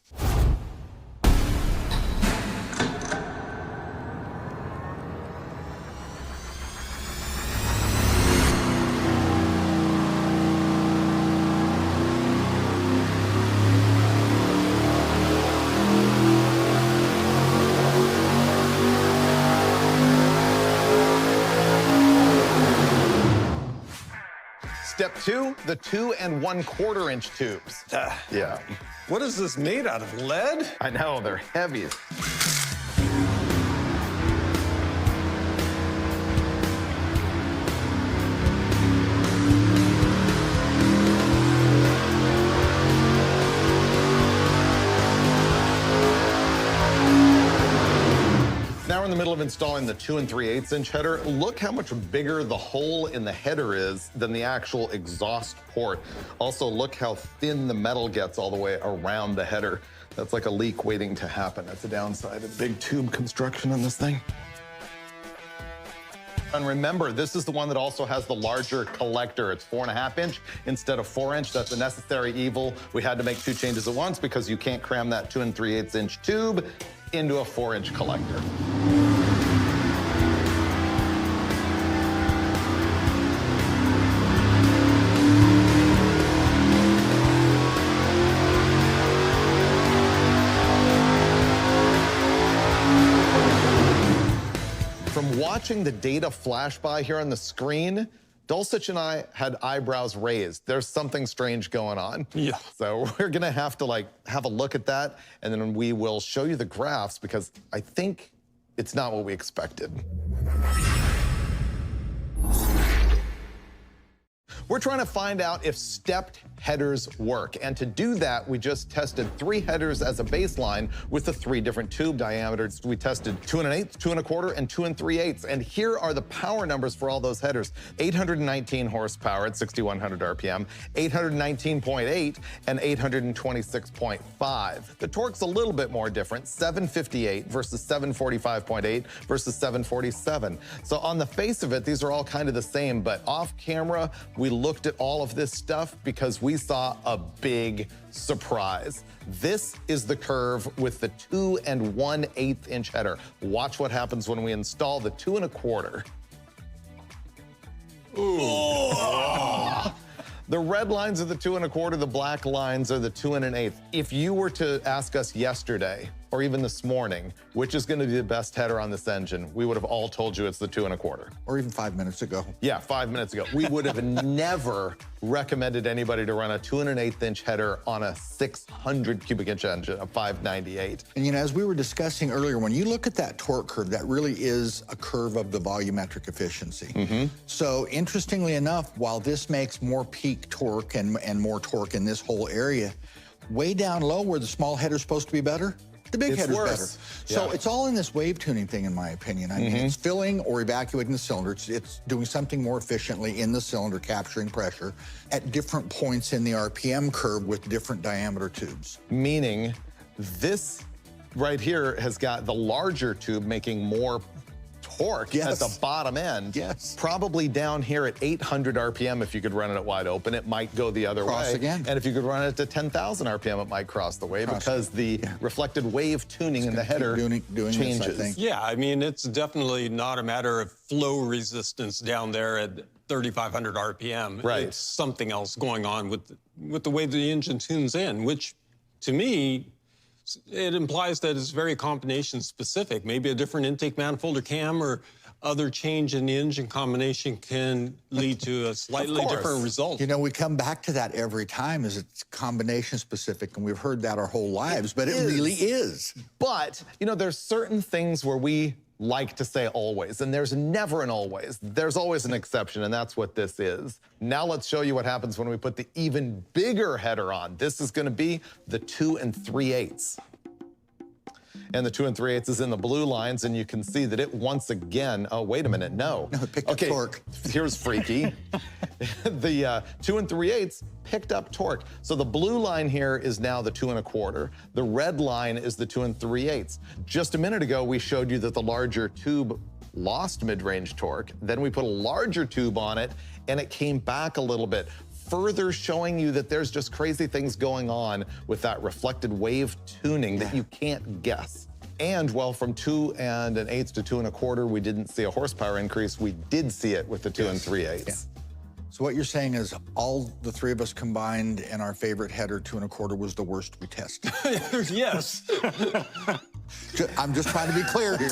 Step 2, the 2 1/4" tubes. Yeah. What is this made out of? Lead? I know, they're heavy. Now we're in the middle of installing the 2 3/8" header. Look how much bigger the hole in the header is than the actual exhaust port. Also, look how thin the metal gets all the way around the header. That's like a leak waiting to happen. That's the downside of big tube construction on this thing. And remember, this is the one that also has the larger collector. It's 4.5" instead of 4". That's a necessary evil. We had to make 2 changes at once because you can't cram that 2 3/8" tube into a 4" collector. From watching the data flash by here on the screen, Dulcich and I had eyebrows raised. There's something strange going on. Yeah. So we're gonna have to have a look at that, and then we will show you the graphs because I think it's not what we expected. We're trying to find out if stepped headers work. And to do that, we just tested 3 headers as a baseline with the 3 different tube diameters. We tested 2 1/8, 2 1/4, and 2 3/8. And here are the power numbers for all those headers. 819 horsepower at 6,100 RPM, 819.8, and 826.5. The torque's a little bit more different, 758 versus 745.8 versus 747. So on the face of it, these are all kind of the same, but off camera, we looked at all of this stuff because we saw a big surprise. This is the curve with the 2 1/8" header. Watch what happens when we install the 2 1/4. Ooh. Oh. The red lines are the 2 1/4, the black lines are the 2 1/8. If you were to ask us yesterday, or even this morning, which is gonna be the best header on this engine, we would have all told you it's the 2 1/4. Or even 5 minutes ago. Yeah, 5 minutes ago. We would have never recommended anybody to run a 2 1/8" header on a 600 cubic inch engine, a 598. And as we were discussing earlier, when you look at that torque curve, that really is a curve of the volumetric efficiency. So interestingly enough, while this makes more peak torque and more torque in this whole area, way down low where the small header's supposed to be better, the big header's better. So Yeah. it's all in this wave tuning thing, in my opinion. I mean, it's filling or evacuating the cylinder. It's doing something more efficiently in the cylinder, capturing pressure at different points in the RPM curve with different diameter tubes. Meaning this right here has got the larger tube making more torque Yes. at the bottom end. Yes. Probably down here at 800 RPM, if you could run it at wide open, it might go the other Cross way. again. And if you could run it to 10,000 RPM, it might cross the way because the reflected wave tuning in the header doing changes. this, I think. Yeah, I mean, it's definitely not a matter of flow resistance down there at 3,500 RPM. Right. It's something else going on with the way the engine tunes in, which to me, it implies that it's very combination specific. Maybe a different intake manifold or cam or other change in the engine combination can lead to a slightly different result. You know, we come back to that every time, is it's combination specific, and we've heard that our whole lives, but it really is. But, you know, there's certain things where we like to say always, and there's never an always. There's always an exception, and that's what this is. Now let's show you what happens when we put the even bigger header on. This is gonna be the 2 3/8. And the 2 3/8 is in the blue lines, and you can see that it once again, oh, wait a minute, no. No, it picked up torque. Here's freaky. The 2 3/8 picked up torque. So the blue line here is now the 2 1/4. The red line is the 2 3/8. Just a minute ago, we showed you that the larger tube lost mid-range torque. Then we put a larger tube on it, and it came back a little bit, further showing you that there's just crazy things going on with that reflected wave tuning that you can't guess. And well, from 2 1/8 to 2 1/4, we didn't see a horsepower increase. We did see it with the 2 3/8. Yeah. So what you're saying is all the three of us combined and our favorite header, 2 1/4, was the worst we tested. Yes. I'm just trying to be clear here.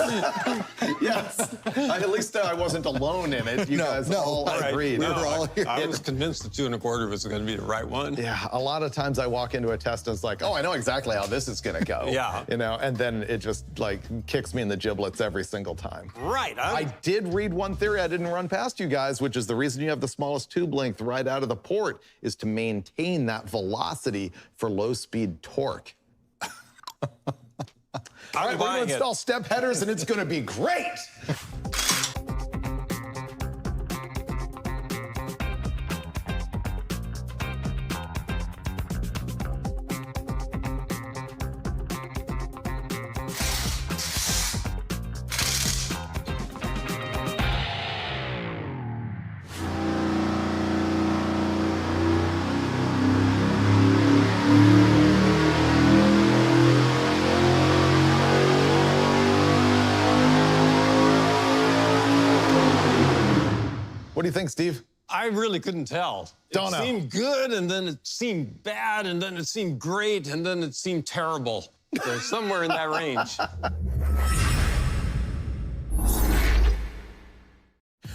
Yes. At least I wasn't alone in it. You guys all agreed. We were all here. I was convinced the 2 1/4 was going to be the right one. Yeah, a lot of times I walk into a test and it's like, oh, I know exactly how this is gonna go. Yeah. You know, and then it just like kicks me in the giblets every single time. Right. I did read one theory I didn't run past you guys, which is the reason you have the smallest tube length right out of the port is to maintain that velocity for low speed torque. All right, we're gonna install step headers and it's gonna be great. What do you think, Steve? I really couldn't tell. Don't know. It seemed good, and then it seemed bad, and then it seemed great, and then it seemed terrible. So somewhere in that range.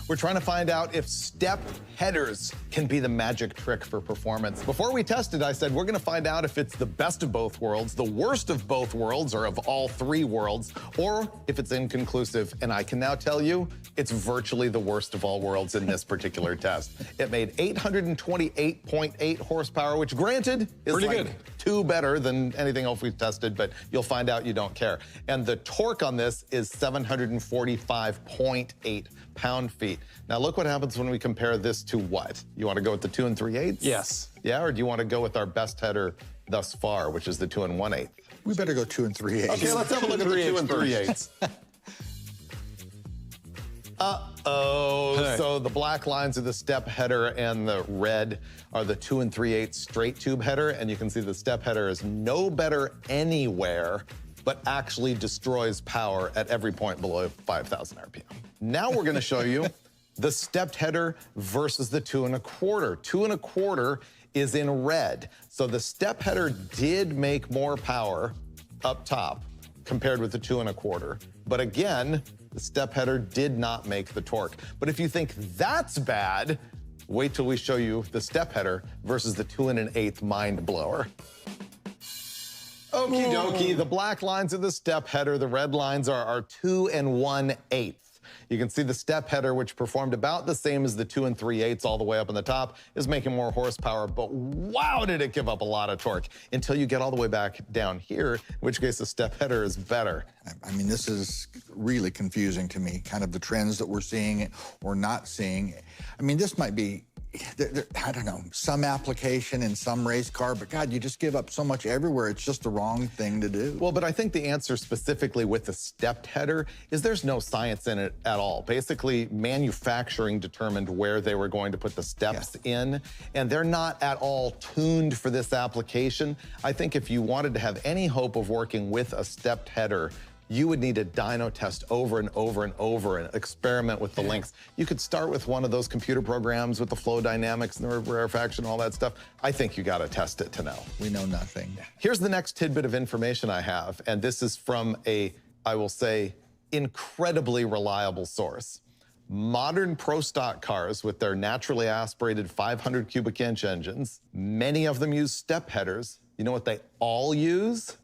We're trying to find out if step headers can be the magic trick for performance. Before we tested, I said we're gonna find out if it's the best of both worlds, the worst of both worlds, or of all three worlds, or if it's inconclusive. And I can now tell you, it's virtually the worst of all worlds in this particular test. It made 828.8 horsepower, which granted is Pretty like good. 2 better than anything else we've tested, but you'll find out you don't care. And the torque on this is 745.8 pound-feet. Now look what happens when we compare this to what? You want to go with the 2 3/8? Yes. Yeah, or do you want to go with our best header thus far, which is the 2 1/8? We better go 2 3/8. Okay, let's have a look at the 2 3/8. Uh-oh, Hey. So the black lines are the step header and the red are the 2 3/8 straight tube header. And you can see the step header is no better anywhere, but actually destroys power at every point below 5,000 RPM. Now we're gonna show you the stepped header versus the 2 1/4. 2 1/4 is in red. So the step header did make more power up top compared with the 2 1/4. But again, the step header did not make the torque. But if you think that's bad, wait till we show you the step header versus the 2 1/8 mind blower. Okie dokie, the black lines are the step header, the red lines are our 2 1/8. You can see the step header, which performed about the same as the 2 3/8 all the way up on the top, is making more horsepower, but wow, did it give up a lot of torque until you get all the way back down here, in which case the step header is better. I mean, this is really confusing to me, kind of the trends that we're seeing or not seeing. I mean, this might be I don't know, some application in some race car, but God, you just give up so much everywhere. It's just the wrong thing to do. Well, but I think the answer specifically with the stepped header is there's no science in it at all. Basically, manufacturing determined where they were going to put the steps in, and they're not at all tuned for this application. I think if you wanted to have any hope of working with a stepped header, you would need to dyno test over and over and over and experiment with the links. You could start with one of those computer programs with the flow dynamics and the rarefaction, all that stuff. I think you gotta test it to know. We know nothing. Here's the next tidbit of information I have, and this is from a, I will say, incredibly reliable source. Modern pro stock cars with their naturally aspirated 500 cubic inch engines, many of them use step headers. You know what they all use?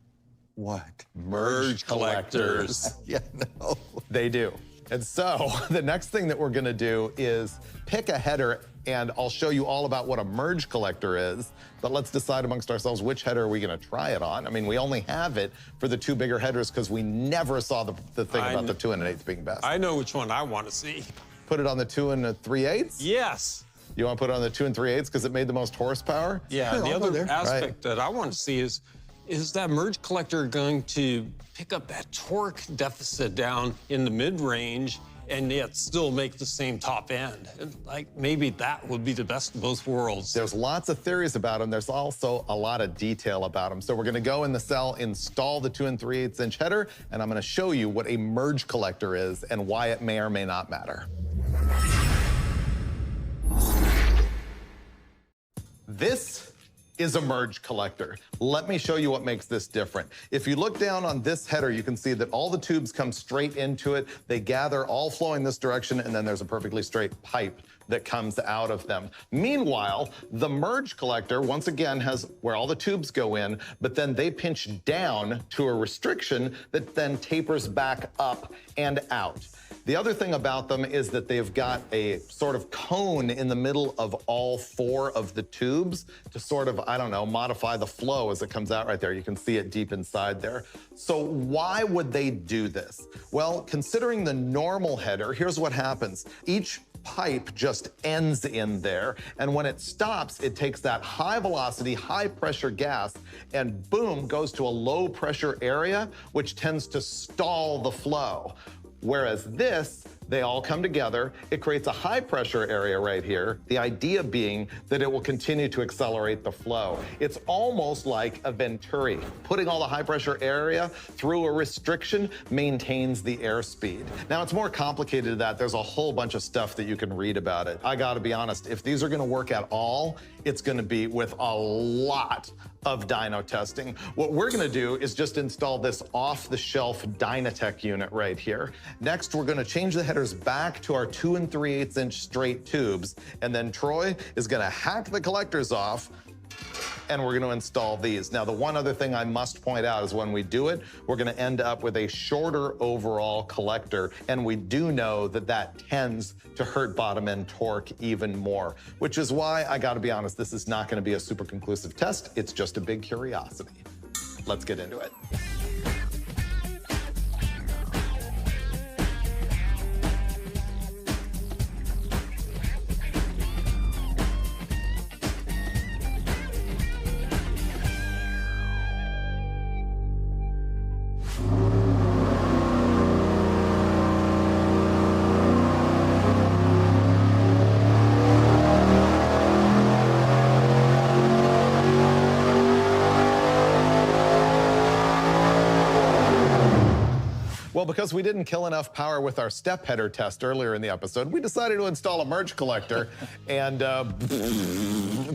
What? Merge collectors. Yeah, no. They do. And so the next thing that we're gonna do is pick a header, and I'll show you all about what a merge collector is, but let's decide amongst ourselves which header are we gonna try it on. I mean, we only have it for the two bigger headers because we never saw the thing about the 2 1/8 being best. I know which one I want to see. Put it on the 2 3/8? Yes. You wanna put it on the 2 3/8 because it made the most horsepower? Yeah, Sure, the I'll go other there. aspect that I want to see is that merge collector going to pick up that torque deficit down in the mid-range and yet still make the same top end? And like, maybe that would be the best of both worlds. There's lots of theories about them. There's also a lot of detail about them. So we're gonna go in the cell, install the 2 3/8 inch header, and I'm gonna show you what a merge collector is and why it may or may not matter. This is a merge collector. Let me show you what makes this different. If you look down on this header, you can see that all the tubes come straight into it. They gather, all flowing this direction, and then there's a perfectly straight pipe that comes out of them. Meanwhile, the merge collector, once again, has where all the tubes go in, but then they pinch down to a restriction that then tapers back up and out. The other thing about them is that they've got a sort of cone in the middle of all 4 of the tubes to sort of, I don't know, modify the flow as it comes out right there. You can see it deep inside there. So why would they do this? Well, considering the normal header, here's what happens. Each pipe just ends in there, and when it stops, it takes that high velocity, high pressure gas and boom, goes to a low pressure area, which tends to stall the flow. Whereas this, they all come together, it creates a high pressure area right here, the idea being that it will continue to accelerate the flow. It's almost like a Venturi. Putting all the high pressure area through a restriction maintains the airspeed. Now it's more complicated than that. There's a whole bunch of stuff that you can read about it. I gotta be honest, if these are gonna work at all, it's gonna be with a lot of dyno testing. What we're gonna do is just install this off-the-shelf Dynatec unit right here. Next, we're gonna change the headers back to our 2 3/8 inch straight tubes, and then Troy is gonna hack the collectors off, and we're gonna install these. Now, the one other thing I must point out is when we do it, we're gonna end up with a shorter overall collector, and we do know that that tends to hurt bottom end torque even more, which is why I gotta be honest, this is not gonna be a super conclusive test. It's just a big curiosity. Let's get into it. Well, because we didn't kill enough power with our step header test earlier in the episode, we decided to install a merge collector. And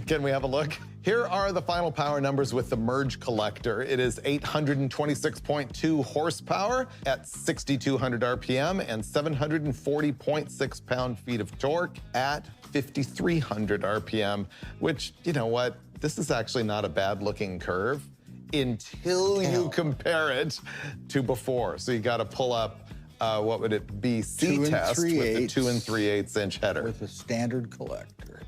can we have a look? Here are the final power numbers with the merge collector. It is 826.2 horsepower at 6,200 RPM and 740.6 pound-feet of torque at 5,300 RPM, which, you know what? This is actually not a bad-looking curve until you compare it to before. So you got to pull up, what would it be, C test with the 2 3/8 inch header. With a standard collector.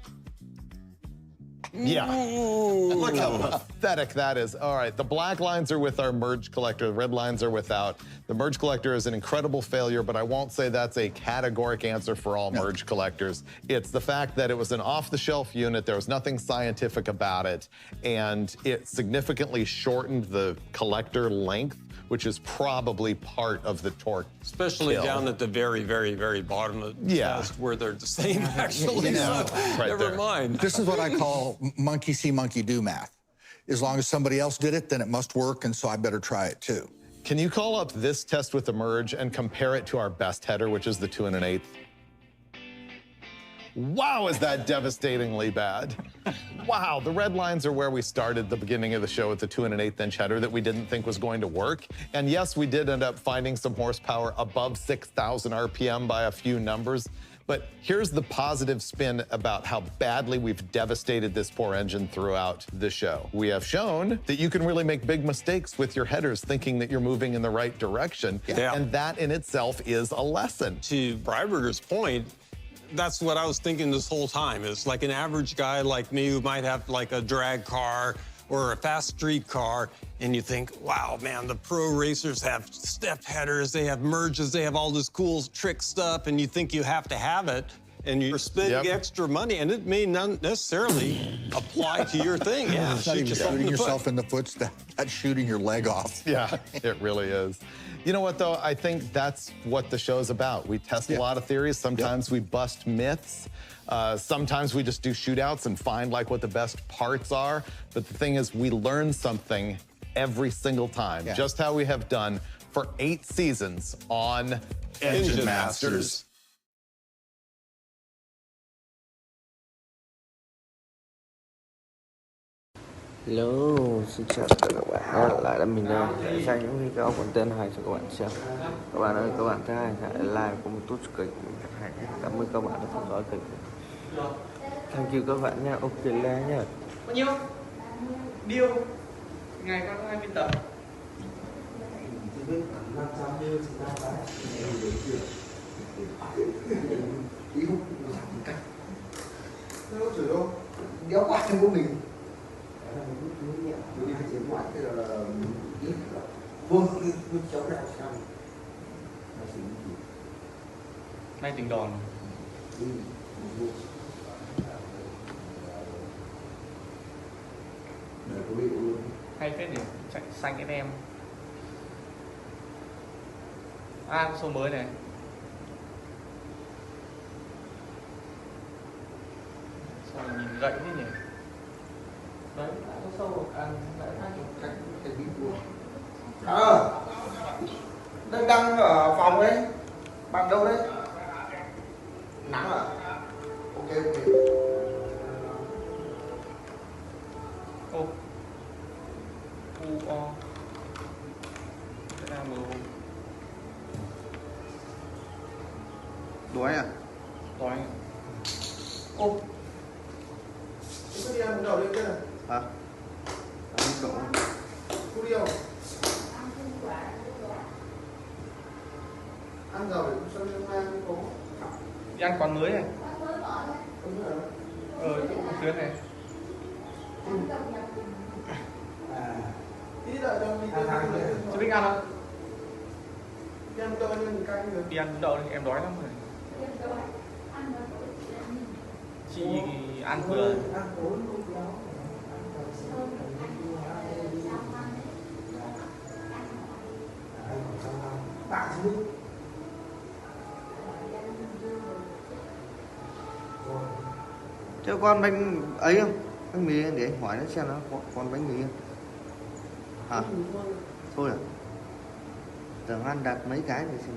Yeah. Look how pathetic that is. All right, the black lines are with our merge collector. The red lines are without. The merge collector is an incredible failure, but I won't say that's a categoric answer for all merge collectors. It's the fact that it was an off-the-shelf unit. There was nothing scientific about it, and it significantly shortened the collector length, which is probably part of the torque. Especially kill. down at the very, very, very bottom of the test where they're the same, actually. Yeah. So Right never there. mind. This is what I call monkey see, monkey do math. As long as somebody else did it, then it must work, and so I better try it too. Can you call up this test with the merge and compare it to our best header, which is the 2 1/8? Wow, is that devastatingly bad. Wow, the red lines are where we started the beginning of the show with the 2 1/8 inch header that we didn't think was going to work. And yes, we did end up finding some horsepower above 6,000 RPM by a few numbers. But here's the positive spin about how badly we've devastated this poor engine throughout the show. We have shown that you can really make big mistakes with your headers thinking that you're moving in the right direction. Yeah. And that in itself is a lesson. To Breiberger's point, that's what I was thinking this whole time. Is like an average guy like me who might have like a drag car or a fast street car, and you think, wow, man, the pro racers have step headers, they have merges, they have all this cool trick stuff, and you think you have to have it, and you're spending extra money, and it may not necessarily apply to your thing. Yeah, It's not shoot even yourself in shooting the yourself foot. in the foot. That's shooting your leg off. Yeah, it really is. You know what, though? I think that's what the show's about. We test a lot of theories. Sometimes we bust myths. Sometimes we just do shootouts and find like what the best parts are. But the thing is, we learn something every single time, just how we have done for 8 seasons on Engine Masters. Hello, xin chào tất cả các bạn, lại là mình đây để ra những video content hay cho các bạn xem. Các bạn ơi, các bạn thấy hay hãy like, comment, subscribe, hãy cảm ơn các bạn đã theo dõi kênh. Thank you các bạn nha, ok là nha. Bao nhiêu? Điêu ngày có 20 tập. Đâu chửi đâu, đéo quạt trong của mình. Mình đi phát triển ngoại, thế là ít rồi. Vương cháu đạo xong. Nay tính đòn. Để có bị luôn. Hay phết nhỉ, chạy xanh cái em. À, số mới này. Sao nhìn gậy thế nhỉ? Đấy, đã có sâu à, đã Cái bị luôn. Đang ở phòng đấy. Bạn đâu đấy? Nắng à? Ok. ô u o cái nào mà Đói à? đói Ô. Cứ đi ăn đầu lên kia này. Hả? Ăn cậu. Cứ đi không? Ăn rồi xong rồi mai ăn có. đi ăn quán mới này chỗ tuyến này Đi đợi cho đi chị Bích ăn không? đi ăn cơm ăn canh rồi. Đi ăn đậu đi, em đói lắm rồi. Chị ăn vừa Bạn chứ. Cho con bánh ấy không? Bánh mì để anh hỏi nó xem nó có con bánh mì không? Hả? Thôi à? Tưởng ăn đặt mấy cái thì xem.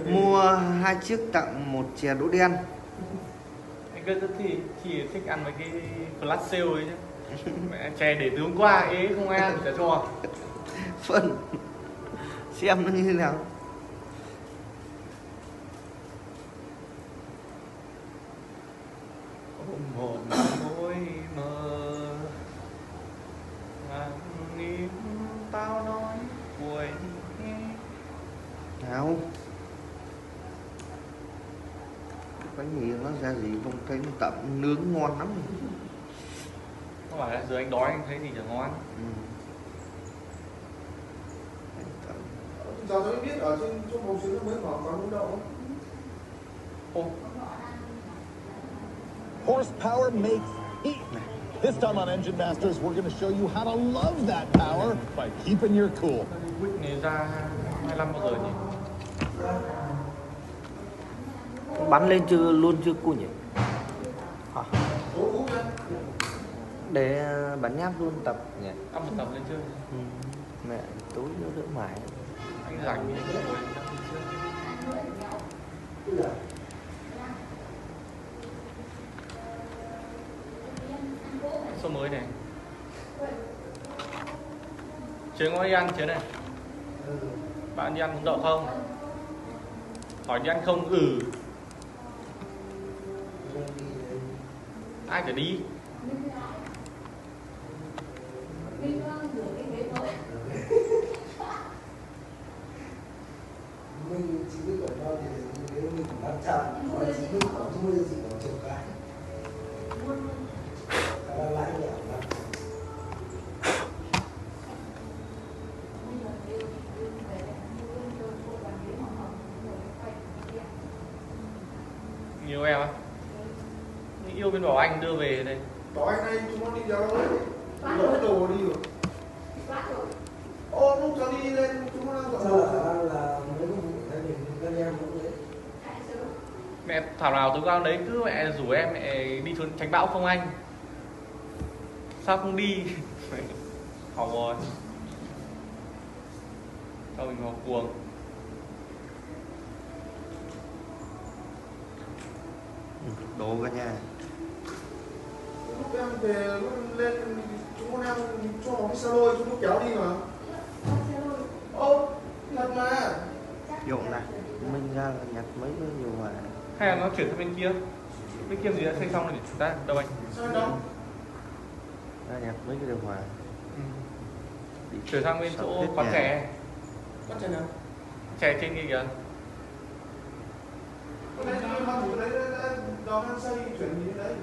Mua 2 chiếc tặng 1 chè đỗ đen. anh cứ thì thích ăn mấy cái flash sale ấy chứ. Mẹ chè để từ hôm qua ấy không ai ăn chả cho. Phân. Xem nó như thế nào. Một môi mờ ngàn niềm tao nói cuối Đâu. Bánh mì nó ra gì không thấy nó tẩm nướng ngon lắm. Không phải là giờ anh đói anh thấy gì chẳng ngon. Giờ tôi biết ở trên chỗ Bầu Sứ nó mới mở quán bún đậu. Ô, Horsepower makes heat. This time on Engine Masters, we're going to show you how to love that power by keeping your cool. Quick này ra 25 bao giờ nhỉ? Bắn lên chưa luôn chưa cô nhỉ? À. Để bắn nháp luôn tập nhỉ? Ăn một tập lên chưa? Mẹ tối nữa đỡ mãi. Anh rảnh thì anh ngồi chưa? Số mới này. Chiến có đi ăn Chiến này. Bạn đi ăn bún đậu không? Hỏi đi ăn không? Ừ. Ai phải đi? Mình chỉ biết còn bao thì nếu mình cũng đang chạm mà chỉ biết có thôi gì có chục cái là lãi nhảm lắm. Nhiều em á? Yêu bên bảo anh đưa về đây. Bảo anh này chúng nó đi đâu đấy? Nó hết đồ đi rồi. Ô, lúc cháu đi lên chúng nó đang dọn đồ. Là mấy cái vụ gia đình các em cũng đấy. Mẹ thảo nào tối qua đấy cứ mẹ rủ em mẹ đi tránh bão không anh? Sao không đi? Hỏng rồi. Sao mình vào cuồng? Đồ cả nhà. Lúc em về lên chúng con em cho nó cái xe lôi chúng nó kéo đi mà. Ô, thật mà. Dụng này, mình ra là nhặt mấy cái nhiều mà. Hay là nó chuyển sang bên kia? Bên kia gì đã xây xong rồi để chúng ta đâu anh? Sao đâu? Ra nhặt mấy cái điều hòa. Chuyển sang bên chỗ quán chè. Bắt chân nào? Chè trên kia kìa. Cái này chúng nó thủ đấy đó đang xây chuyển gì đấy.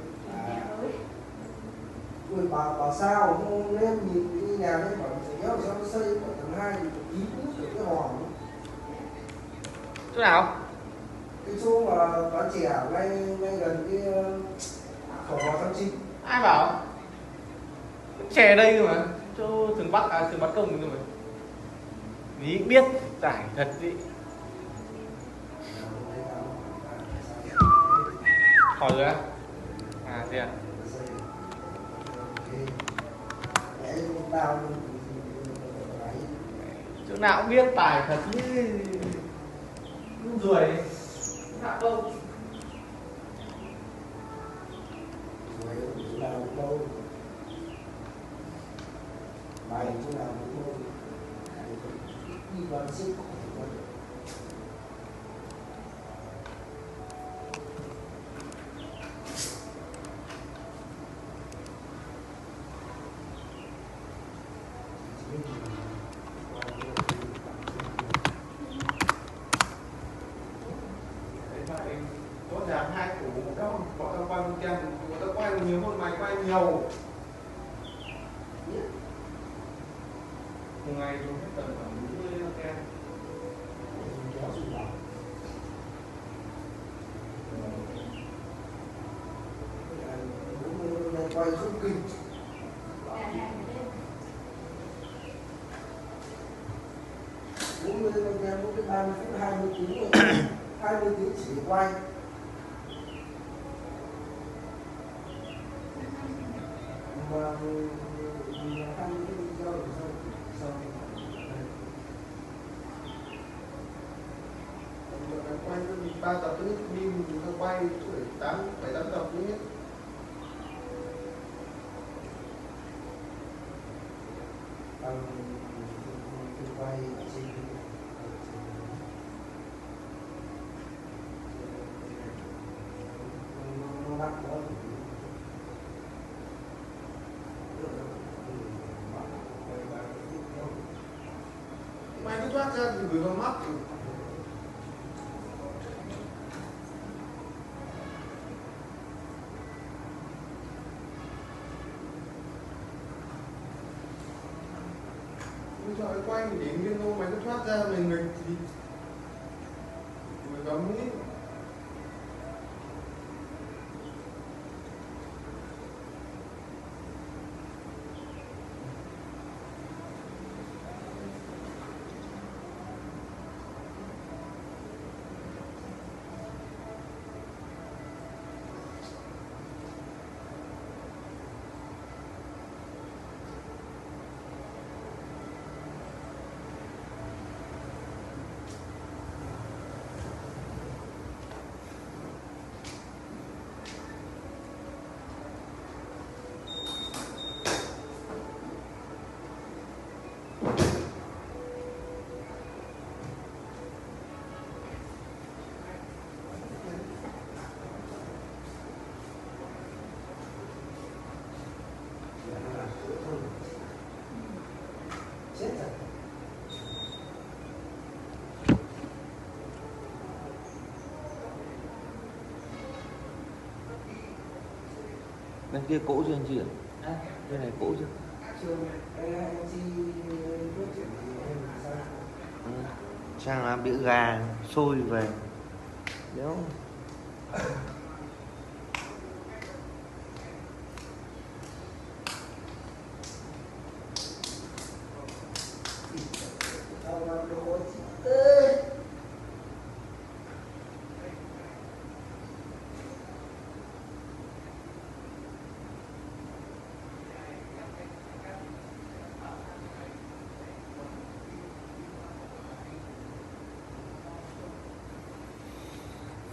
Ui bảo sao không lên nhìn cái nhà đấy bảo chỉ kéo sao nó xây ở tầng 2 thì ký cút được cái hòm. Chỗ nào? Cái chỗ mà quán chè ngay gần cái sổ Hòa Thăng Trinh. Ai bảo? Chè đây cơ mà. Chỗ thường Bắc thường Bắc Công cơ mà. Ý biết giải thật gì. Hỏi rồi á? À thế à? Chỗ nào cũng biết tài thật như ruồi nào không? Bài chỗ nào cũng thôi. Đi vào sức. Có giảm 2 củ một đó, bọn tao quay con người ta quay nhiều hơn mày quay nhiều. Một ngày dùng hết tầm khoảng 40 kem. Quay rất kinh. Bốn mươi con em có cái 30 phút 20 tiếng 20 tiếng chỉ quay. Mà ăn cái video rồi sao quay 3 tập thứ nhất phim chúng ta quay 7 8 tập thứ nhất. Quay trên nó bắt đó mày cứ thoát ra thì gửi vào mắt Rồi quay thì điểm cái lô máy nó thoát ra mình thì mình bấm ít. Bên kia cỗ chưa anh chị ạ? Bên này cỗ chưa? Sang làm đĩa gà xôi về. Nếu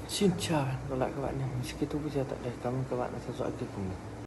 xin chào và hẹn gặp lại các bạn nhé. Mình sẽ kết thúc video tại đây. Cảm ơn các bạn đã theo dõi clip của mình.